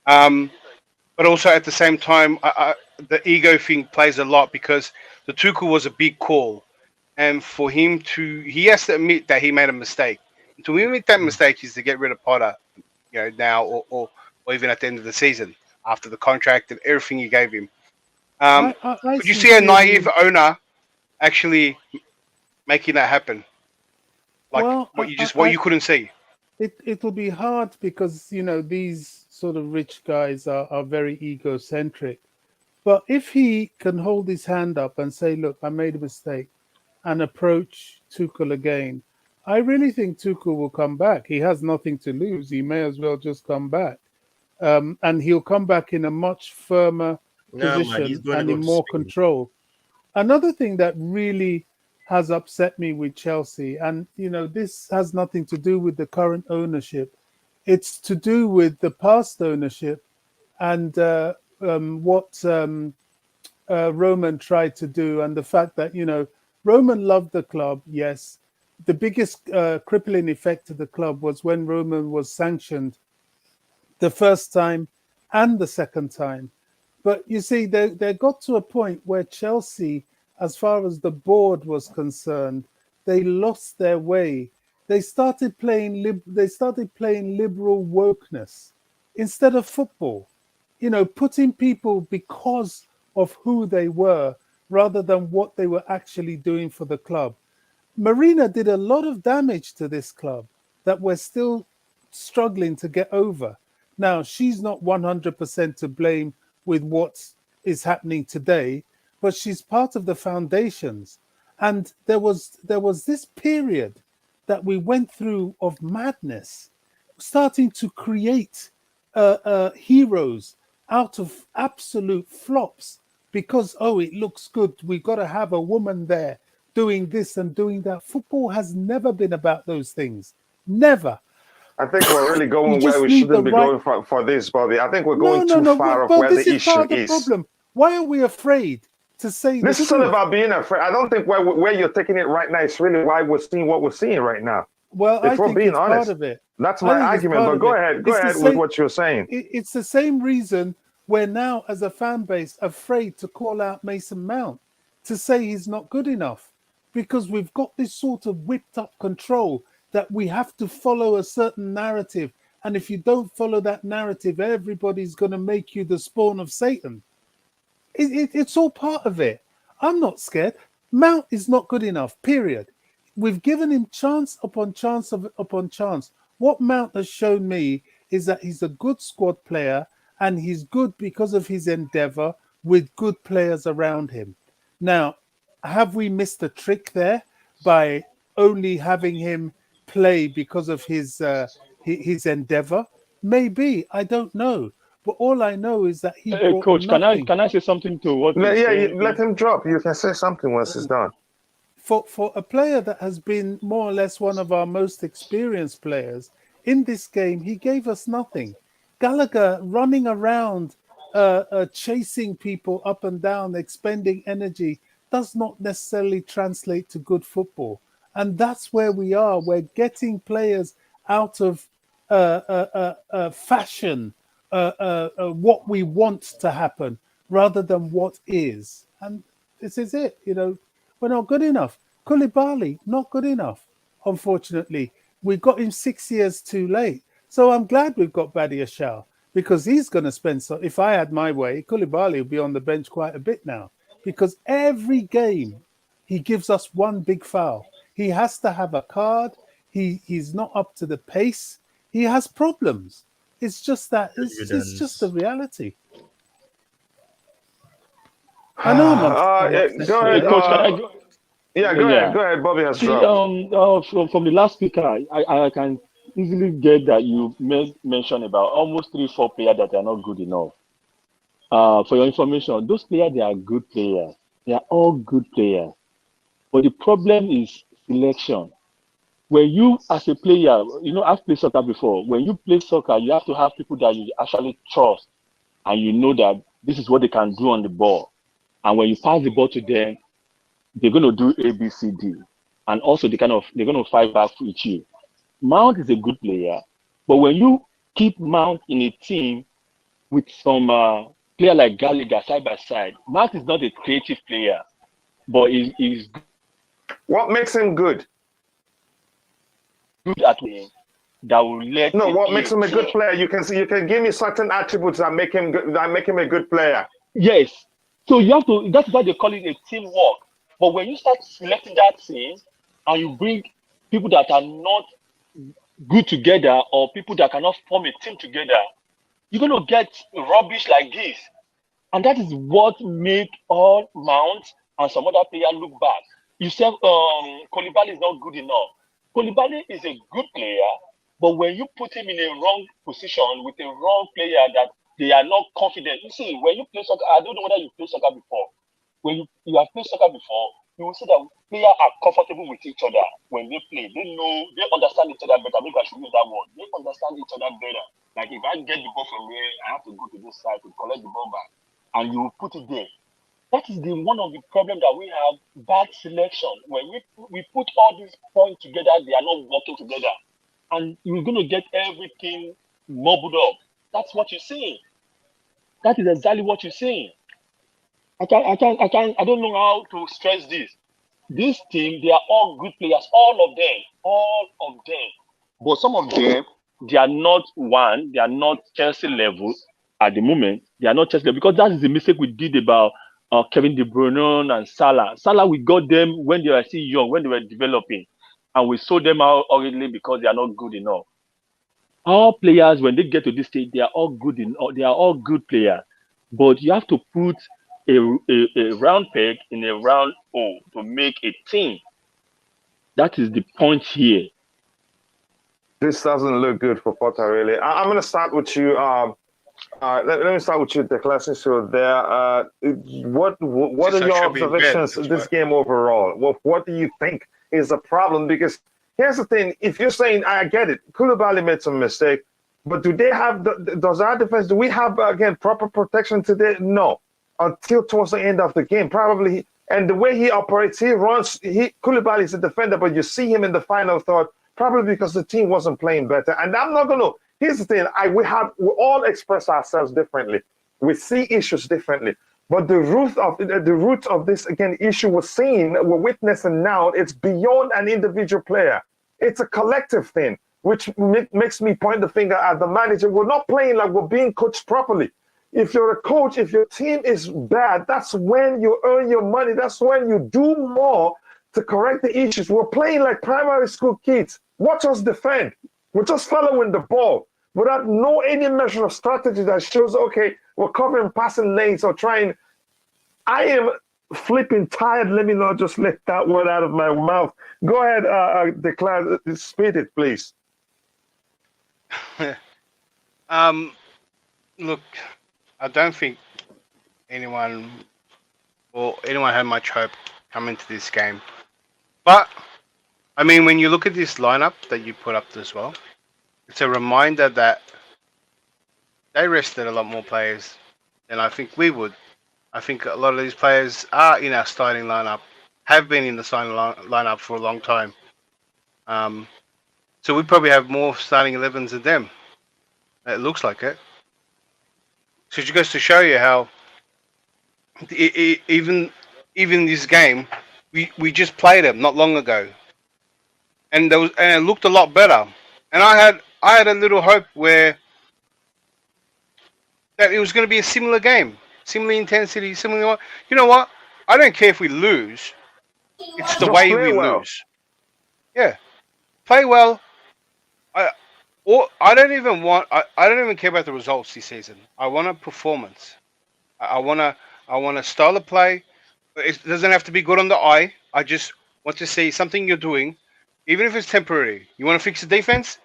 But also at the same time, the ego thing plays a lot because the Tuchel was a big call. And for him he has to admit that he made a mistake. To admit that mistake is to get rid of Potter, you know, now or even at the end of the season after the contract and everything you gave him. Could you see a naive owner actually making that happen? Like what you couldn't see? It'll be hard because, you know, these sort of rich guys are very egocentric. But if he can hold his hand up and say, look, I made a mistake, and approach Tuchel again, I really think Tuchel will come back. He has nothing to lose. He may as well just come back. And he'll come back in a much firmer position and in more control. Another thing that really has upset me with Chelsea, and, you know, this has nothing to do with the current ownership. It's to do with the past ownership and what Roman tried to do, and the fact that, you know, Roman loved the club, yes. The biggest crippling effect to the club was when Roman was sanctioned the first time and the second time. But you see, they got to a point where Chelsea, as far as the board was concerned, they lost their way. They started playing liberal wokeness instead of football. You know, putting people because of who they were rather than what they were actually doing for the club. Marina did a lot of damage to this club that we're still struggling to get over. Now, she's not 100% to blame with what is happening today, but she's part of the foundations. And there was this period that we went through of madness, starting to create heroes out of absolute flops because, oh, it looks good. We've got to have a woman there doing this and doing that. Football has never been about those things. Never. I think we're really going where we shouldn't be going for this, Bobby. I think we're going too far off where the issue is. Problem. Why are we afraid to say this? Is not about being afraid. I don't think where you're taking it right now is really why we're seeing what we're seeing right now. Well, if we're being honest, part of it. That's my argument. But go ahead with what you're saying. It's the same reason we're now, as a fan base, afraid to call out Mason Mount, to say he's not good enough, because we've got this sort of whipped up control that we have to follow a certain narrative And if you don't follow that narrative, everybody's going to make you the spawn of Satan. It's all part of it. I'm not scared. Mount is not good enough, period. We've given him chance upon chance upon chance. What Mount has shown me is that he's a good squad player, and he's good because of his endeavour with good players around him. Now, have we missed a trick there by only having him play because of his endeavour? Maybe, I don't know. But all I know is that he brought Coach, nothing. can I say something to what you're saying? Let him drop. You can say something once it's done. For a player that has been more or less one of our most experienced players in this game, he gave us nothing. Gallagher running around, chasing people up and down, expending energy, does not necessarily translate to good football. And that's where we are. We're getting players out of fashion, what we want to happen, rather than what is. And this is it, we're not good enough. Koulibaly, not good enough. Unfortunately, we got him 6 years too late. So I'm glad we've got Badia Shah, because he's going to spend. So if I had my way, Koulibaly will be on the bench quite a bit now, because every game he gives us one big foul. He has to have a card. He's not up to the pace. He has problems. It's just that it's just the reality. I know I'm not. Go ahead. Coach, go ahead. Bobby has dropped. From the last speaker, I can easily get that you mentioned about almost 3-4 players that are not good enough. For your information, those players, they are good players. They are all good players. But the problem is selection. When you, as a player, I've played soccer before. When you play soccer, you have to have people that you actually trust, and you know that this is what they can do on the ball. And when you pass the ball to them, they're going to do A, B, C, D. And also they're going to fight back with you. Mount is a good player, but when you keep Mount in a team with some player like Gallagher side by side, Mount is not a creative player, but he's what makes him good? Good at winning. That will let. No, what makes him a good player? You can give me certain attributes that make him good, that make him a good player. Yes. So you have to. That's why they call it a teamwork. But when you start selecting that team and you bring people that are not good together, or people that cannot form a team together, you're going to get rubbish like this. And that is what make all Mount and some other players look bad. You said Koulibaly is not good enough. Koulibaly is a good player, but when you put him in a wrong position with a wrong player that they are not confident. You see, when you play soccer, I don't know whether you played soccer before. When you have played soccer before, you will see that players are comfortable with each other when they play. They know, they understand each other better. Maybe I should use that word. They understand each other better. Like if I get the ball from here, I have to go to this side to collect the ball back, and you put it there. That is one of the problems that we have, bad selection. When we put all these points together, they are not working together. And you're going to get everything mobbled up. That's what you're saying. That is exactly what you're saying. I don't know how to stress this. This team, they are all good players, all of them. But some of them, they are not Chelsea level at the moment. They are not Chelsea level, because that is the mistake we did about Kevin De Bruyne and Salah. Salah, we got them when they were still young, when they were developing, and we sold them out already because they are not good enough. All players, when they get to this stage, they are all good players. But you have to put a round peg in a round hole to make a team. That is the point here. This doesn't look good for Potter, really. I'm going to start with you. Let me start with you, Declan, since you're there. What are your observations of this game overall? What do you think is the problem? Because here's the thing: if you're saying, I get it, Koulibaly made some mistake, but does our defense? Do we have again proper protection today? No, until towards the end of the game, probably. And the way he operates, he runs. Koulibaly is a defender, but you see him in the final third, probably because the team wasn't playing better. And I'm not gonna. Here's the thing: we all express ourselves differently. We see issues differently. But the root of this again issue we're witnessing now. It's beyond an individual player. It's a collective thing. which makes me point the finger at the manager. We're not playing like we're being coached properly. If you're a coach, if your team is bad, that's when you earn your money. That's when you do more to correct the issues. We're playing like primary school kids. Watch us defend. We're just following the ball without any measure of strategy that shows, okay, we're covering passing lanes or trying. I am flipping tired. Let me not just let that word out of my mouth. Go ahead, declare, spit it, please. Look, I don't think anyone had much hope coming to this game. But, I mean, when you look at this lineup that you put up as well, it's a reminder that they rested a lot more players than I think we would. I think a lot of these players are in our starting lineup, have been in the starting lineup for a long time. So we probably have more starting 11s than them. It looks like it. So it goes to show you how even this game, we just played them not long ago, and it looked a lot better. And I had a little hope that it was going to be a similar game, similar intensity, similar. You know what? I don't care if we lose. It's the way we lose. Yeah, play well. I don't even care about the results this season. I want a performance. I want a style of play. It doesn't have to be good on the eye. I just want to see something you're doing, even if it's temporary. You want to fix the defense?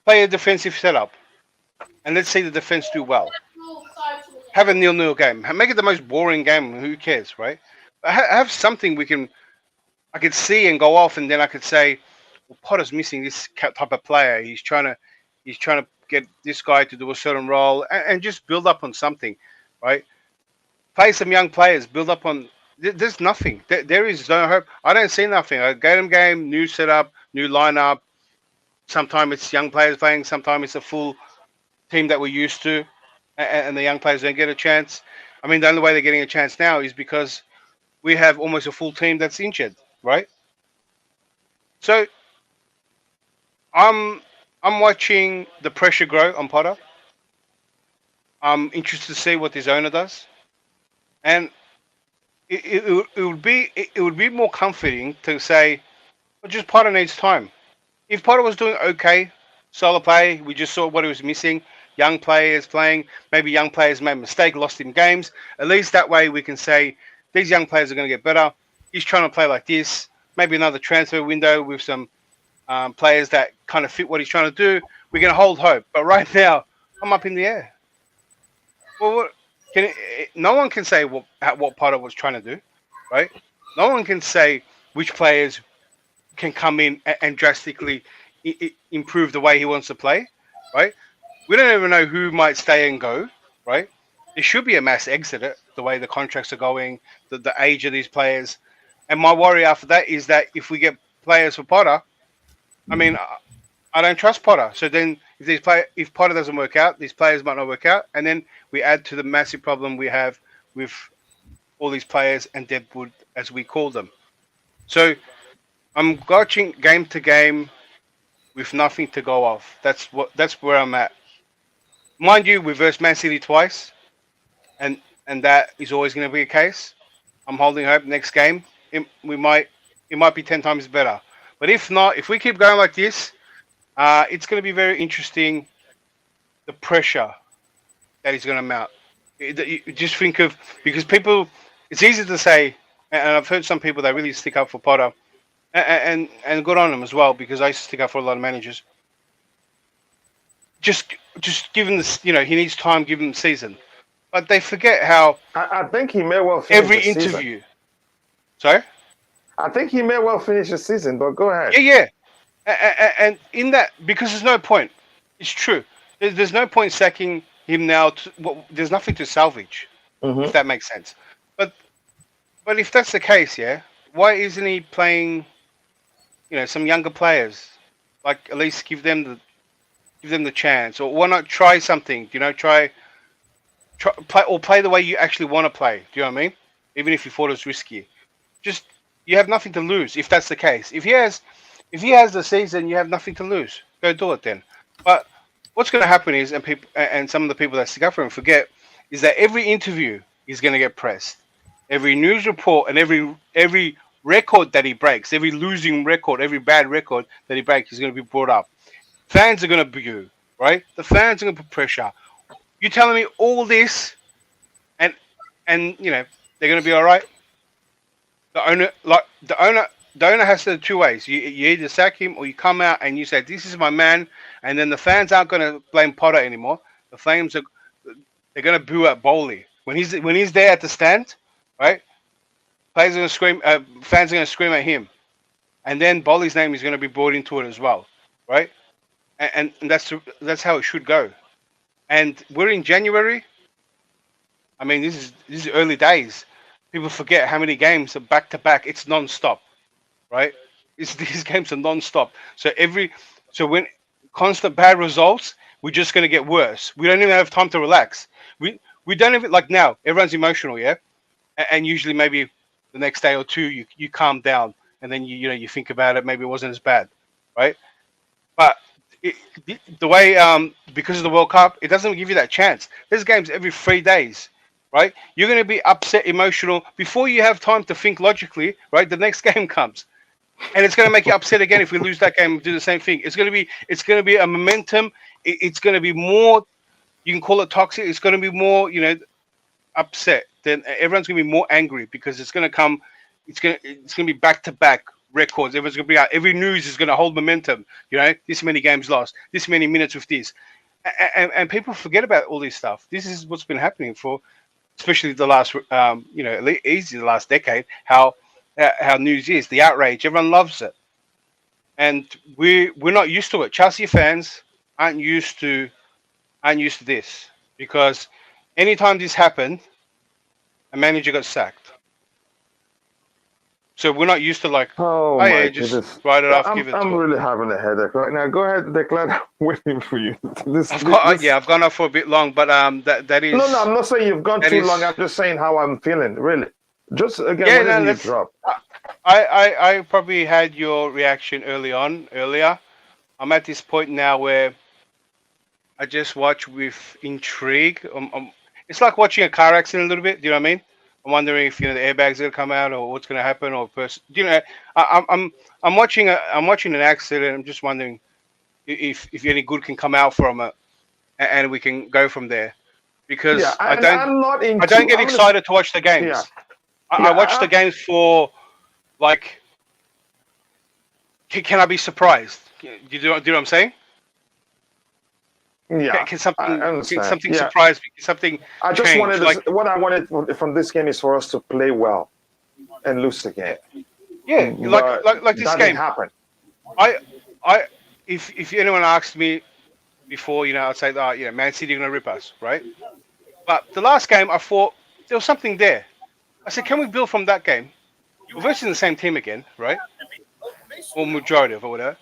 Play a defensive setup, and let's see the defense do well. Have a 0-0 game. Make it the most boring game. Who cares, right? Have something I could see and go off, and then I could say, well, Potter's missing this type of player. He's trying to get this guy to do a certain role, and just build up on something, right? Play some young players. Build up on. There's nothing. There is no hope. I don't see nothing. A game, new setup, new lineup. Sometimes it's young players playing. Sometimes it's a full team that we're used to, and the young players don't get a chance. I mean, the only way they're getting a chance now is because we have almost a full team that's injured, right? So I'm watching the pressure grow on Potter. I'm interested to see what his owner does, and it would be more comforting to say, well, just Potter needs time. If Potter was doing okay, solid play, we just saw what he was missing. Young players playing, maybe young players made a mistake, lost in games. At least that way we can say these young players are going to get better. He's trying to play like this. Maybe another transfer window with some players that kind of fit what he's trying to do. We're going to hold hope. But right now, I'm up in the air. Well, no one can say what Potter was trying to do, right? No one can say which players can come in and drastically improve the way he wants to play, right? We don't even know who might stay and go, right? There should be a mass exit the way the contracts are going, the age of these players. And my worry after that is that if we get players for Potter, I mean, I don't trust Potter. So then if Potter doesn't work out, these players might not work out. And then we add to the massive problem we have with all these players and deadwood, as we call them. So I'm watching game to game with nothing to go off. That's where I'm at. Mind you, we versed Man City twice, and that is always going to be a case. I'm holding hope next game it might be 10 times better. But if not, if we keep going like this, it's going to be very interesting. The pressure that is going to mount. You just think of, because people, it's easy to say, and I've heard some people that really stick up for Potter, and good on them as well, because I used to stick up for a lot of managers. Just give him this, he needs time, give him the season. But they forget how I think he may well finish every the interview. Season. Sorry? I think he may well finish the season, but go ahead. Yeah. And in that, because there's no point. It's true. There's no point sacking him now. There's nothing to salvage, if that makes sense. But if that's the case, yeah, why isn't he playing, some younger players? Like, at least give them the chance, or why not try something? Try play the way you actually want to play. Do you know what I mean? Even if you thought it was risky, you have nothing to lose if that's the case. If he has the season, you have nothing to lose. go do it then. But what's going to happen is, and people and some of the people that stick up for him forget, is that every interview is going to get pressed, every news report, and every record that he breaks, every losing record, every bad record that he breaks is going to be brought up. Fans are going to boo, right? The fans are going to put pressure. You telling me all this, and you know they're going to be all right? The owner has to do two ways. You either sack him or you come out and you say, "This is my man," and then the fans aren't going to blame Potter anymore. The fans are they're going to boo at Bowley when he's there at the stand, right? Players are going to scream, fans are going to scream at him, and then Bowley's name is going to be brought into it as well, right? And that's how it should go. And we're in January. I mean, this is early days. People forget how many games are back to back. It's non-stop, right? These games are non-stop. So when constant bad results, we're just going to get worse. We don't even have time to relax. We don't even, like now, everyone's emotional, yeah? And usually maybe the next day or two, you calm down and then you think about it. Maybe it wasn't as bad, right? But the way, because of the World Cup, it doesn't give you that chance. There's games every 3 days, right? You're going to be upset, emotional before you have time to think logically, right? The next game comes, and it's going to make you upset again if we lose that game and do the same thing. It's going to be a momentum. It's going to be more. You can call it toxic. It's going to be more, upset. Then everyone's going to be more angry because it's going to come. It's going to be back to back records. Everyone's going to be out. Every news is going to hold momentum. This many games lost. This many minutes with this, and people forget about all this stuff. This is what's been happening for, especially the last, easy the last decade. How news is the outrage. Everyone loves it, and we're not used to it. Chelsea fans aren't used to this because anytime this happened, a manager got sacked. So we're not used to just write it off, give it to I'm really having a headache right now. Go ahead, Declan. I'm waiting for you. I've gone off for a bit long, but that is. No, I'm not saying you've gone too long. I'm just saying how I'm feeling. Really, just again. When did you drop? I probably had your reaction earlier. I'm at this point now where I just watch with intrigue. It's like watching a car accident a little bit. Do you know what I mean? I'm wondering if the airbags are gonna come out or what's gonna happen or person. I'm watching an accident. I'm just wondering if any good can come out from it, and we can go from there. Because I don't get excited to watch the games. Yeah. I watch the games for like, can I be surprised? Do you know what I'm saying? Yeah, can something surprise me? Can something I just change? wanted what I wanted from this game is for us to play well and lose the game. Yeah, like this that game. Didn't happen. If anyone asked me before, I'd say, Man City are gonna rip us, right? But the last game, I thought there was something there. I said, can we build from that game? We're versus the same team again, right? Or majority of it, whatever.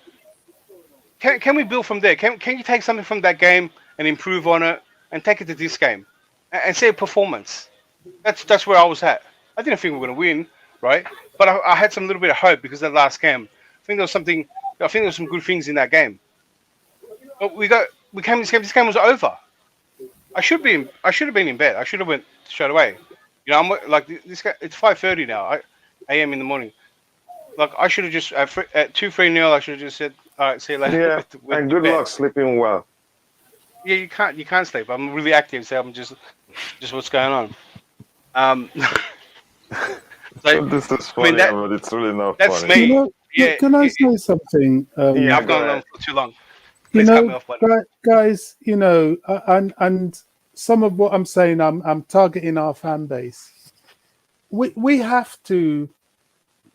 Can we build from there? Can you take something from that game and improve on it and take it to this game and say performance? That's where I was at. I didn't think we were going to win, right? But I had some little bit of hope because of that last game. I think there was some good things in that game. But we came this game. This game was over. I should have been in bed. I should have went straight away. I'm like this guy. It's 5:30 now. a.m. in the morning. Like I should have just at 2-3-0. I should have just said, "All right, see you later." Yeah, and good luck sleeping well. Yeah, you can't sleep. I'm really active, so I'm just what's going on. This is funny, but it's really not that's funny. me. Yeah, can I say something? I've gone on for too long. Please cut me off, buddy. Guys, and some of what I'm saying, I'm targeting our fan base. We have to.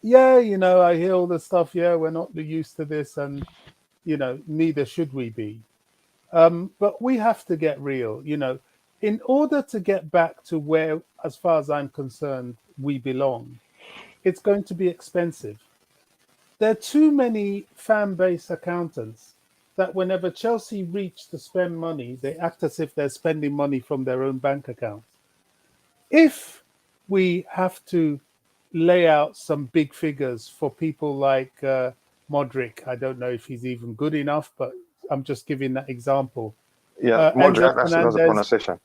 Yeah, I hear all the stuff. Yeah, we're not used to this, and neither should we be. But we have to get real. In order to get back to where, as far as I'm concerned, we belong, it's going to be expensive. There are too many fan base accountants that whenever Chelsea reach to spend money, they act as if they're spending money from their own bank account. If we have to lay out some big figures for people like Modric, I don't know if he's even good enough, but I'm just giving that example. Yeah, Modric, Enzo that's the Fernandez pronunciation.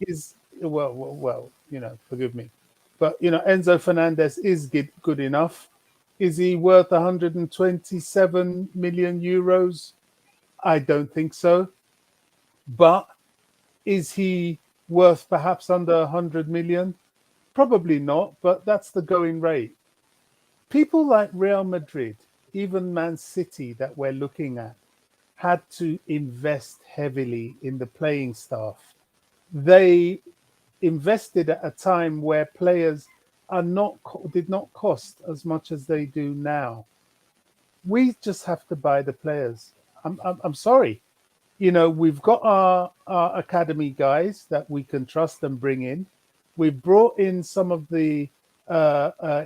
is well, forgive me, but Enzo Fernandez is good enough. Is he worth 127 million euros? I don't think so. But is he worth perhaps under 100 million? Probably not, but that's the going rate. People like Real Madrid, even Man City that we're looking at, had to invest heavily in the playing staff. They invested at a time where players did not cost as much as they do now. We just have to buy the players. I'm sorry. We've got our academy guys that we can trust and bring in. We've brought in some of the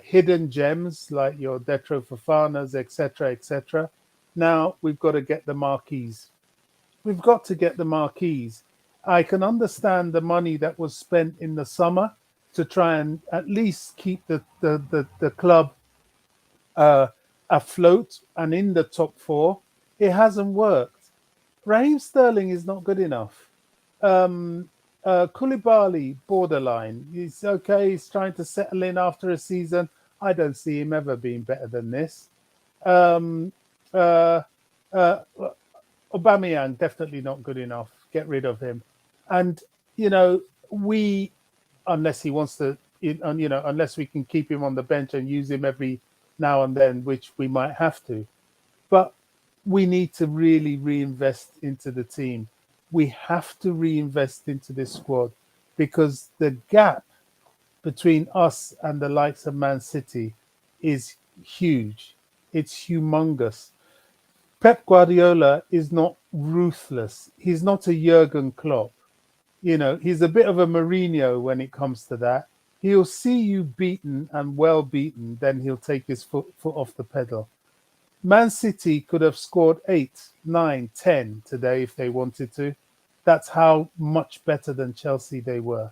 hidden gems like your Detro Fofanas, etc., etc. Now we've got to get the marquees. We've got to get the marquees. I can understand the money that was spent in the summer to try and at least keep the club afloat and in the top four. It hasn't worked. Raheem Sterling is not good enough. Koulibaly, borderline. He's okay. He's trying to settle in after a season. I don't see him ever being better than this. Aubameyang, definitely not good enough. Get rid of him. And, we, unless he wants to, unless we can keep him on the bench and use him every now and then, which we might have to. But we need to really reinvest into the team. We have to reinvest into this squad because the gap between us and the likes of Man City is huge. It's humongous. Pep Guardiola is not ruthless. He's not a Jurgen Klopp. He's a bit of a Mourinho when it comes to that. He'll see you beaten and well beaten, then he'll take his foot off the pedal. Man City could have scored 8, 9, 10 today if they wanted to. That's how much better than Chelsea they were.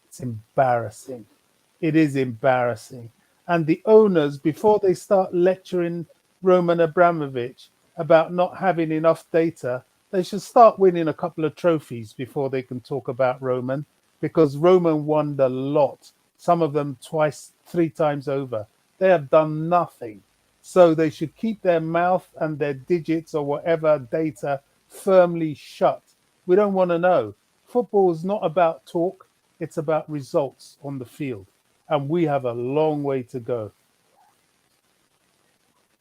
It's embarrassing. It is embarrassing. And the owners, before they start lecturing Roman Abramovich about not having enough data, they should start winning a couple of trophies before they can talk about Roman, because Roman won the lot, some of them twice, 3 times over. They have done nothing. So they should keep their mouth and their digits or whatever data firmly shut. We don't want to know. Football is not about talk. It's about results on the field. And we have a long way to go.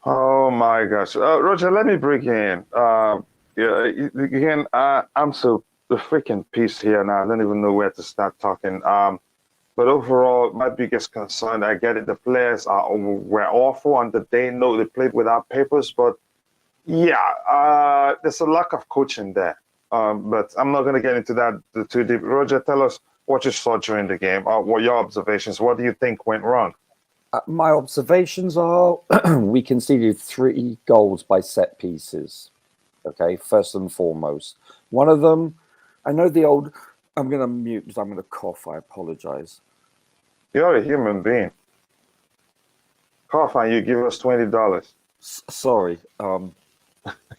Oh, my gosh. Roger, let me bring you in. Again, I'm so the freaking piece here now. I don't even know where to start talking. But overall, my biggest concern, I get it, the players were awful and they know they played without papers. But yeah, there's a lack of coaching there. But I'm not going to get into that too deep. Roger, tell us what you saw during the game. What your observations? What do you think went wrong? My observations are we conceded 3 goals by set pieces. Okay, first and foremost. One of them, I know the old... I'm going to mute because I'm going to cough. I apologize. You're a human being. Cough and you give us $20. Sorry,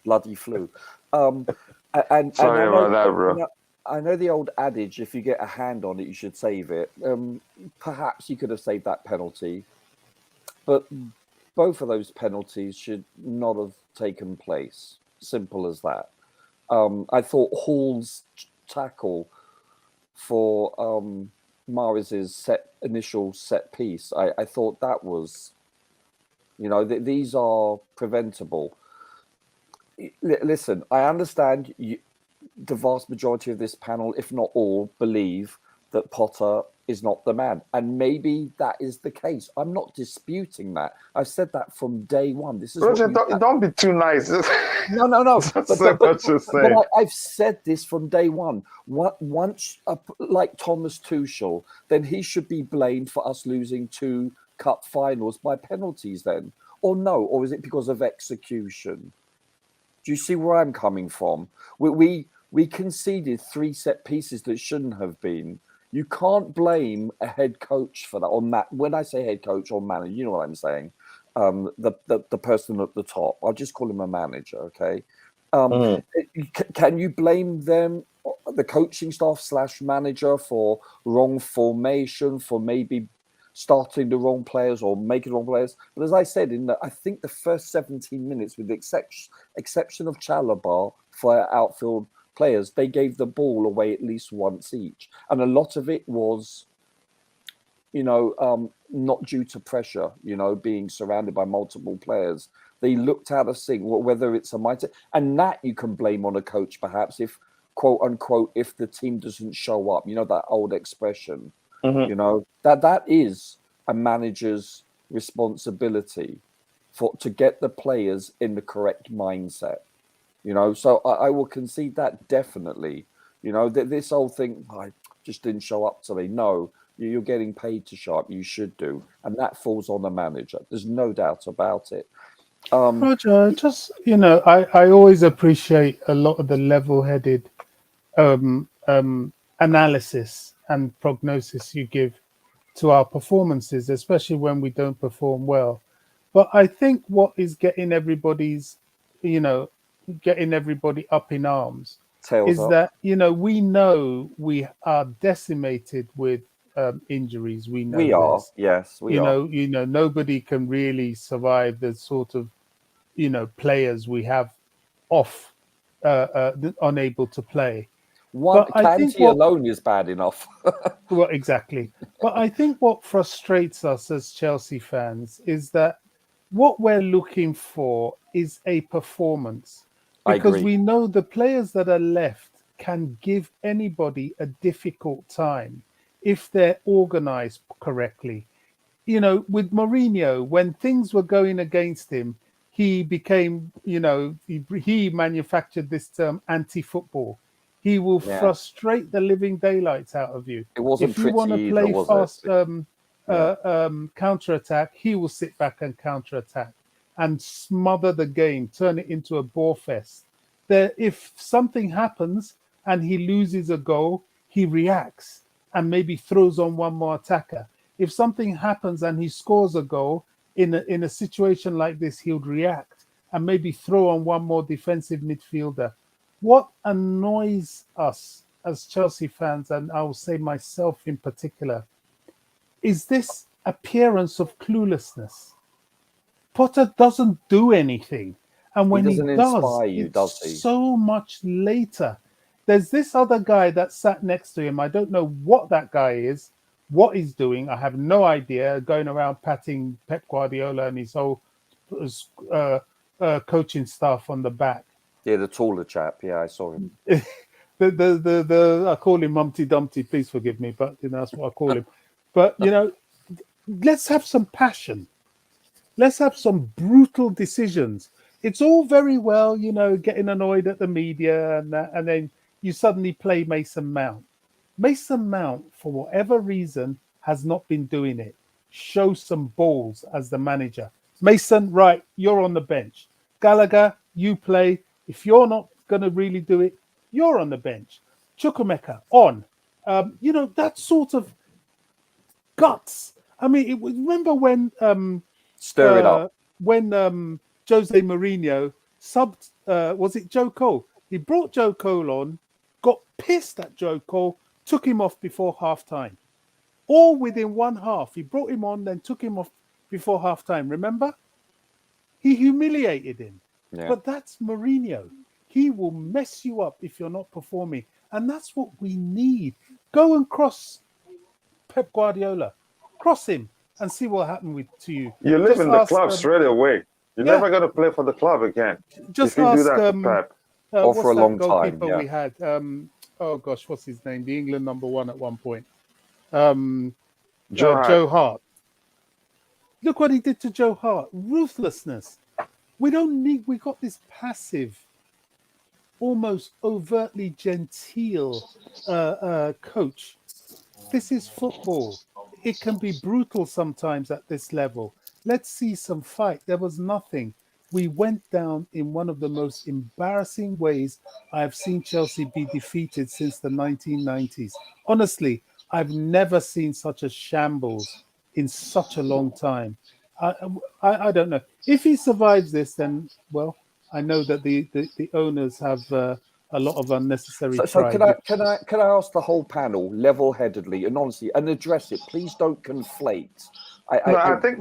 bloody flu. Sorry about that, bro. I know the old adage: if you get a hand on it, you should save it. Perhaps you could have saved that penalty, but both of those penalties should not have taken place. Simple as that. I thought Hall's tackle for Mahrez's initial set piece, I thought that was, these are preventable. Listen, I understand the vast majority of this panel, if not all, believe that Potter is not the man. And maybe that is the case. I'm not disputing that. I've said that from day one. This is Roger, don't be too nice. No. But I've said this from day one. Once, like Thomas Tuchel, then he should be blamed for us losing 2 cup finals by penalties then. Or no, or is it because of execution? Do you see where I'm coming from? We conceded 3 set pieces that shouldn't have been. You can't blame a head coach for that. Or when I say head coach or manager, you know what I'm saying. The person at the top. I'll just call him a manager, okay? Can you blame them, the coaching staff / manager, for wrong formation, for maybe starting the wrong players or making the wrong players? But as I said, I think the first 17 minutes, with the exception of Chalobah, for our outfield players, they gave the ball away at least once each. And a lot of it was, not due to pressure, being surrounded by multiple players. They looked out of sync, whether it's a mindset. And that you can blame on a coach, perhaps, if, quote unquote, if the team doesn't show up. That old expression. That is a manager's responsibility to get the players in the correct mindset. So I will concede that definitely. This whole thing, I just didn't show up today. No, you're getting paid to show up. You should do, and that falls on the manager. There's no doubt about it. Roger, just I always appreciate a lot of the level-headed analysis and prognosis you give to our performances, especially when we don't perform well. But I think what is getting everybody up in arms that we know we are decimated with injuries. We know we are. Yes, we are. Nobody can really survive the sort of players we have off, unable to play. One Kanti alone is bad enough. Well, exactly. But I think what frustrates us as Chelsea fans is that what we're looking for is a performance. Because we know the players that are left can give anybody a difficult time if they're organized correctly. With Mourinho, when things were going against him, he became, he manufactured this term anti-football. He will frustrate the living daylights out of you. It wasn't if you want to play fast counter-attack, he will sit back and counter-attack and smother the game, turn it into a bore fest. If something happens and he loses a goal, he reacts and maybe throws on one more attacker. If something happens and he scores a goal in a situation like this, he'll react and maybe throw on one more defensive midfielder. What annoys us as Chelsea fans, and I will say myself in particular, is this appearance of cluelessness. Potter doesn't do anything. And when he does, it's so much later. There's this other guy that sat next to him. I don't know what that guy is, what he's doing. I have no idea. Going around patting Pep Guardiola and his whole coaching staff on the back. Yeah, the taller chap. Yeah, I saw him. I call him Humpty Dumpty. Please forgive me, but that's what I call him. But let's have some passion. Let's have some brutal decisions. It's all very well, getting annoyed at the media and then you suddenly play Mason Mount. Mason Mount, for whatever reason, has not been doing it. Show some balls as the manager. Mason, right, you're on the bench. Gallagher, you play. If you're not going to really do it, you're on the bench. Chukwuemeka, on. That sort of guts. I mean, remember when... Stir it up. When Jose Mourinho subbed, was it Joe Cole? He brought Joe Cole on, got pissed at Joe Cole, took him off before halftime. All within one half. He brought him on, then took him off before halftime. Remember? He humiliated him. Yeah. But that's Mourinho. He will mess you up if you're not performing. And that's what we need. Go and cross Pep Guardiola. Cross him and see what happened to you. You live in the club straight away. You're never going to play for the club again. Just if you ask, do that to Pep. Or for a long time. We had. What's his name? The England #1 at one point. Joe Hart. Look what he did to Joe Hart. Ruthlessness. We got this passive, almost overtly genteel coach. This is football. It can be brutal sometimes at this level. Let's see some fight. There was nothing. We went down in one of the most embarrassing ways I've seen Chelsea be defeated since the 1990s. Honestly, I've never seen such a shambles in such a long time. I don't know. If he survives this, then, well, I know that the owners have a lot of unnecessary So pride. can I ask the whole panel level-headedly and honestly and address it? Please don't conflate. I think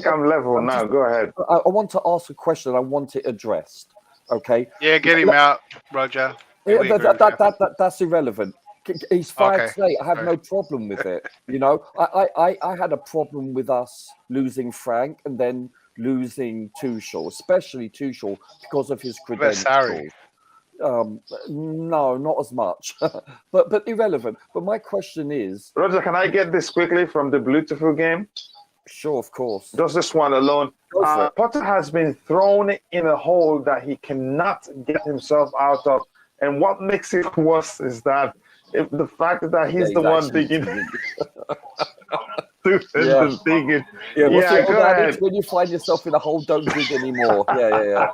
I'm level now. Go ahead. I want to ask a question. I want it addressed. Okay. Yeah, get him out, Roger. Yeah, that's irrelevant. He's fired today. I have no problem with it. You know, I had a problem with us losing Frank and then losing Tuchel, especially Tuchel because of his credentials. No, not as much, but irrelevant. But my question is, Roger, can I get this quickly from the Beautiful game? Sure, of course. Just this one alone. Potter has been thrown in a hole that he cannot get himself out of. And what makes it worse is that the fact that he's the one digging. Go ahead. When you find yourself in a hole, don't dig anymore. Yeah.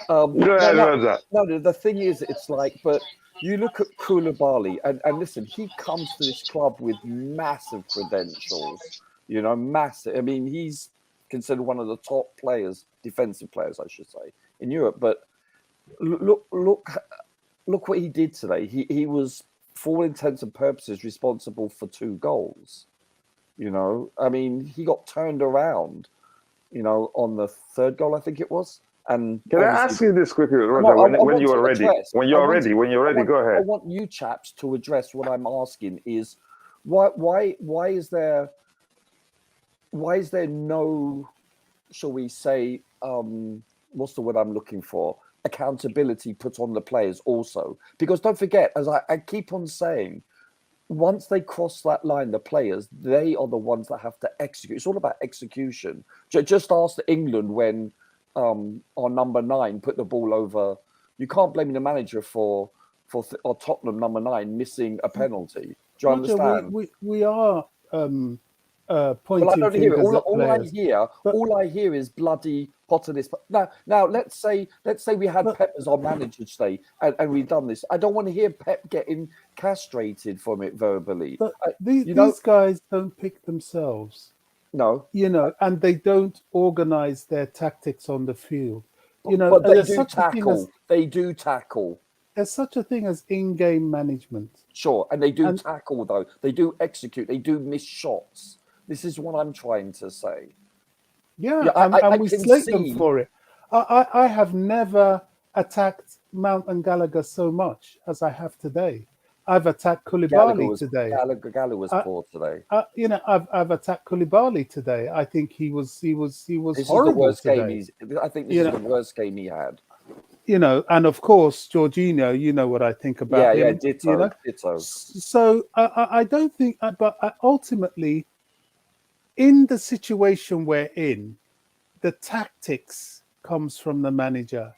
Go ahead, Roger. No, the thing is, it's like, but you look at Koulibaly, and listen, he comes to this club with massive credentials. You know, massive. I mean, he's considered one of the top players, defensive players, I should say, in Europe. But look what he did today. He was, for all intents and purposes, responsible for 2 goals. You know, I mean, he got turned around, you know, on the 3rd goal, I think it was. And can I ask you this quickly, Roger? When you're ready, go ahead. I want you chaps to address what I'm asking is why is there no, shall we say, what's the word I'm looking for? Accountability put on the players also. Because don't forget, as I keep on saying, once they cross that line, the players, they are the ones that have to execute. It's all about execution. Just ask England when our number 9 put the ball over. You can't blame the manager for Tottenham number 9 missing a penalty. Do you understand? We are pointing well, I don't hear it. All I hear is bloody Potter this. Now let's say we had Pep as our manager today and we've done this. I don't want to hear Pep getting castrated from it verbally. But these guys don't pick themselves. No, you know, and they don't organize their tactics on the field. You know, but they do tackle. They do tackle. There's such a thing as in-game management. Sure, and they do tackle though. They do execute. They do miss shots. This is what I'm trying to say. Yeah, and we slate them for it. I have never attacked Mount and Gallagher so much as I have today. I've attacked Koulibaly today. Gallagher was poor today. You know, I've attacked Koulibaly today. I think he was this horrible is the worst game I think this is the worst game he had. You know, and of course, Jorginho, you know what I think about him. Yeah, ditto, you know? ditto. So I don't think, but ultimately, in the situation we're in, the tactics comes from the manager.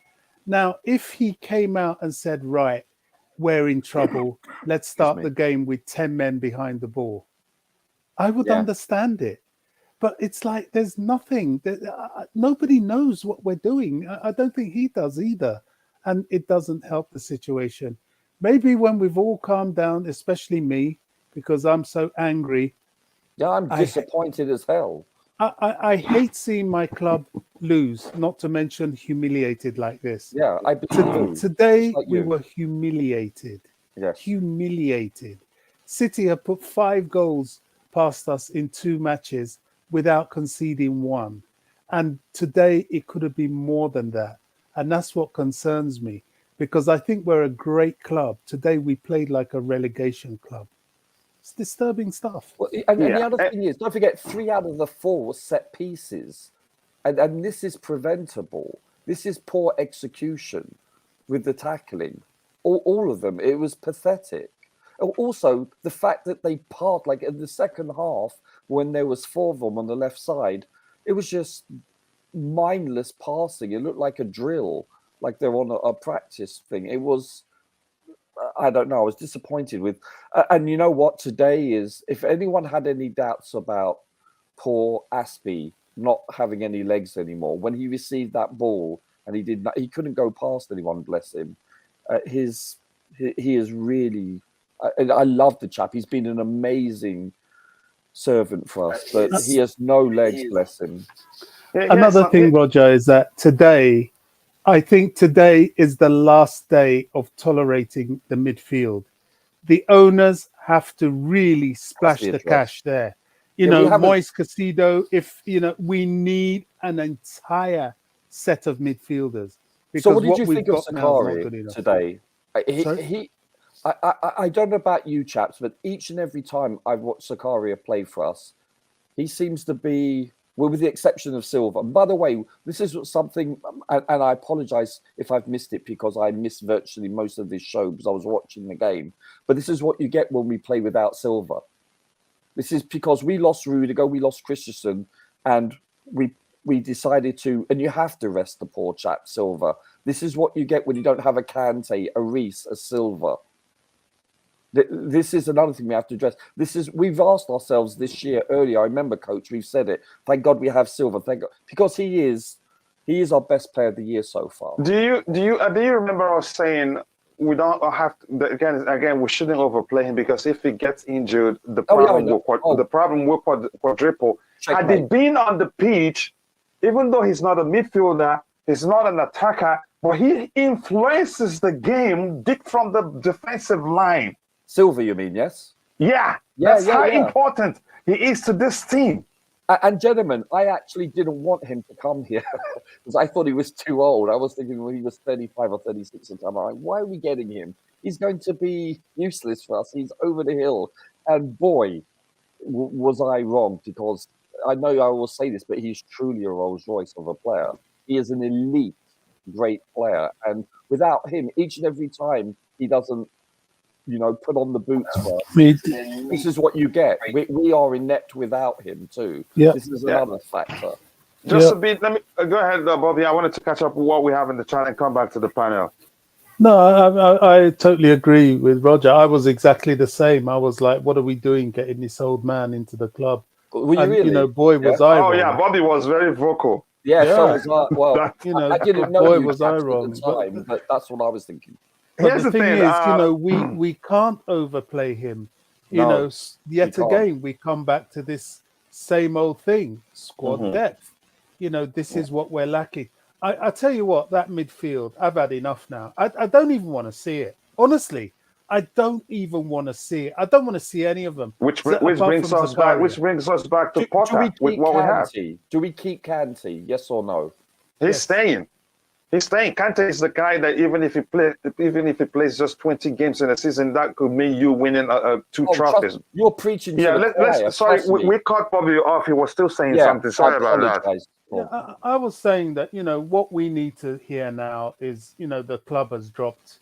Now, if he came out and said, right, we're in trouble, let's start the game with 10 men behind the ball, I would understand it. But it's like there's nothing. Nobody knows what we're doing. I don't think he does either. And it doesn't help the situation. Maybe when we've all calmed down, especially me, because I'm so angry. Yeah, I'm disappointed as hell. I hate seeing my club lose, not to mention humiliated like this. Yeah, I believe today we were humiliated. Yeah. Humiliated. City have put 5 goals past us in 2 matches without conceding 1. And today it could have been more than that. And that's what concerns me, because I think we're a great club. Today we played like a relegation club. It's disturbing stuff. Well, and the other thing is, don't forget, 3 out of the 4 were set pieces. And this is preventable. This is poor execution with the tackling. All of them. It was pathetic. Also, the fact that they part, like in the second half, when there was 4 of them on the left side, it was just mindless passing. It looked like a drill, like they're on a practice thing. It was, I don't know, I was disappointed with. And you know what? Today is, if anyone had any doubts about poor Aspie not having any legs anymore, when he received that ball and he couldn't go past anyone, bless him. He is really, I love the chap. He's been an amazing servant for us, but he has no legs, bless him. Another thing, Roger, is that today I think today is the last day of tolerating the midfield. The owners have to really splash the cash there. Moise Casido, we need an entire set of midfielders. Because so what did you we've think of got now is not good Sakari enough. today? I don't know about you chaps, but each and every time I've watched Zakaria play for us, he seems to be, well, with the exception of Silva. And by the way, this is something, and I apologise if I've missed it because I missed virtually most of this show because I was watching the game. But this is what you get when we play without Silva. This is because we lost Rudiger, we lost Christensen, and we decided to, and you have to rest the poor chap, Silva. This is what you get when you don't have a Kante, a Reece, a Silva. This is another thing we have to address. We've asked ourselves this year earlier. I remember, Coach, we've said it. Thank God we have Silva. Thank God, because he is our best player of the year so far. Do you remember us saying we don't have to, again we shouldn't overplay him because if he gets injured, the problem with quadruple. Had he been on the pitch, even though he's not a midfielder, he's not an attacker, but he influences the game deep from the defensive line. Silva, you mean, yes? Yeah, that's how important he is to this team. And gentlemen, I actually didn't want him to come here because I thought he was too old. I was thinking when he was 35 or 36 at the time, I'm like, why are we getting him? He's going to be useless for us. He's over the hill. And boy, was I wrong, because I know I will say this, but he's truly a Rolls Royce of a player. He is an elite, great player. And without him, each and every time he doesn't, put on the boots for us, this is what you get. We are inept without him too. Yeah. This is another factor. Just a bit. Let me go ahead, Bobby. I wanted to catch up with what we have in the chat and come back to the panel. No, I totally agree with Roger. I was exactly the same. I was like, what are we doing getting this old man into the club? Were you really? Boy, was I wrong. Oh, yeah, Bobby was very vocal. Yeah, so was I. Well, I didn't know boy, you was I wrong. at the time, but that's what I was thinking. But the thing is, we can't overplay him. Yet again, we come back to this same old thing, squad depth. This is what we're lacking. I tell you what, that midfield, I've had enough now. I don't even want to see it. Honestly, I don't even want to see it. I don't want to see any of them. Which brings us back to Potter with what we have. Do we keep Kante? Yes or no? He's staying. He's staying. Kante is the guy that even if he plays just 20 games in a season, that could mean you winning two trophies. You're preaching. Sorry, we cut Bobby off. He was still saying something. Sorry about that. Yeah, I was saying that what we need to hear now is the club has dropped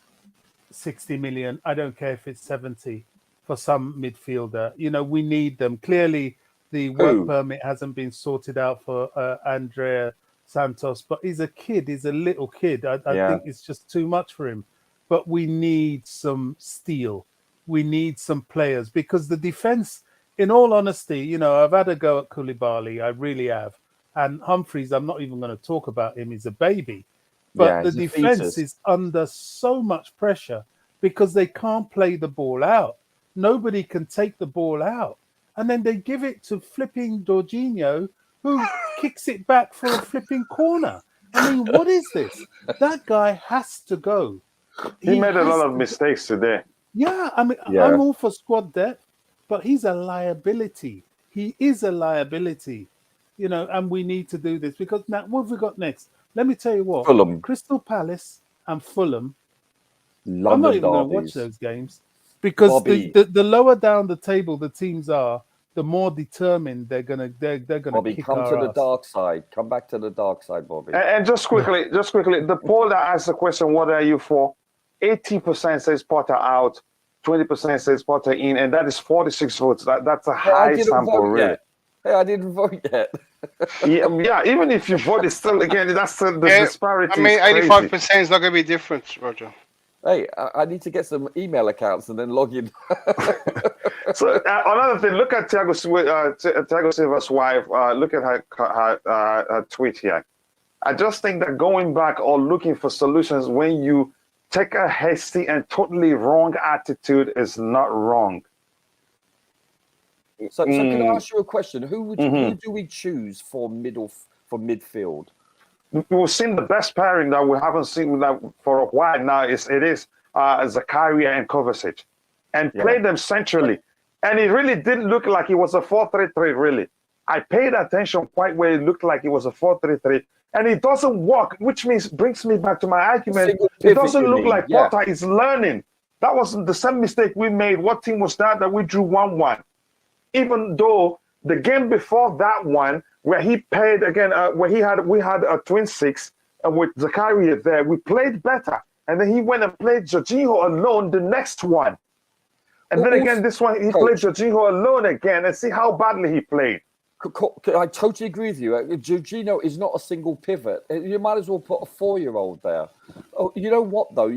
60 million. I don't care if it's 70 for some midfielder. We need them. Clearly, the work permit hasn't been sorted out for Andrea Santos, but he's a kid. He's a little kid. I think it's just too much for him. But we need some steel. We need some players because the defense, in all honesty, I've had a go at Koulibaly. I really have. And Humphreys, I'm not even going to talk about him. He's a baby. But the defense is under so much pressure because they can't play the ball out. Nobody can take the ball out. And then they give it to flipping Jorginho, who kicks it back for a flipping corner. I mean, what is this? That guy has to go. He made a lot of mistakes today. Yeah, I mean, I'm all for squad depth, but he's a liability. He is a liability, and we need to do this because now what have we got next? Let me tell you what. Fulham. Crystal Palace and Fulham. London I'm not even going to watch those games because the lower down the table the teams are, the more determined they're gonna Bobby, kick come our to the ass. dark side. Come back to the dark side, Bobby. And just quickly, the poll that asked the question, "What are you for?" 80% says Potter out, 20% says Potter in, and that is 46 votes. That's a high sample rate. Hey, I didn't vote yet. yeah. Even if you vote, it's still that's the disparity. I mean, 85% is not going to be different, Roger. Hey, I need to get some email accounts and then log in. So another thing, look at Thiago Silva's wife. Look at her tweet here. I just think that going back or looking for solutions when you take a hasty and totally wrong attitude is not wrong. So can I ask you a question? Who do we choose for midfield? we've seen the best pairing that we haven't seen that for a while now. It is Zakaria and Kovacic, and played them centrally. And it really didn't look like it was a 4-3-3, really. I paid attention quite where it looked like it was a 4-3-3. And it doesn't work, which brings me back to my argument. It doesn't look like Potter is learning. That was the same mistake we made. What team was that we drew 1-1? Even though the game before that one, where he played again, where we had a twin six, and with Zakaria there, we played better. And then he went and played Jorginho alone the next one. And then again, this one, he played Jorginho alone again, and see how badly he played. I totally agree with you. Jorginho is not a single pivot. You might as well put a 4-year-old there. Oh, you know what, though?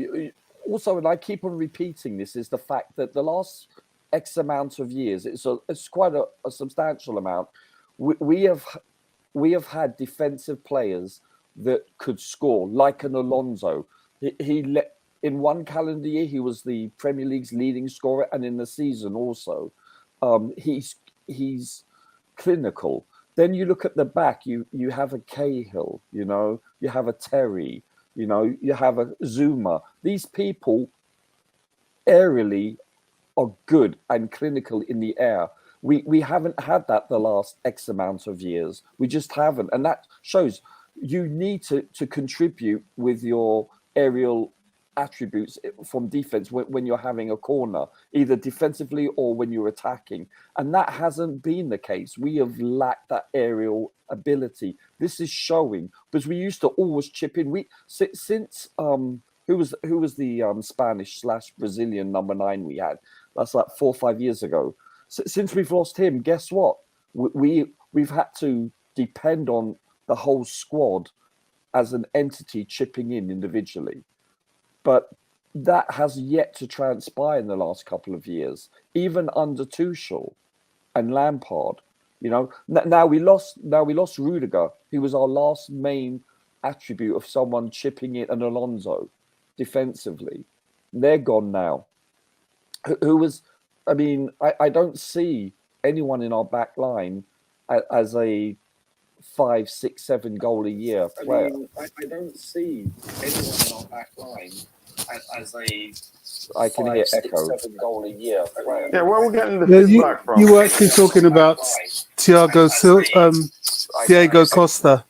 Also, and I keep on repeating this, is the fact that the last X amount of years, it's quite a substantial amount, we have had defensive players that could score, like an Alonso. In one calendar year, he was the Premier League's leading scorer, and in the season also, he's clinical. Then you look at the back, you have a Cahill, you have a Terry, you have a Zuma. These people aerially are good and clinical in the air. We haven't had that the last X amount of years. We just haven't. And that shows you need to contribute with your aerial attributes from defense when you're having a corner, either defensively or when you're attacking. And that hasn't been the case. We have lacked that aerial ability. This is showing, because we used to always chip in. Since who was the Spanish/Brazilian number 9 we had? That's like 4 or 5 years ago. Since we've lost him, guess what? We've had to depend on the whole squad as an entity chipping in individually. But that has yet to transpire in the last couple of years, even under Tuchel and Lampard. Now we lost Rudiger, who was our last main attribute of someone chipping in, an Alonso defensively. They're gone now. I don't see anyone in our back line as a 5, 6, 7 goal a year player. I don't see anyone in our back line as a 5, 6, 7 goal a year player. Yeah, where are we getting the feedback from? You were actually talking about Thiago Costa.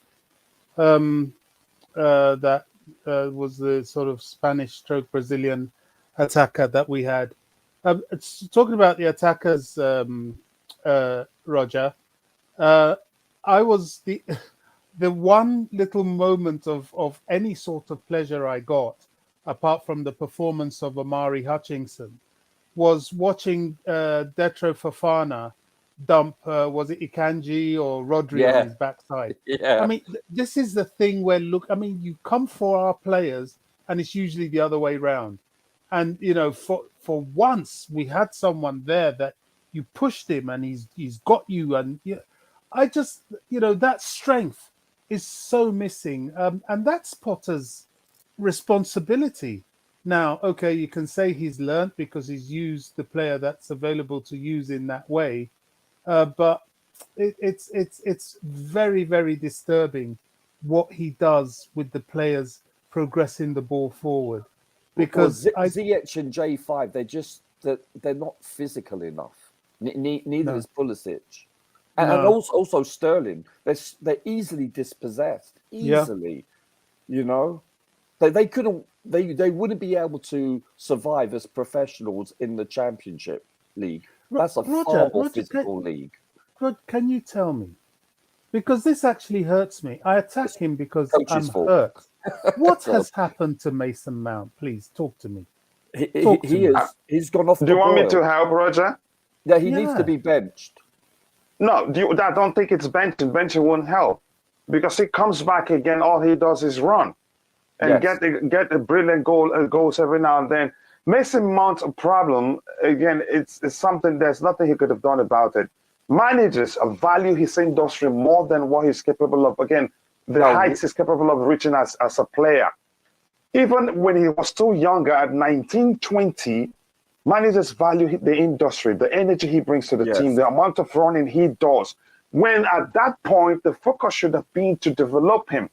That was the sort of Spanish/Brazilian attacker that we had. Talking about the attackers, Roger. I was the one little moment of any sort of pleasure I got, apart from the performance of Amari Hutchinson, was watching Detro Fofana dump, was it Ikanji or Rodri on his backside? Yeah. This is the thing where, you come for our players, and it's usually the other way round. And, for once, we had someone there that you pushed him and he's got you. And I just, that strength is so missing. And that's Potter's responsibility. Now, okay, you can say he's learned because he's used the player that's available to use in that way. But it's very, very disturbing what he does with the players progressing the ball forward. Because Ziyech and J5, they're not physical enough. Neither is Pulisic. And also Sterling. They're easily dispossessed. Easily. They couldn't. They wouldn't be able to survive as professionals in the Championship League. That's a far more physical league. Rod, can you tell me? Because this actually hurts me. I attack him because I'm hurt. What has happened to Mason Mount? Please talk to me. He's gone off. Do you want me to help, Roger? Yeah, he needs to be benched. No, I don't think it's benching. Benching won't help because he comes back again. All he does is run and get a brilliant goals every now and then. Mason Mount's a problem. Again, it's something. There's nothing he could have done about it. Managers value his industry more than what he's capable of. Again, the heights he's capable of reaching as a player. Even when he was still younger, at 19, 20, managers value the industry, the energy he brings to the team, the amount of running he does. When at that point, the focus should have been to develop him.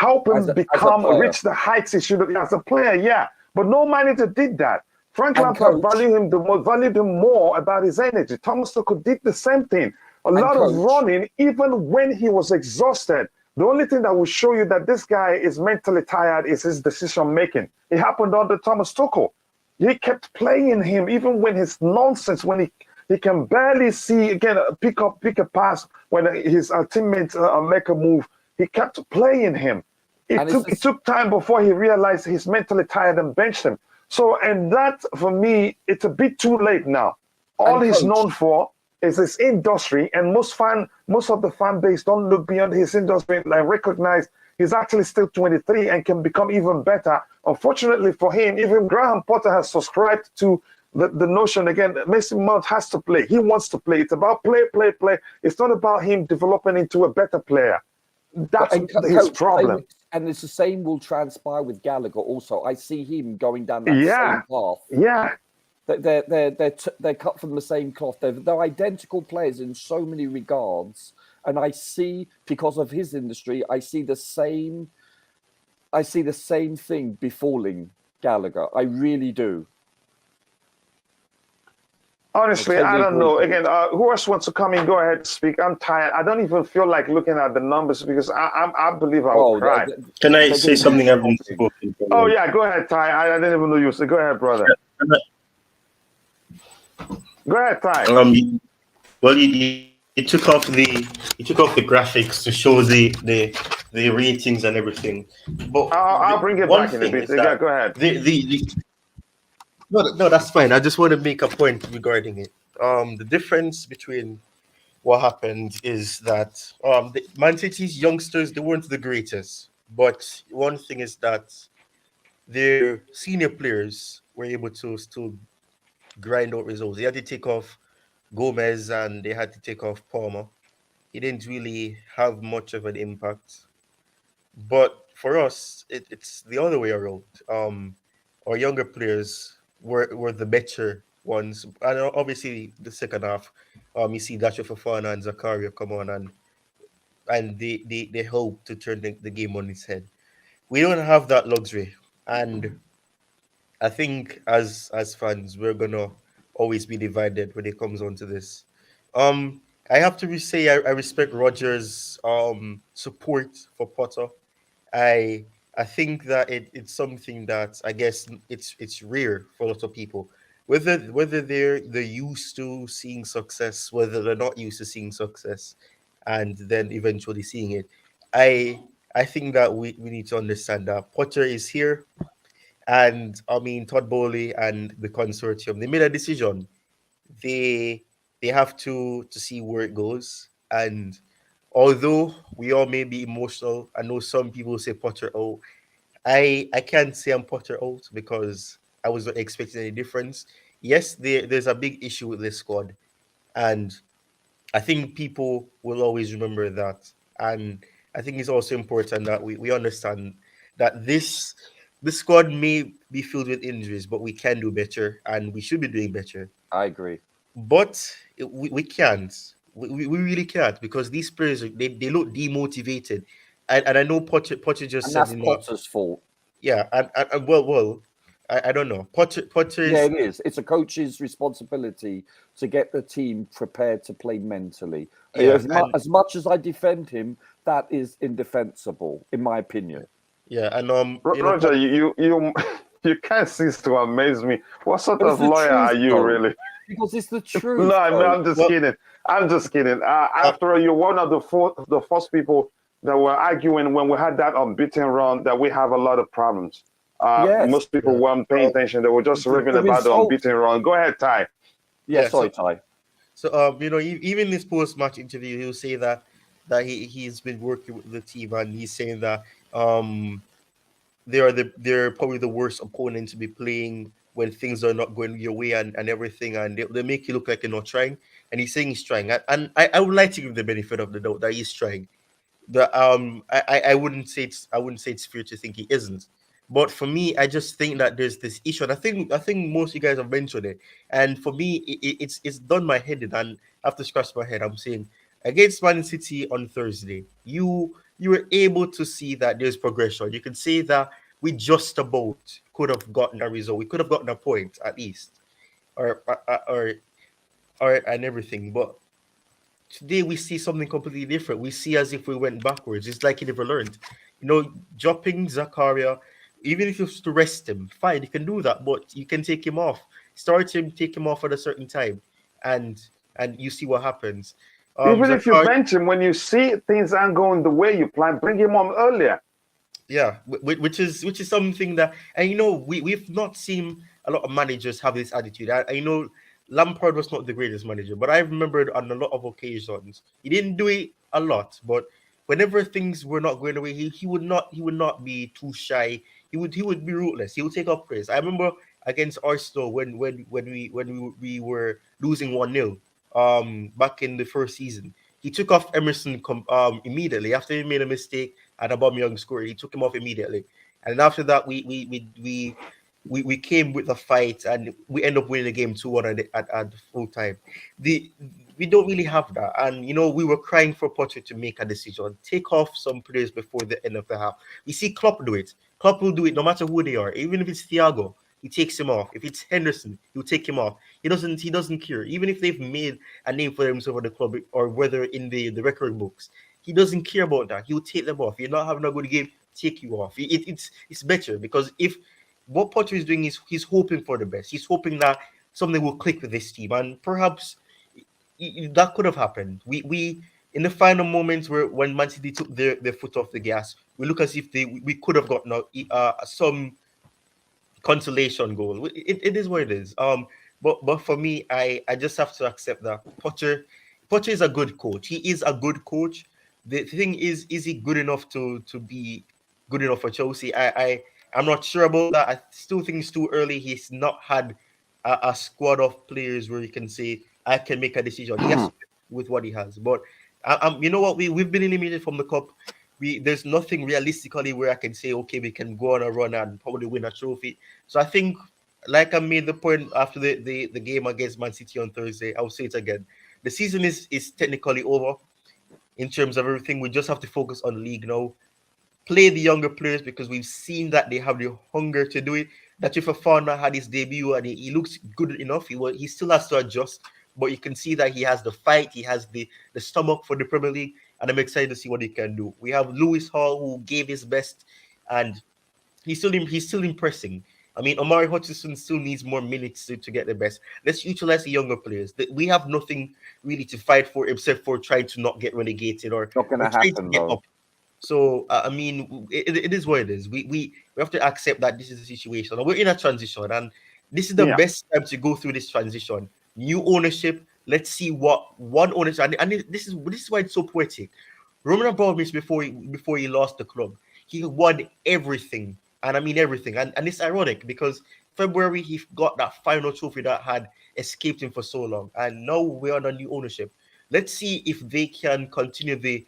help him reach the heights he should have as a player. Yeah, but no manager did that. Frank Lampard valued him more about his energy. Thomas Tuchel did the same thing. A lot of running, even when he was exhausted. The only thing that will show you that this guy is mentally tired is his decision making. It happened under Thomas Tuchel. He kept playing him even when his nonsense, when he can barely see, again, pick a pass when his teammates make a move. He kept playing him. It took time before he realized he's mentally tired and benched him. So, and that, for me, it's a bit too late now. All he's known for is his industry, and most of the fan base don't look beyond his industry and recognize he's actually still 23 and can become even better. Unfortunately for him, even Graham Potter has subscribed to the notion, again, Mason Mount has to play. He wants to play. It's about play. It's not about him developing into a better player. That's his problem. And it's the same will transpire with Gallagher also. I see him going down that same path. Yeah. They're cut from the same cloth. They're identical players in so many regards. And I see, because of his industry, I see the same thing befalling Gallagher. I really do. Honestly, I don't know. Again, who else wants to come in? Go ahead, speak. I'm tired. I don't even feel like looking at the numbers because I believe I will cry. Can I say something I've been spoken? Oh yeah, go ahead, Ty. I didn't even know you said. Go ahead, brother. Go ahead, Ty. Well, you took off the graphics to show the ratings and everything. But I'll bring it back in a bit. Yeah, go ahead. No, that's fine. I just want to make a point regarding it. The difference between what happened is that the Man City's youngsters, they weren't the greatest. But one thing is that their senior players were able to still grind out results. They had to take off Gomez and they had to take off Palmer. He didn't really have much of an impact. But for us, it's the other way around. Our younger players were the better ones. And obviously the second half, you see Dacho Fofana and Zakaria come on and they hope to turn the game on its head. We don't have that luxury. And I think as fans, we're gonna always be divided when it comes on to this. I have to say I respect Rogers' support for Potter. I think that it's something that I guess it's rare for a lot of people. Whether they're used to seeing success, whether they're not used to seeing success, and then eventually seeing it. I think that we need to understand that Potter is here, and I mean Todd Bowley and the consortium, they made a decision. They have to see where it goes. And although we all may be emotional, I know some people say Potter out. I can't say I'm Potter out because I wasn't expecting any difference. Yes, there's a big issue with this squad, and I think people will always remember that. And I think it's also important that we understand that this squad may be filled with injuries, but we can do better and we should be doing better. I agree. But we can't. We really can't because these players they look demotivated. And I know Potter just and said that's Potter's fault. Yeah, and well, I don't know. Potter is... Yeah, it is. It's a coach's responsibility to get the team prepared to play mentally. Yeah, as much as I defend him, that is indefensible, in my opinion. Yeah, and Roger, you can't cease to amaze me. What sort of lawyer are you, really? Because it's the truth. No, I'm just kidding. I'm just kidding. After all, you're one of the first people that were arguing when we had that unbeaten run that we have a lot of problems. Yes. Most people weren't paying attention. They were just raving about the unbeaten run. Go ahead, Ty. Sorry, Ty. So, even in this post-match interview, he'll say that he's been working with the team, and he's saying that they're probably the worst opponent to be playing when things are not going your way and everything, and they make you look like you're not trying. And he's saying he's trying, and I would like to give him the benefit of the doubt that he's trying. I wouldn't say it's fair to think he isn't. But for me, I just think that there's this issue, and I think most of you guys have mentioned it. And for me, it's done my head in, and I have to scratch my head. I'm saying against Man City on Thursday, you you were able to see that there's progression. You can say that we just about could have gotten a result. We could have gotten a point at least, or and everything. But today we see something completely different. We see as if we went backwards. It's like he never learned. Dropping Zakaria, even if you have to rest him, fine, you can do that, but you can take him off. Start him, take him off at a certain time, and you see what happens. Even if you bench him, when you see things aren't going the way you plan, bring him on earlier. Yeah, which is something that, and we've not seen a lot of managers have this attitude. I know Lampard was not the greatest manager, but I remembered on a lot of occasions he didn't do it a lot, but whenever things were not going away, he would not be too shy. He would be ruthless. He would take up praise. I remember against Arsenal when we were losing 1-0 back in the first season. He took off Emerson immediately after he made a mistake and Aubameyang scored. He took him off immediately, and after that we came with a fight and we end up winning the game 2-1 at full time. We don't really have that, and we were crying for Potter to make a decision, take off some players before the end of the half. We see Klopp do it. Klopp will do it no matter who they are, even if it's Thiago. He takes him off. If it's Henderson, he'll take him off. He doesn't care. Even if they've made a name for themselves at the club or whether in the record books, he doesn't care about that. He'll take them off. You're not having a good game, take you off. It's better, because if what Potter is doing is he's hoping for the best. He's hoping that something will click with this team, and perhaps that could have happened. We in the final moments when Man City took their foot off the gas, we look as if we could have gotten some consolation goal. It is what it is. But for me, I just have to accept that Potter is a good coach. He is a good coach. The thing is he good enough to be good enough for Chelsea? I'm not sure about that. I still think it's too early. He's not had a squad of players where you can say I can make a decision. Yes, with what he has. But you know what? We've been eliminated from the cup. There's nothing realistically where I can say, okay, we can go on a run and probably win a trophy. So I think, like I made the point after the game against Man City on Thursday, I'll say it again. The season is technically over in terms of everything. We just have to focus on the league now. Play the younger players, because we've seen that they have the hunger to do it. That if Fofana had his debut and he looks good enough, he still has to adjust. But you can see that he has the fight, he has the stomach for the Premier League, and I'm excited to see what he can do. We have Lewis Hall, who gave his best, and he's still impressing. I mean, Omari Hutchinson still needs more minutes to get the best. Let's utilize the younger players. We have nothing really to fight for except for trying to not get relegated or not going to happen, get up. So I mean, it is what it is. We have to accept that this is the situation. We're in a transition, and this is the best time to go through this transition. New ownership. Let's see what one ownership, and this is why it's so poetic. Roman Abramovich, before he lost the club, he won everything, and I mean everything. And it's ironic because February he got that final trophy that had escaped him for so long, and now we're on a new ownership. Let's see if they can continue the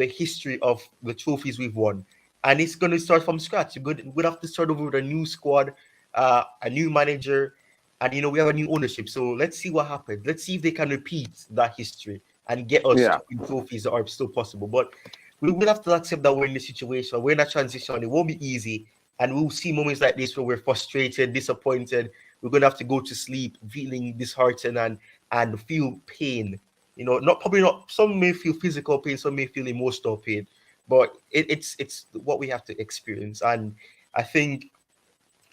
history of the trophies we've won, and it's going to start from scratch. We'd have to start over with a new squad, a new manager, and we have a new ownership. So let's see what happens. Let's see if they can repeat that history and get us to trophies that are still possible. But we will have to accept that we're in this situation. We're in a transition. It won't be easy, and we'll see moments like this where we're frustrated, disappointed. We're going to have to go to sleep feeling disheartened and feel pain. Probably not. Some may feel physical pain, some may feel emotional pain, but it's what we have to experience. And I think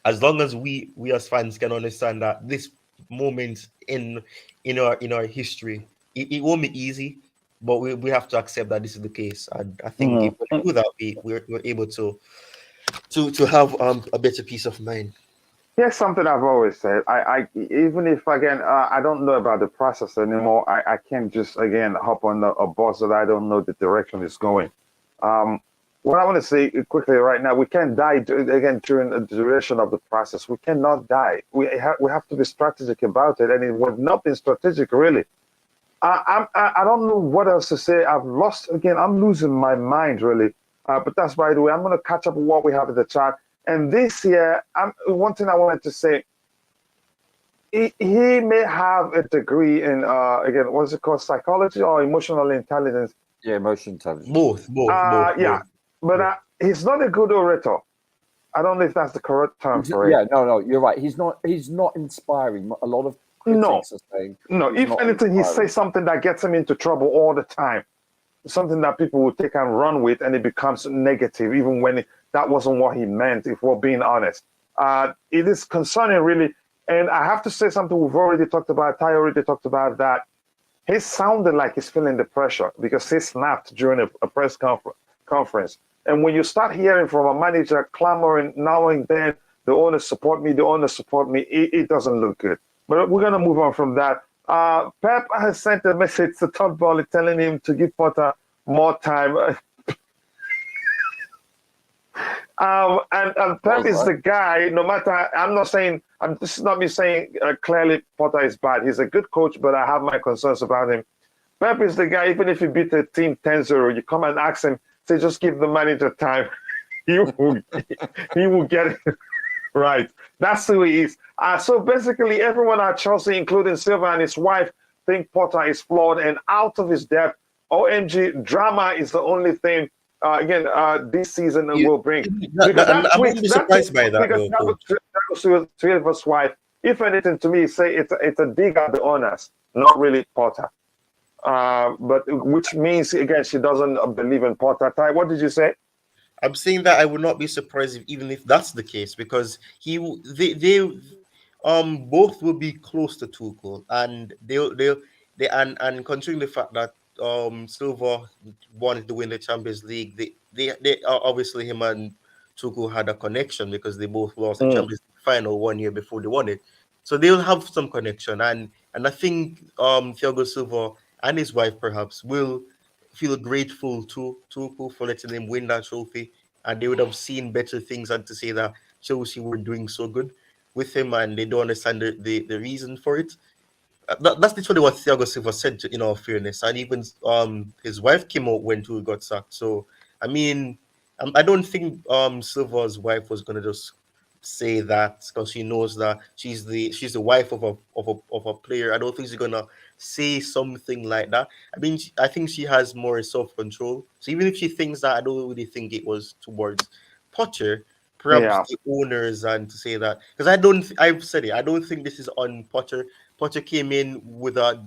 as long as we as fans can understand that this moment in our history, it won't be easy, but we have to accept that this is the case. And I think if we do that, we're able to have a better peace of mind. Here's something I've always said. I even if again I don't know about the process anymore, I can't just again hop on a bus that I don't know the direction it's going. What I want to say quickly right now, we can't die again during the duration of the process. We cannot die. We have to be strategic about it, and it would not be strategic really. I don't know what else to say. I'm losing my mind really. But that's by the way. I'm going to catch up with what we have in the chat. And this year, one thing I wanted to say, he may have a degree in, again, what's it called, psychology or emotional intelligence. Yeah, emotional intelligence. Both. Yeah, both. but he's not a good orator. I don't know if that's the correct term for it. Yeah, no, you're right. He's not inspiring. A lot of critics are saying. No, if anything, he says something that gets him into trouble all the time. Something that people will take and run with, and it becomes negative, even when that wasn't what he meant, if we're being honest. It is concerning, really. And I have to say something we've already talked about. Ty already talked about that. He sounded like he's feeling the pressure because he snapped during a press conference. And when you start hearing from a manager clamoring now and then, the owners support me, it doesn't look good. But we're going to move on from that. Pep has sent a message to Todd Bowley telling him to give Potter more time. And Pep is the guy, no matter, this is not me saying clearly Potter is bad. He's a good coach, but I have my concerns about him. Pep is the guy, even if you beat a team 10-0, you come and ask him, say, just give the manager time. he will get it right. That's who he is. So basically, everyone at Chelsea, including Silva and his wife, think Potter is flawed and out of his depth. OMG, drama is the only thing, this season will bring. I wouldn't be surprised by that, though. Silva's wife, if anything, to me, say it's a dig at the owners, not really Potter. But which means, again, she doesn't believe in Potter. Ty, what did you say? I'm saying that I would not be surprised even if that's the case, because they both will be close to Tuchel, and and considering the fact that Silva wanted to win the Champions League, they are obviously, him and Tuchel had a connection because they both lost the Champions League final 1 year before they won it, so they'll have some connection, and I think Thiago Silva and his wife perhaps will feel grateful to Tuchel for letting him win that trophy, and they would have seen better things than to say that Chelsea were doing so good with him, and they don't understand the reason for it. That's literally what Thiago Silva said, in all fairness, and even his wife came out when Tuchel got sacked. So I mean, I don't think Silva's wife was gonna just say that because she knows that she's the wife of a player. I don't think she's gonna say something like that. I mean, I think she has more self-control. So even if she thinks that, I don't really think it was towards Potter. Perhaps the owners, and to say that, because I've said it. I don't think this is on Potter. Potter came in with a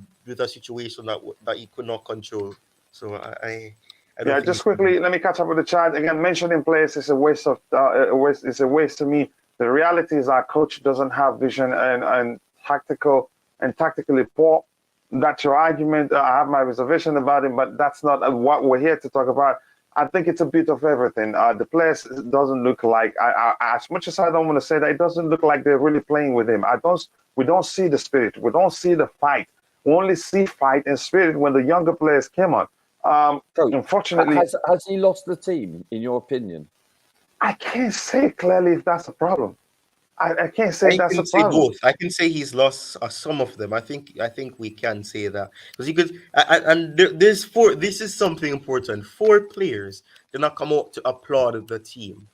situation that he could not control. So I don't think just quickly, let me catch up with the chat again. Mentioning players is a waste of It's a waste to me. The reality is our coach doesn't have vision and tactically poor. That's your argument. I have my reservation about him, but that's not what we're here to talk about. I think it's a bit of everything. The players doesn't look like, as much as I don't want to say that, it doesn't look like they're really playing with him. We don't see the spirit. We don't see the fight. We only see fight and spirit when the younger players came on. Unfortunately, has he lost the team, in your opinion? I can't say clearly if that's a problem. I can't say that's a problem. Both. I can say he's lost some of them. I think we can say that because he could. There's four. This is something important. 4 players did not come out to applaud the team,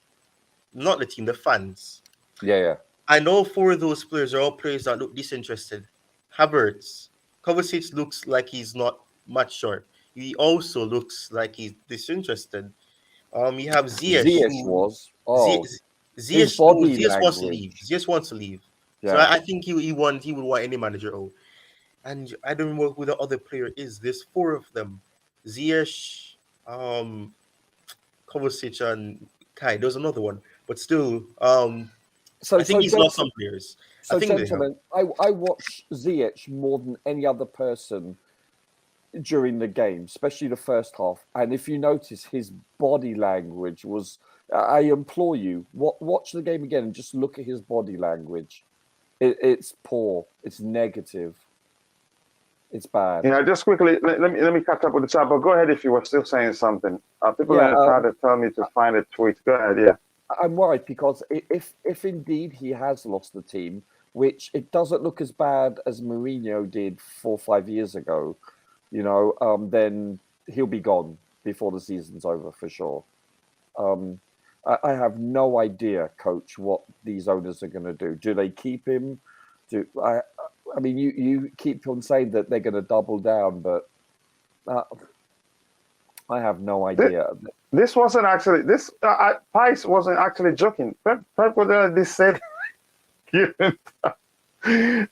not the team, the fans. Yeah. And all 4 of those players are all players that look disinterested. Havertz, Kovacic looks like he's not much sharp. He also looks like he's disinterested. You have Ziyech. Ziyech wants to leave. Ziyech wants to leave. Yeah. So I think he would want any manager out. And I don't remember who the other player is. There's 4 of them. Ziyech, Kovacic, and Kai. There's another one. But still, I think he's lost some players. So, gentlemen, I watched Ziyech more than any other person during the game, especially the first half. And if you notice, his body language was... I implore you, watch the game again and just look at his body language. It's poor. It's negative. It's bad. Yeah, just quickly, let me catch up with the chat. But go ahead if you were still saying something. People in the chat tell me to find a tweet. Go ahead, yeah. I'm worried because if indeed he has lost the team, which it doesn't look as bad as Mourinho did 4 or 5 years ago, then he'll be gone before the season's over for sure. I have no idea, Coach, what these owners are going to do. Do they keep him? I mean, you keep on saying that they're going to double down, but I have no idea. This wasn't actually Pice wasn't actually joking. Pep Guardiola this said,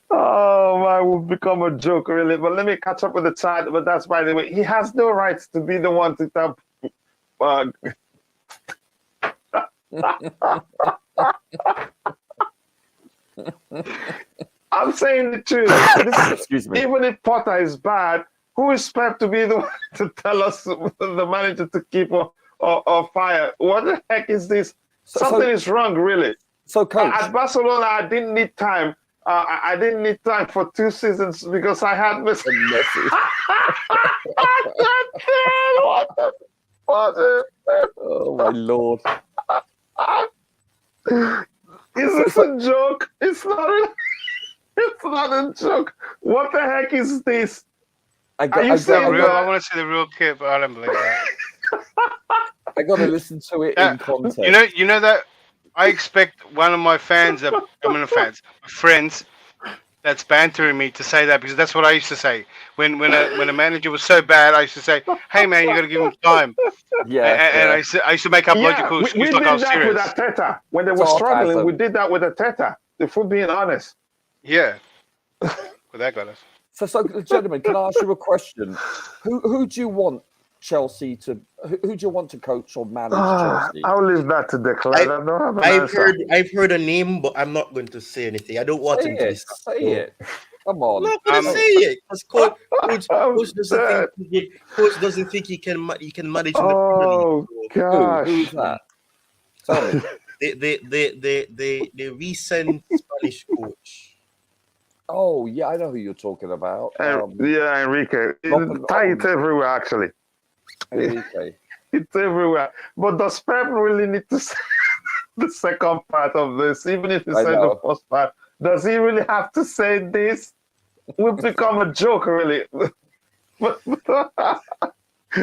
"Oh man, will become a joke really." But let me catch up with the chat. But that's by the way, he has no rights to be the one to tell. I'm saying the truth. Excuse me. Even if Potter is bad, who is Pep to be the one to tell us the manager to keep or fire? What the heck is this? Something is wrong, really. So, coach, at Barcelona, I didn't need time. I didn't need time for 2 seasons because I had Messi. Oh my lord! Is this a joke? It's not. It's not a joke. What the heck is this? I want to see the real clip, but I don't believe that. I got to listen to it in context. You know that I expect one of my friends that's bantering me to say that, because that's what I used to say when a manager was so bad. I used to say, "Hey man, you got to give him time." And I used to make up logical excuses like I was serious. We did that with Arteta when they were struggling. We did that with Arteta. If we're being honest. Yeah. Well, that got us. So, gentlemen, can I ask you a question? Who do you want Chelsea to? Who do you want to coach or manage Chelsea? I'll leave that to Declan. I don't have an answer. I've heard a name, but I'm not going to say anything. I don't want him to say it. Come on. I'm not going to say it because coach doesn't think he can manage in the Premier League. Gosh. Who's that? Tell me. The recent Spanish coach. Oh yeah, I know who you're talking about. Enrique. It's everywhere actually. Enrique. It's everywhere. But does Pep really need to say the second part of this? Even if he said the first part, does he really have to say this? We've become a joke, really. I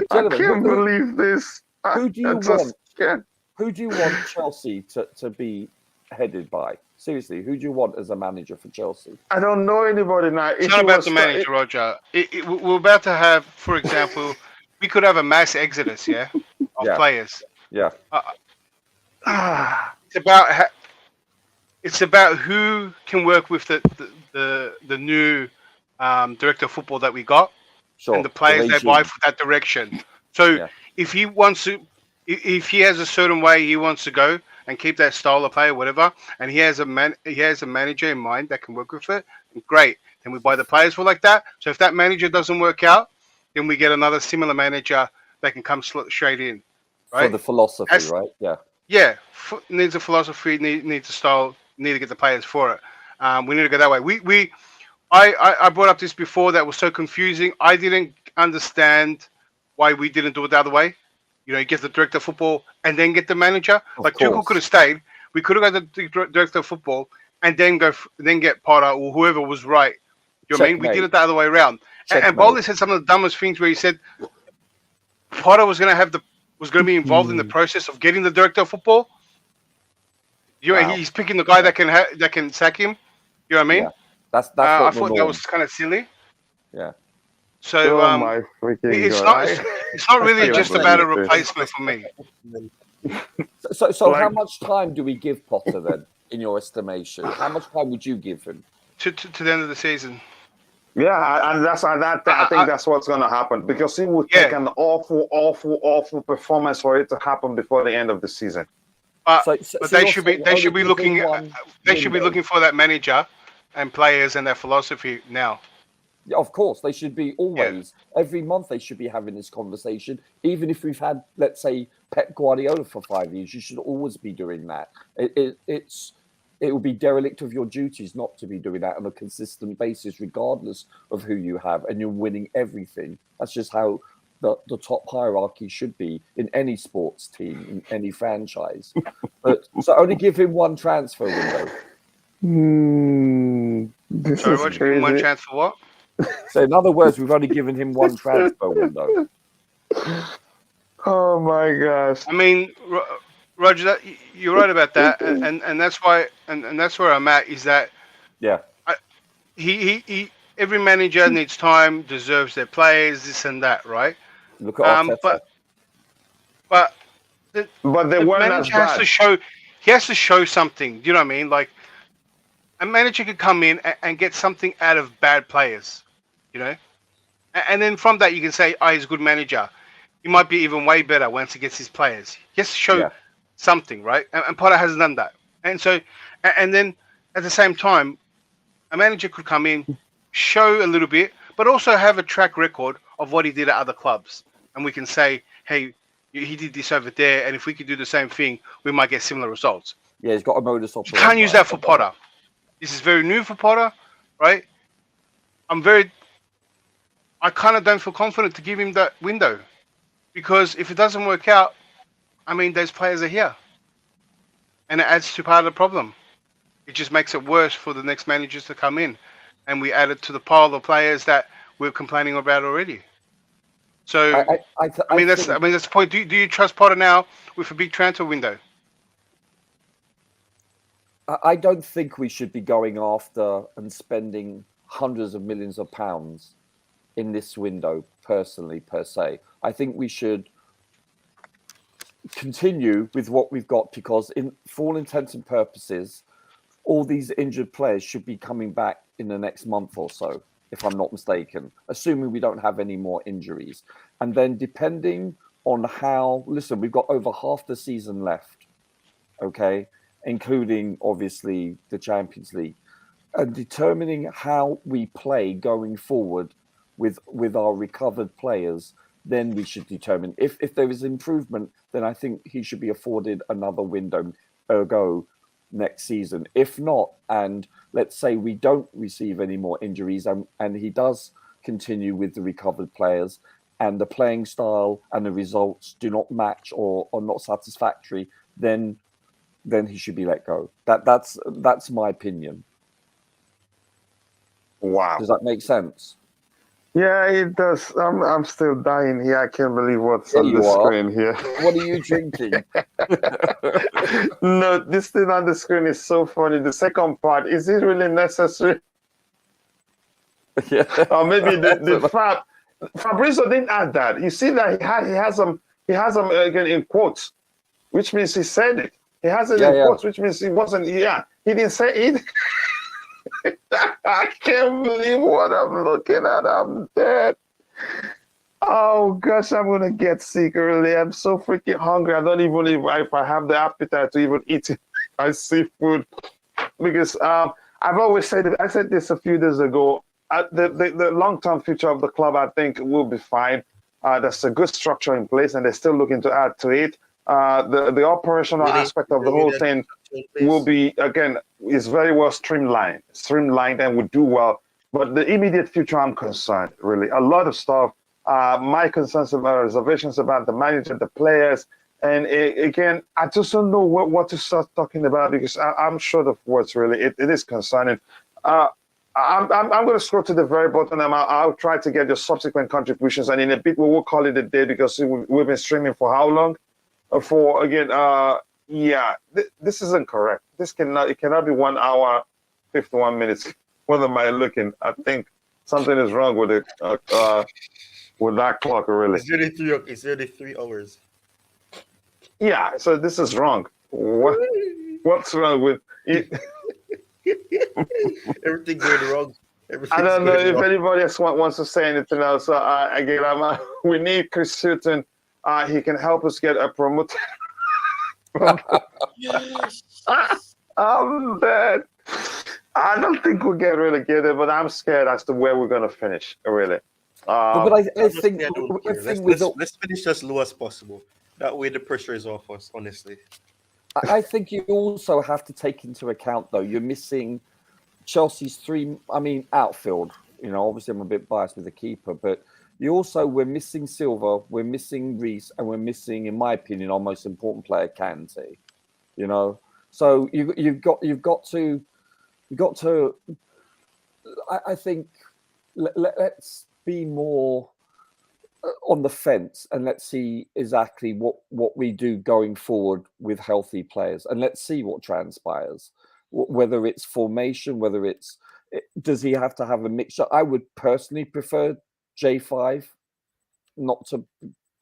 can't believe this. Who do you want? Who do you want Chelsea to be headed by? Seriously, who do you want as a manager for Chelsea? I don't know anybody now. It's not about the manager, Roger. We're about to have, for example, we could have a mass exodus, of players. Yeah. It's about who can work with the new director of football that we got, and the players that buy for that direction. So if he wants to, if he has a certain way he wants to go and keep that style of play or whatever, and he has a manager in mind that can work with it, great. Then we buy the players for like that. So if that manager doesn't work out, then we get another similar manager that can come straight in, right? For the philosophy, right? Yeah. Yeah, needs a philosophy, needs a style, need to get the players for it. We need to go that way. I brought up this before that was so confusing. I didn't understand why we didn't do it the other way. You get the director of football and then get the manager. Like Tuchel could have stayed. We could have got the director of football and then get Potter or whoever was right. You know what I mean? We did it the other way around. And Bowley said some of the dumbest things where he said Potter was going to be involved in the process of getting the director of football. He's picking the guy that can sack him. You know what I mean? Yeah. That's I thought that was kind of silly. Yeah. So it's not really just about a replacement for me. So how much time do we give Potter then, in your estimation? How much time would you give him? To the end of the season. Yeah, and I think that's what's going to happen, because it would take an awful performance for it to happen before the end of the season. But they should be looking for that manager and players and their philosophy now. Yeah, of course, they should be always. Every month they should be having this conversation. Even if we've had, let's say, Pep Guardiola for 5 years, you should always be doing that. It would be derelict of your duties not to be doing that on a consistent basis, regardless of who you have, and you're winning everything. That's just how the top hierarchy should be in any sports team, in any franchise. So only give him one transfer window. Sorry, what? Give him one chance for what? So in other words, we've only given him one transfer window. Oh my gosh! I mean, Roger, you're right about that, and that's why, and that's where I'm at. Is that every manager needs time, deserves their players, this and that, right? Look at Arteta. But they the weren't as manager has bad. to show. He has to show something. Do you know what I mean? Like a manager could come in and get something out of bad players. You know, and then from that you can say, "Oh, he's a good manager." He might be even way better once he gets his players. He has to show something, right? And Potter hasn't done that. And so, and then at the same time, a manager could come in, show a little bit, but also have a track record of what he did at other clubs. And we can say, hey, he did this over there, and if we could do the same thing, we might get similar results. Yeah, he's got a modus operandi. You can't use that for Potter. This is very new for Potter, right? I kind of don't feel confident to give him that window. Because if it doesn't work out, I mean, those players are here. And it adds to part of the problem. It just makes it worse for the next managers to come in. And we add it to the pile of players that we're complaining about already. So, I mean, that's the point. Do you trust Potter now with a big transfer window? I don't think we should be going after and spending hundreds of millions of pounds in this window, personally, per se. I think we should continue with what we've got because, for all intents and purposes, all these injured players should be coming back in the next month or so, if I'm not mistaken, assuming we don't have any more injuries. And then depending on how, listen, we've got over half the season left, okay, including obviously the Champions League, and determining how we play going forward with our recovered players, then we should determine if there is improvement, then I think he should be afforded another window, ergo next season. If not, and let's say we don't receive any more injuries and he does continue with the recovered players and the playing style and the results do not match or are not satisfactory, then he should be let go. That's my opinion. Wow. Does that make sense? Yeah, it does. I'm still dying here. I can't believe what's on the screen here. What are you drinking? No, this thing on the screen is so funny. The second part, is it really necessary? Yeah. Or maybe the Fabrizio didn't add that. You see that he has them again in quotes, which means he said it. He has it in quotes, which means he wasn't. Yeah, he didn't say it. I can't believe what I'm looking at. I'm dead. Oh gosh, I'm gonna get sick early. I'm so freaking hungry. I don't even know if I have the appetite to even eat my seafood, because I've always said it. I said this a few days ago. The long-term future of the club, I think, will be fine. There's a good structure in place, and they're still looking to add to it. The operational aspect of the whole thing will be, again, is very well streamlined and would do well. But the immediate future, I'm concerned, really. A lot of stuff. My concerns about reservations about the manager, the players. And again, I just don't know what to start talking about because I'm short of words, really. It is concerning. I'm going to scroll to the very bottom. I'll try to get your subsequent contributions. And in a bit, we will call it a day because we've been streaming for how long? This isn't correct. It cannot be 1 hour, 51 minutes. What am I looking? I think something is wrong with it, with that clock, really. It's 33 hours. Yeah, so this is wrong. What's wrong with it? Everything going wrong. I don't know if anybody else wants to say anything else. Again, we need Chris Sutton. He can help us get a promoted. Yes. I'm dead. I don't think we'll get relegated, but I'm scared as to where we're going to finish, really. But I think let's finish as low as possible. That way the pressure is off us, honestly. I think you also have to take into account, though, you're missing Chelsea's outfield. You know, obviously I'm a bit biased with the keeper, but we're missing Silva, we're missing Reece, and we're missing, in my opinion, our most important player, Kante. You know, so you've got to. I think let's be more on the fence and let's see exactly what we do going forward with healthy players, and let's see what transpires. Whether it's formation, does he have to have a mixture? I would personally prefer J5 not to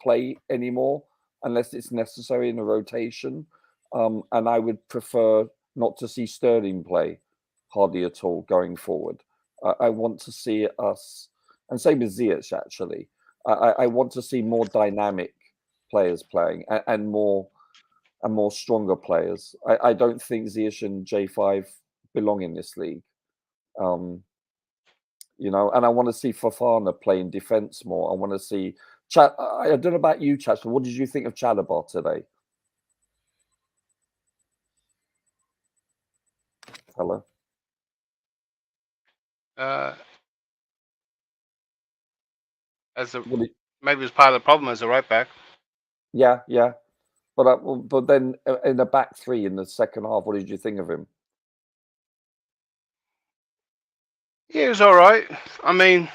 play anymore unless it's necessary in a rotation. And I would prefer not to see Sterling play hardly at all going forward. I want to see us, and same with Ziyech actually. I want to see more dynamic players playing and more stronger players. I don't think Ziyech and J5 belong in this league. You know, and I want to see Fofana play in defence more. I want to see I don't know about you, Chad, but what did you think of Chalobah today? Hello. Maybe it's part of the problem as a right back. Yeah, yeah. But then in the back three in the second half, what did you think of him? Yeah, he was all right. I mean,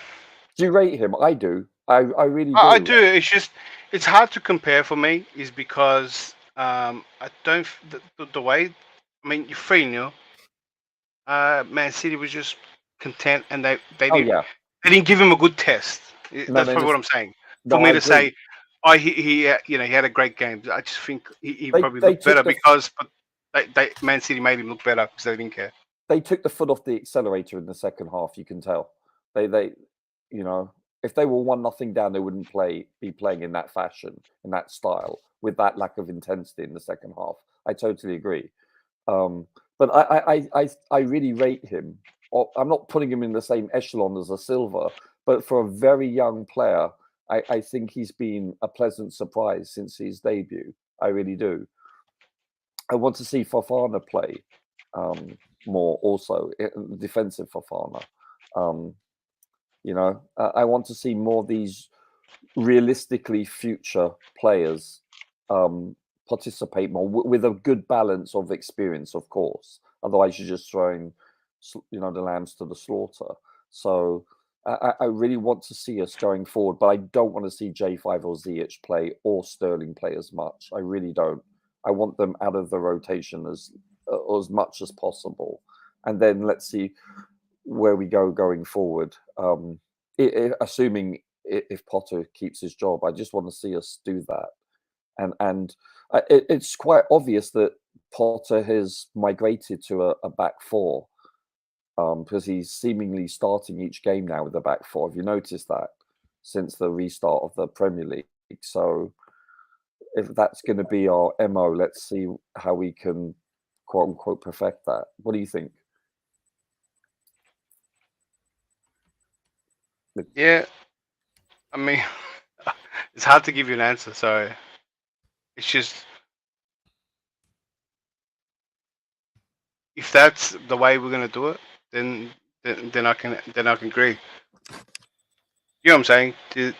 do you rate him? I do. I really do. I do. It's just it's hard to compare for me, is because I don't the way. I mean, you're 3-0. Man City was just content, and they didn't give him a good test. That's probably what I'm saying. For me to say, oh, he had a great game. I just think he probably looked better because Man City made him look better because they didn't care. They took the foot off the accelerator in the second half. You can tell. They you know, if they were 1-0 down, they wouldn't be playing in that fashion, in that style, with that lack of intensity in the second half. I totally agree. But I really rate him. I'm not putting him in the same echelon as a Silva, but for a very young player, I think he's been a pleasant surprise since his debut. I really do. I want to see Fofana play more, also defensive Fofana. You know, I want to see more of these realistically future players participate more with a good balance of experience, of course. Otherwise, you're just throwing, the lambs to the slaughter. So I really want to see us going forward, but I don't want to see J5 or Ziyech play or Sterling play as much. I really don't. I want them out of the rotation as much as possible, and then let's see where we go going forward. Assuming if Potter keeps his job, I just want to see us do that. And it's quite obvious that Potter has migrated to a back four, because he's seemingly starting each game now with a back four. Have you noticed that since the restart of the Premier League? So if that's going to be our MO, let's see how we can, quote unquote, perfect that. What do you think? Yeah, I mean, it's hard to give you an answer. So it's just, if that's the way we're gonna do it, then I can agree. You know what I'm saying? If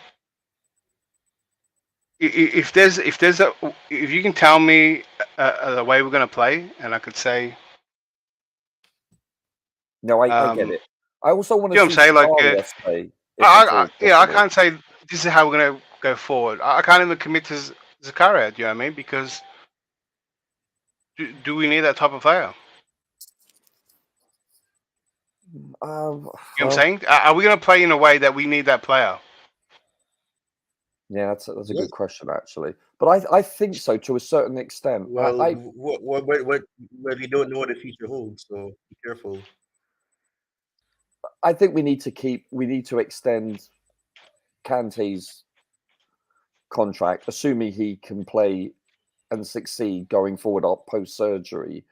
you can tell me the way we're gonna play, and I could say, no, I get it. I also want to see. You know what I'm saying? I can't say this is how we're gonna go forward. I can't even commit to Zakaria. Do you know what I mean? Because do we need that type of player? You know what I'm saying? Are we going to play in a way that we need that player? Yeah, that's a good question, actually. But I think so to a certain extent. Well, what we don't know what the future holds, so be careful. I think we need to extend Kante's contract, assuming he can play and succeed going forward post surgery.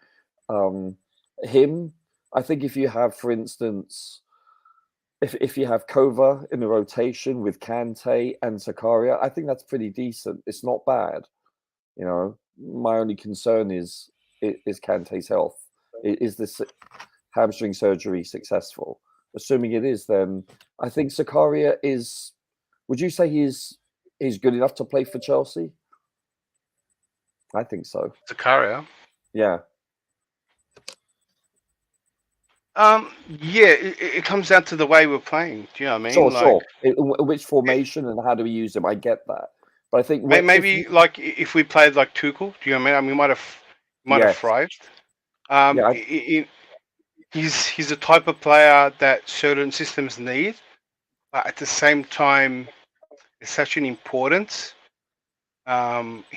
I think if you have, for instance, if you have Kova in the rotation with Kante and Zakaria, I think that's pretty decent. It's not bad. You know, my only concern is Kante's health. Is this hamstring surgery successful? Assuming it is, then I think Zakaria is. Would you say he's good enough to play for Chelsea? I think so. Zakaria? Yeah. Yeah, it comes down to the way we're playing. Do you know what I mean? Sure. Which formation and how do we use them? I get that, but I think maybe if we played like Tuchel, do you know what I mean? I mean, we might have thrived. He's the type of player that certain systems need, but at the same time, it's such an importance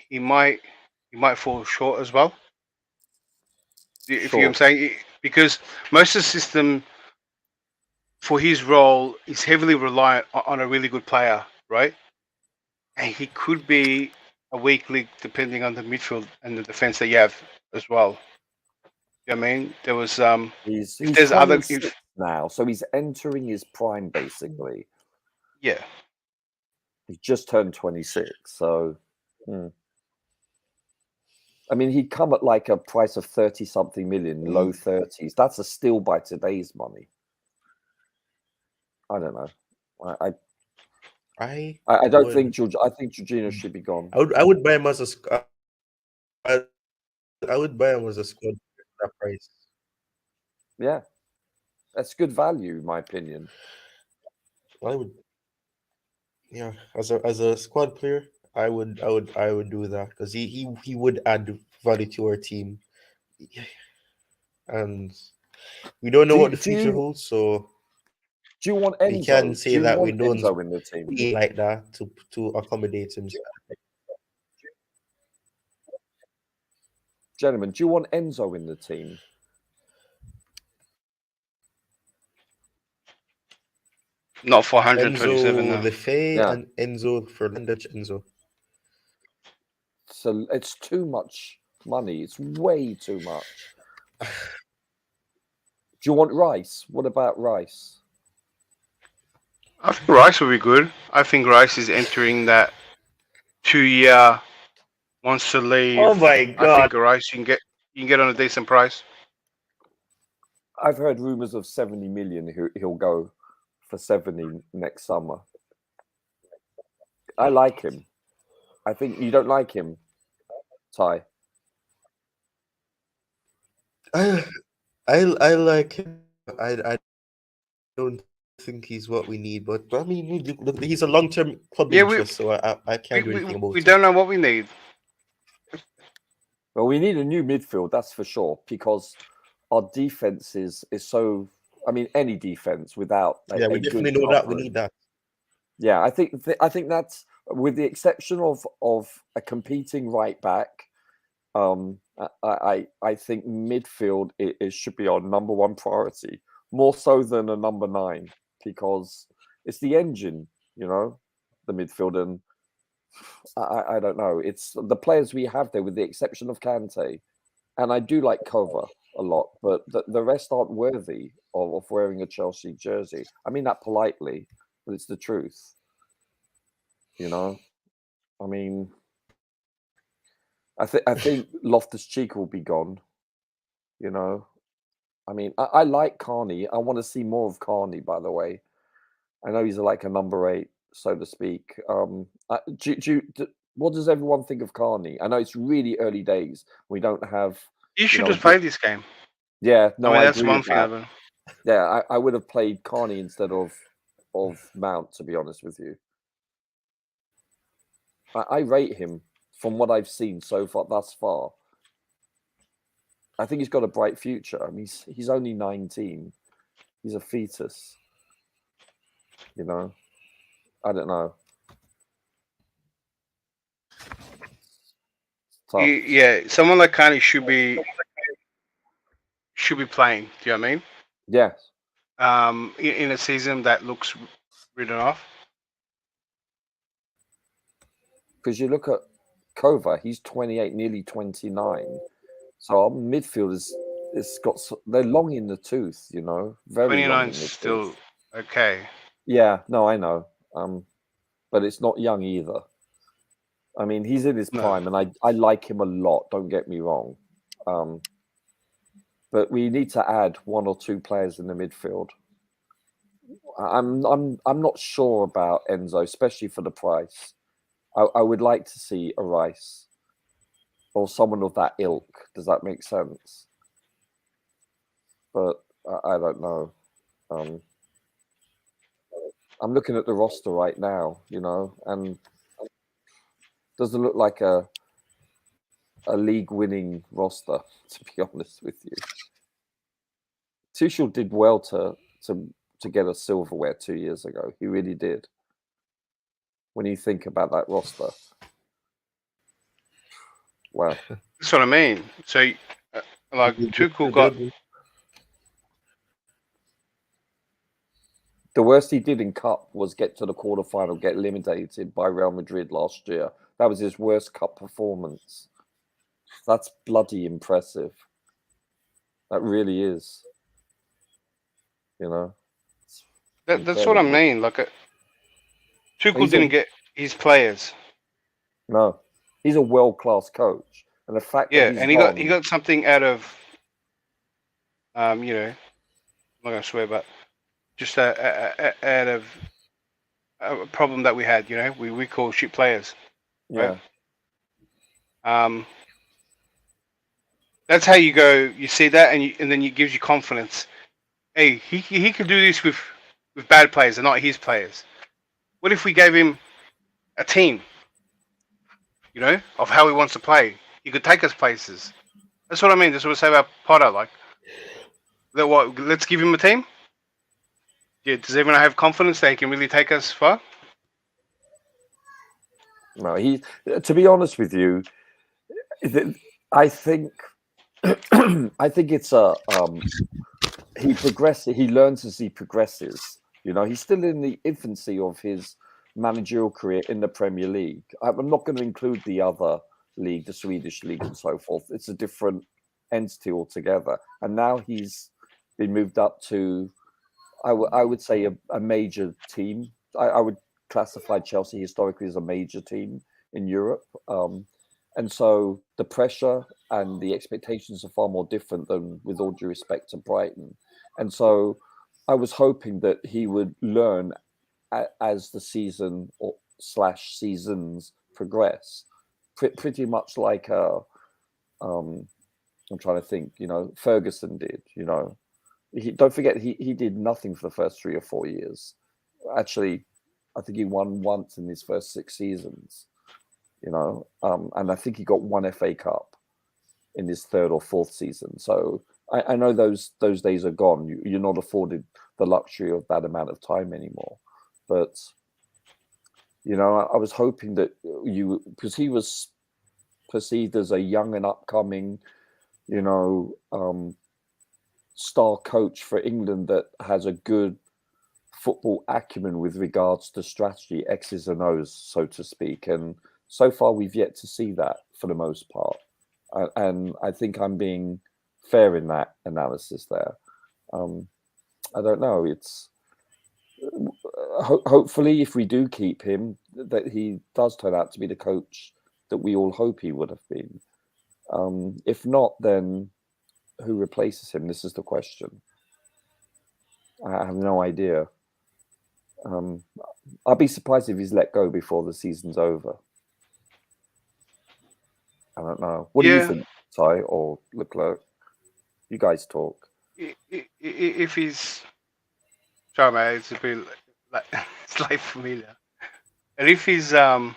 he might fall short as well. If you know what I'm saying, because most of the system for his role is heavily reliant on a really good player, right? And he could be a weak link depending on the midfield and the defense that you have as well. You know what I mean? There was He's if there's other if now, so he's entering his prime basically. Yeah. He just turned 26, so I mean, he'd come at like a price of 30-something million, low 30s. That's a steal by today's money. I don't know. I don't think George. I think Jorginho should be gone. I would buy him as a. I would buy him as a squad at that price. Yeah, that's good value, in my opinion. I would. Yeah, as a squad player, I would do that because he would add value to our team, and we don't know what the future holds. So do you want Enzo? We can say that we don't Enzo in the team like that to accommodate him. Gentlemen, do you want Enzo in the team? Not for 127 Enzo Lefebvre and Enzo Fernandez. Enzo. So it's too much money. It's way too much. Do you want Rice? What about Rice? I think Rice will be good. I think Rice is entering that 2-year, wants to leave. Oh my God! I think Rice you can get on a decent price. I've heard rumors of 70 million. He'll go for 70 next summer. I like him. I think you don't like him, Ty. I like him. I don't think he's what we need, but I mean, look, he's a long-term club interest, so I can't do anything about it. We don't know what we need. Well, we need a new midfield, that's for sure, because our defense is so. I mean, any defense without we definitely know that we need that. Yeah, I think that's with the exception of a competing right back. I think midfield it should be our number one priority, more so than a number 9, because it's the engine, the midfield, and I don't know. It's the players we have there, with the exception of Kante, and I do like Kova a lot, but the rest aren't worthy of wearing a Chelsea jersey. I mean that politely, but it's the truth. I mean, I think Loftus-Cheek will be gone. I mean, I like Carney. I want to see more of Carney. By the way, I know he's like a number 8, so to speak. What does everyone think of Carney? I know it's really early days. We don't have. You should have played this game. Yeah, no, I that's agree one with thing. That. Yeah, I would have played Carney instead of Mount, to be honest with you. I rate him from what I've seen so far, thus far. I think he's got a bright future. I mean, he's only 19. He's a fetus. I don't know. Yeah, someone like Carney should be playing. Do you know what I mean? Yes. In a season that looks written off. Because you look at Kova, he's 28, nearly 29. So our midfield they're long in the tooth, very 29 is still okay. Yeah, no, I know. But it's not young either. I mean, he's in his prime, and I like him a lot. Don't get me wrong. But we need to add 1 or 2 players in the midfield. I'm not sure about Enzo, especially for the price. I would like to see a Rice or someone of that ilk. Does that make sense? But I don't know. I'm looking at the roster right now, and doesn't look like a league-winning roster, to be honest with you. Tuchel did well to get a silverware 2 years ago. He really did. When you think about that roster. Wow. That's what I mean. So, like Tuchel got. The worst he did in Cup was get to the quarterfinal, get eliminated by Real Madrid last year. That was his worst Cup performance. That's bloody impressive. That really is. You know. That's what I mean. Like, Tuchel didn't get his players. No, he's a world-class coach, and the fact that he's he got something out of, you know, I'm not gonna swear, but just out of a problem that we had. You know, we call shit players. Yeah. Right? That's how you go. You see that, and then it gives you confidence. Hey, he could do this with bad players and not his players. What if we gave him a team? You know, of how he wants to play. He could take us places. That's what I mean. That's what I say about Potter. Like, let's give him a team. Yeah, does everyone have confidence that he can really take us far? No, to be honest with you, I think it's he progresses. He learns as he progresses. You know, he's still in the infancy of his managerial career in the Premier League. I'm not going to include the other league, the Swedish league, and so forth. It's a different entity altogether. And now he's been moved up to, I would say, a major team. I would classify Chelsea historically as a major team in Europe. And so the pressure and the expectations are far more different than, with all due respect, to Brighton. And so I was hoping that he would learn as the season or seasons progress, pretty much like I'm trying to think, you know, Ferguson did. You know, don't forget he did nothing for the first 3 or 4 years. Actually, I think he won once in his first 6 seasons. You know, and I think he got 1 FA Cup in his 3rd or 4th season. So I know those days are gone. You're not afforded the luxury of that amount of time anymore. But, you know, I was hoping that because he was perceived as a young and upcoming, you know, star coach for England that has a good football acumen with regards to strategy, X's and O's, so to speak. And so far, we've yet to see that for the most part. And I think I'm being fair in that analysis there. I don't know. It's hopefully, if we do keep him, that he does turn out to be the coach that we all hope he would have been. If not, then who replaces him? This is the question. I have no idea. I'd be surprised if he's let go before the season's over. I don't know. What do you think, Ty or Leclerc? You guys talk. If he's, sorry, mate, it's a bit like it's like familiar. And if he's let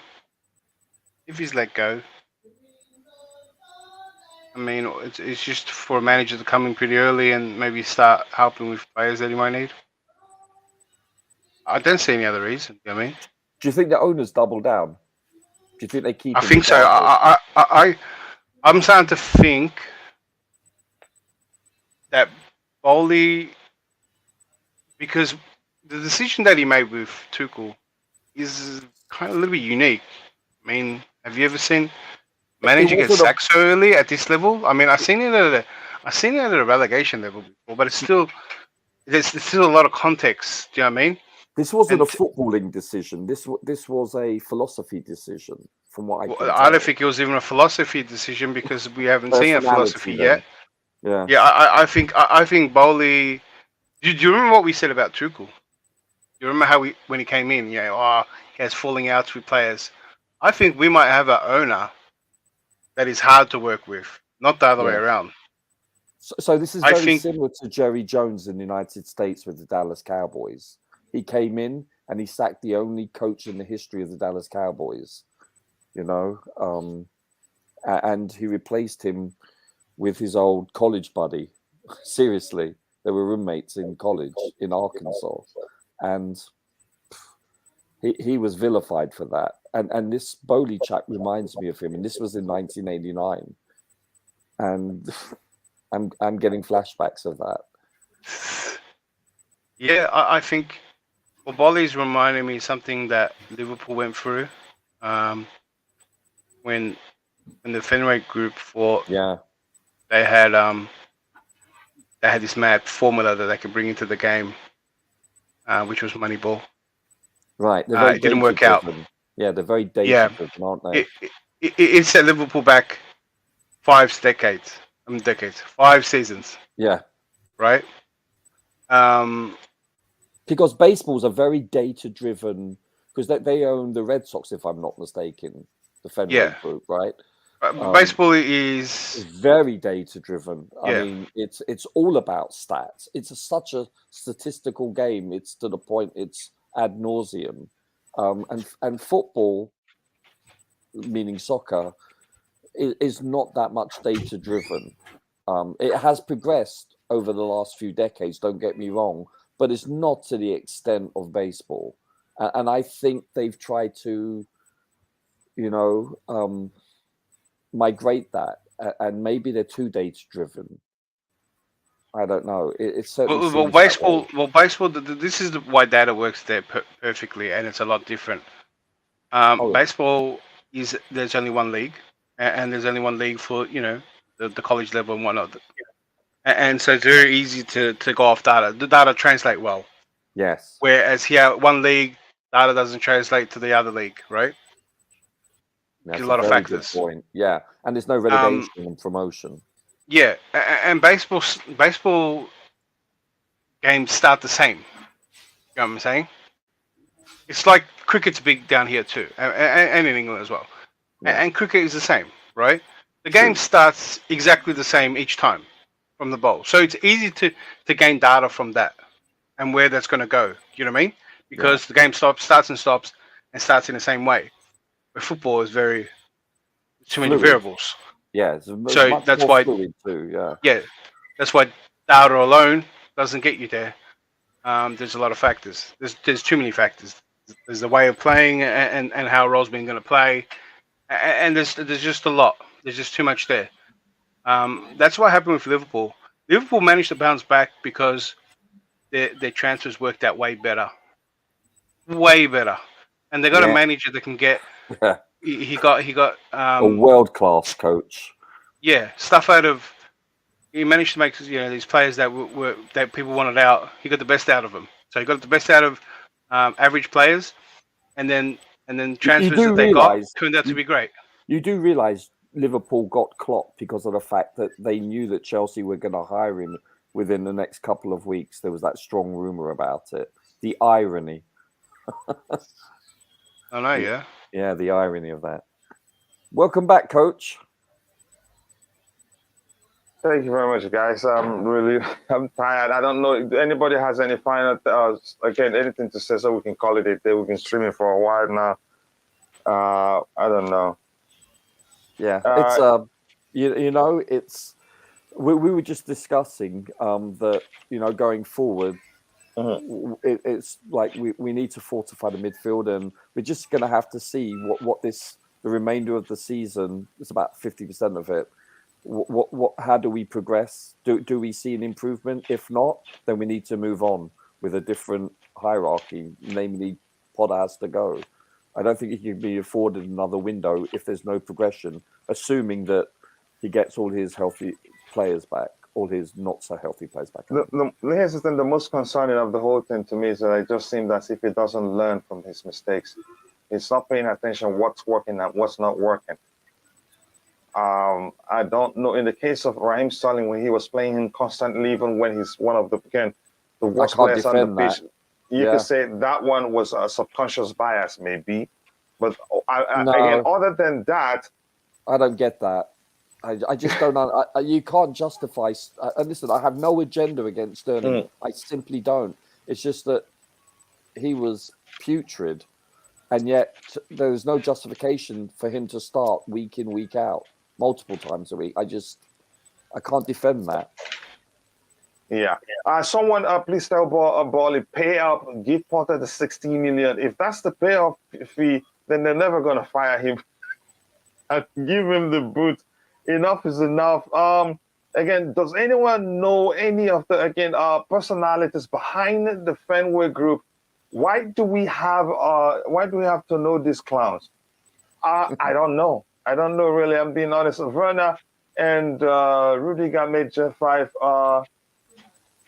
go, I mean, it's just for a manager to come in pretty early and maybe start helping with players that he might need. I don't see any other reason. You know what I mean? Do you think the owners double down? Do you think they keep? I think so. I'm starting to think that Bowley, because the decision that he made with Tuchel is kind of a little bit unique. I mean, have you ever seen manager get sacked so early at this level? I mean, I've seen it at a relegation level before, but there's still a lot of context. Do you know what I mean? This wasn't a footballing decision. This was a philosophy decision, from what I can tell. I don't think it was even a philosophy decision because we haven't seen a philosophy yet. Yeah. I think Bowley. Do you remember what we said about Tuchel? You remember how when he came in, he has falling outs with players. I think we might have an owner that is hard to work with, not the other way around. So this is very similar to Jerry Jones in the United States with the Dallas Cowboys. He came in and he sacked the only coach in the history of the Dallas Cowboys, you know, and he replaced him with his old college buddy. Seriously, they were roommates in college in Arkansas. And He was vilified for that. And this Bowley chap reminds me of him. And this was in 1989. And I'm getting flashbacks of that. Yeah, I think Bowley's reminding me something that Liverpool went through when the Fenway Group fought. Yeah. They had this mad formula that they could bring into the game, which was Moneyball. Right. It didn't work out. Yeah, they're very data-driven, aren't they? It set Liverpool back 5 seasons. Yeah. Right? Because baseballs are very data-driven, because they own the Red Sox, if I'm not mistaken, the Fenway Group, right? Baseball is very data-driven. Yeah. I mean, it's all about stats. It's such a statistical game. It's to the point it's ad nauseum. And football, meaning soccer, is not that much data-driven. It has progressed over the last few decades, don't get me wrong, but it's not to the extent of baseball. And I think they've tried to, migrate that, and maybe they're too data-driven. I don't know. It certainly well, baseball. This is why data works there perfectly, and it's a lot different. Baseball there's only one league, and there's only one league for the college level and whatnot, and so it's very easy to go off data. The data translate well. Yes. Whereas here, one league data doesn't translate to the other league, right? That's a lot of factors. Good point. Yeah, and there's no relegation and promotion. Yeah, and baseball games start the same. You know what I'm saying? It's like cricket's big down here too, and in England as well. Yeah. And cricket is the same, right? The game starts exactly the same each time from the bowl, so it's easy to gain data from that and where that's going to go. You know what I mean? Because the game starts and stops and starts in the same way. But football is too many variables. Yeah, so that's why fluid too. Yeah, that's why data alone doesn't get you there. There's a lot of factors. There's too many factors. There's the way of playing and how roles being going to play, and there's just a lot. There's just too much there. That's what happened with Liverpool. Liverpool managed to bounce back because their transfers worked out way better, and they got a manager that can get. He got a world-class coach. Yeah, stuff out of. He managed to make these players that that people wanted out. He got the best out of them. So he got the best out of average players, and then transfers that they got turned out to be great. You do realise Liverpool got Klopp because of the fact that they knew that Chelsea were going to hire him within the next couple of weeks. There was that strong rumour about it. The irony. I know, yeah. Yeah, the irony of that. Welcome back, Coach. Thank you very much, guys. I'm tired. I don't know if anybody has any final, anything to say so we can call it a day. We've been streaming for a while now. I don't know. Yeah, it's it's we were just discussing that going forward. It's like we need to fortify the midfield, and we're just going to have to see what the remainder of the season is about 50% of it. How do we progress? Do we see an improvement? If not, then we need to move on with a different hierarchy. Namely, Potter has to go. I don't think he can be afforded another window if there's no progression, assuming that he gets all his healthy players back. All his not so healthy players back. Here's the thing, the most concerning of the whole thing to me is that it just seems as if he doesn't learn from his mistakes. He's not paying attention what's working and what's not working. I don't know. In the case of Raheem Sterling, when he was playing him constantly, even when he's one of the worst players on the pitch, you could say that one was a subconscious bias, maybe. But again, other than that, I don't get that. I just don't know. You can't justify. And listen, I have no agenda against Sterling. I simply don't. It's just that he was putrid, and yet there was no justification for him to start week in, week out, multiple times a week. I can't defend that. Yeah. Someone, please tell Bally, pay up, give Potter the 16 million. If that's the payoff fee, then they're never gonna fire him. And give him the boot. Enough is enough. Again, does anyone know any of the personalities behind the Fenway Group? Why do we have to know these clowns? I don't know. I don't know really. I'm being honest. Werner and Rudiger made J5.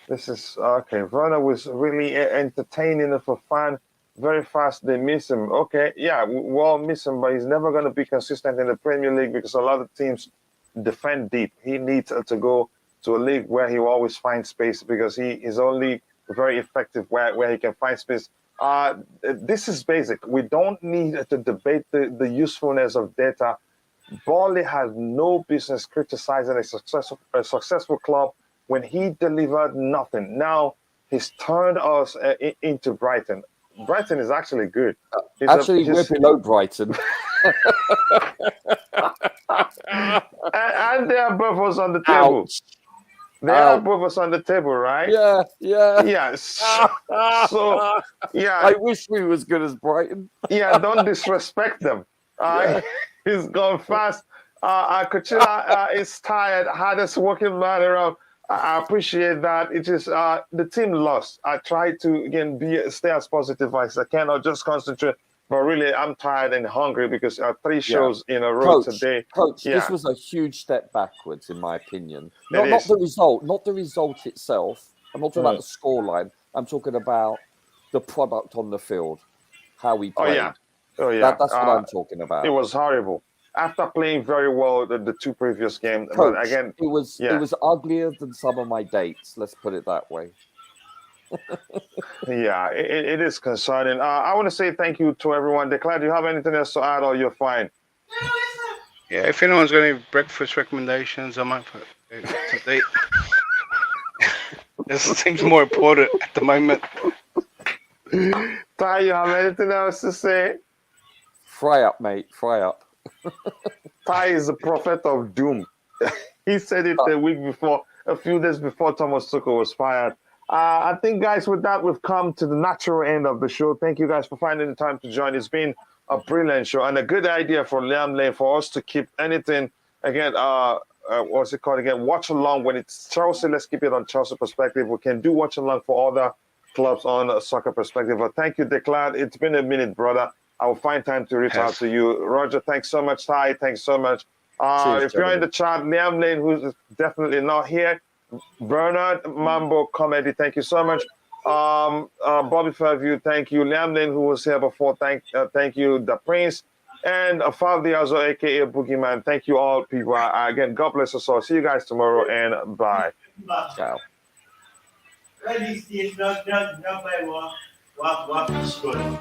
This is okay. Werner was really entertaining for fun. Very fast. They miss him. Okay, yeah, we all miss him, but he's never going to be consistent in the Premier League because a lot of teams defend deep. He needs to go to a league where he will always find space because he is only very effective where he can find space. This is basic. We don't need to debate the usefulness of data. Bally has no business criticizing a successful club when he delivered nothing. Now he's turned us into Brighton. Brighton is actually good. We're below Brighton. and they are both us on the table. Ouch. They are both us on the table, right? Yeah. Yes. So, yeah. I wish we was good as Brighton. Yeah, don't disrespect them. He's gone fast. Kuchila is tired, hardest working man around. I appreciate that. It is the team lost. I try to again stay as positive as I can, or just concentrate. But really, I'm tired and hungry because 3 shows in a row today. Coach, this was a huge step backwards, in my opinion. Not the result itself. I'm not talking about the scoreline. I'm talking about the product on the field, how we played. Oh yeah. That's what I'm talking about. It was horrible. After playing very well the 2 previous games, Coach, but again, it was uglier than some of my dates. Let's put it that way. Yeah, it is concerning. I want to say thank you to everyone. Declare, do you have anything else to add, or you're fine? Yeah, if anyone's got any breakfast recommendations, I might put it today. This seems more important at the moment. Ty, you have anything else to say? Fry up, mate. Fry up. Ty is the prophet of doom. He said it a few days before Thomas Tuchel was fired. I think, guys, with that, we've come to the natural end of the show. Thank you, guys, for finding the time to join. It's been a brilliant show and a good idea for Liam Lane for us to keep anything, again, what's it called again? Watch along when it's Chelsea. Let's keep it on Chelsea perspective. We can do watch along for other clubs on a soccer perspective. But thank you, Declan. It's been a minute, brother. I will find time to reach out to you. Roger, thanks so much. Ty, thanks so much. If you're in the chat, Liam Lane, who's definitely not here, Bernard Mambo Comedy, thank you so much. Bobby Fairview, thank you. Liam Lane, who was here before, thank you. The Prince and Fav Diazo, aka Boogeyman. Thank you all, people. Again, God bless us all. See you guys tomorrow, and bye. Ciao. Ready, Steve. Not by walk, good.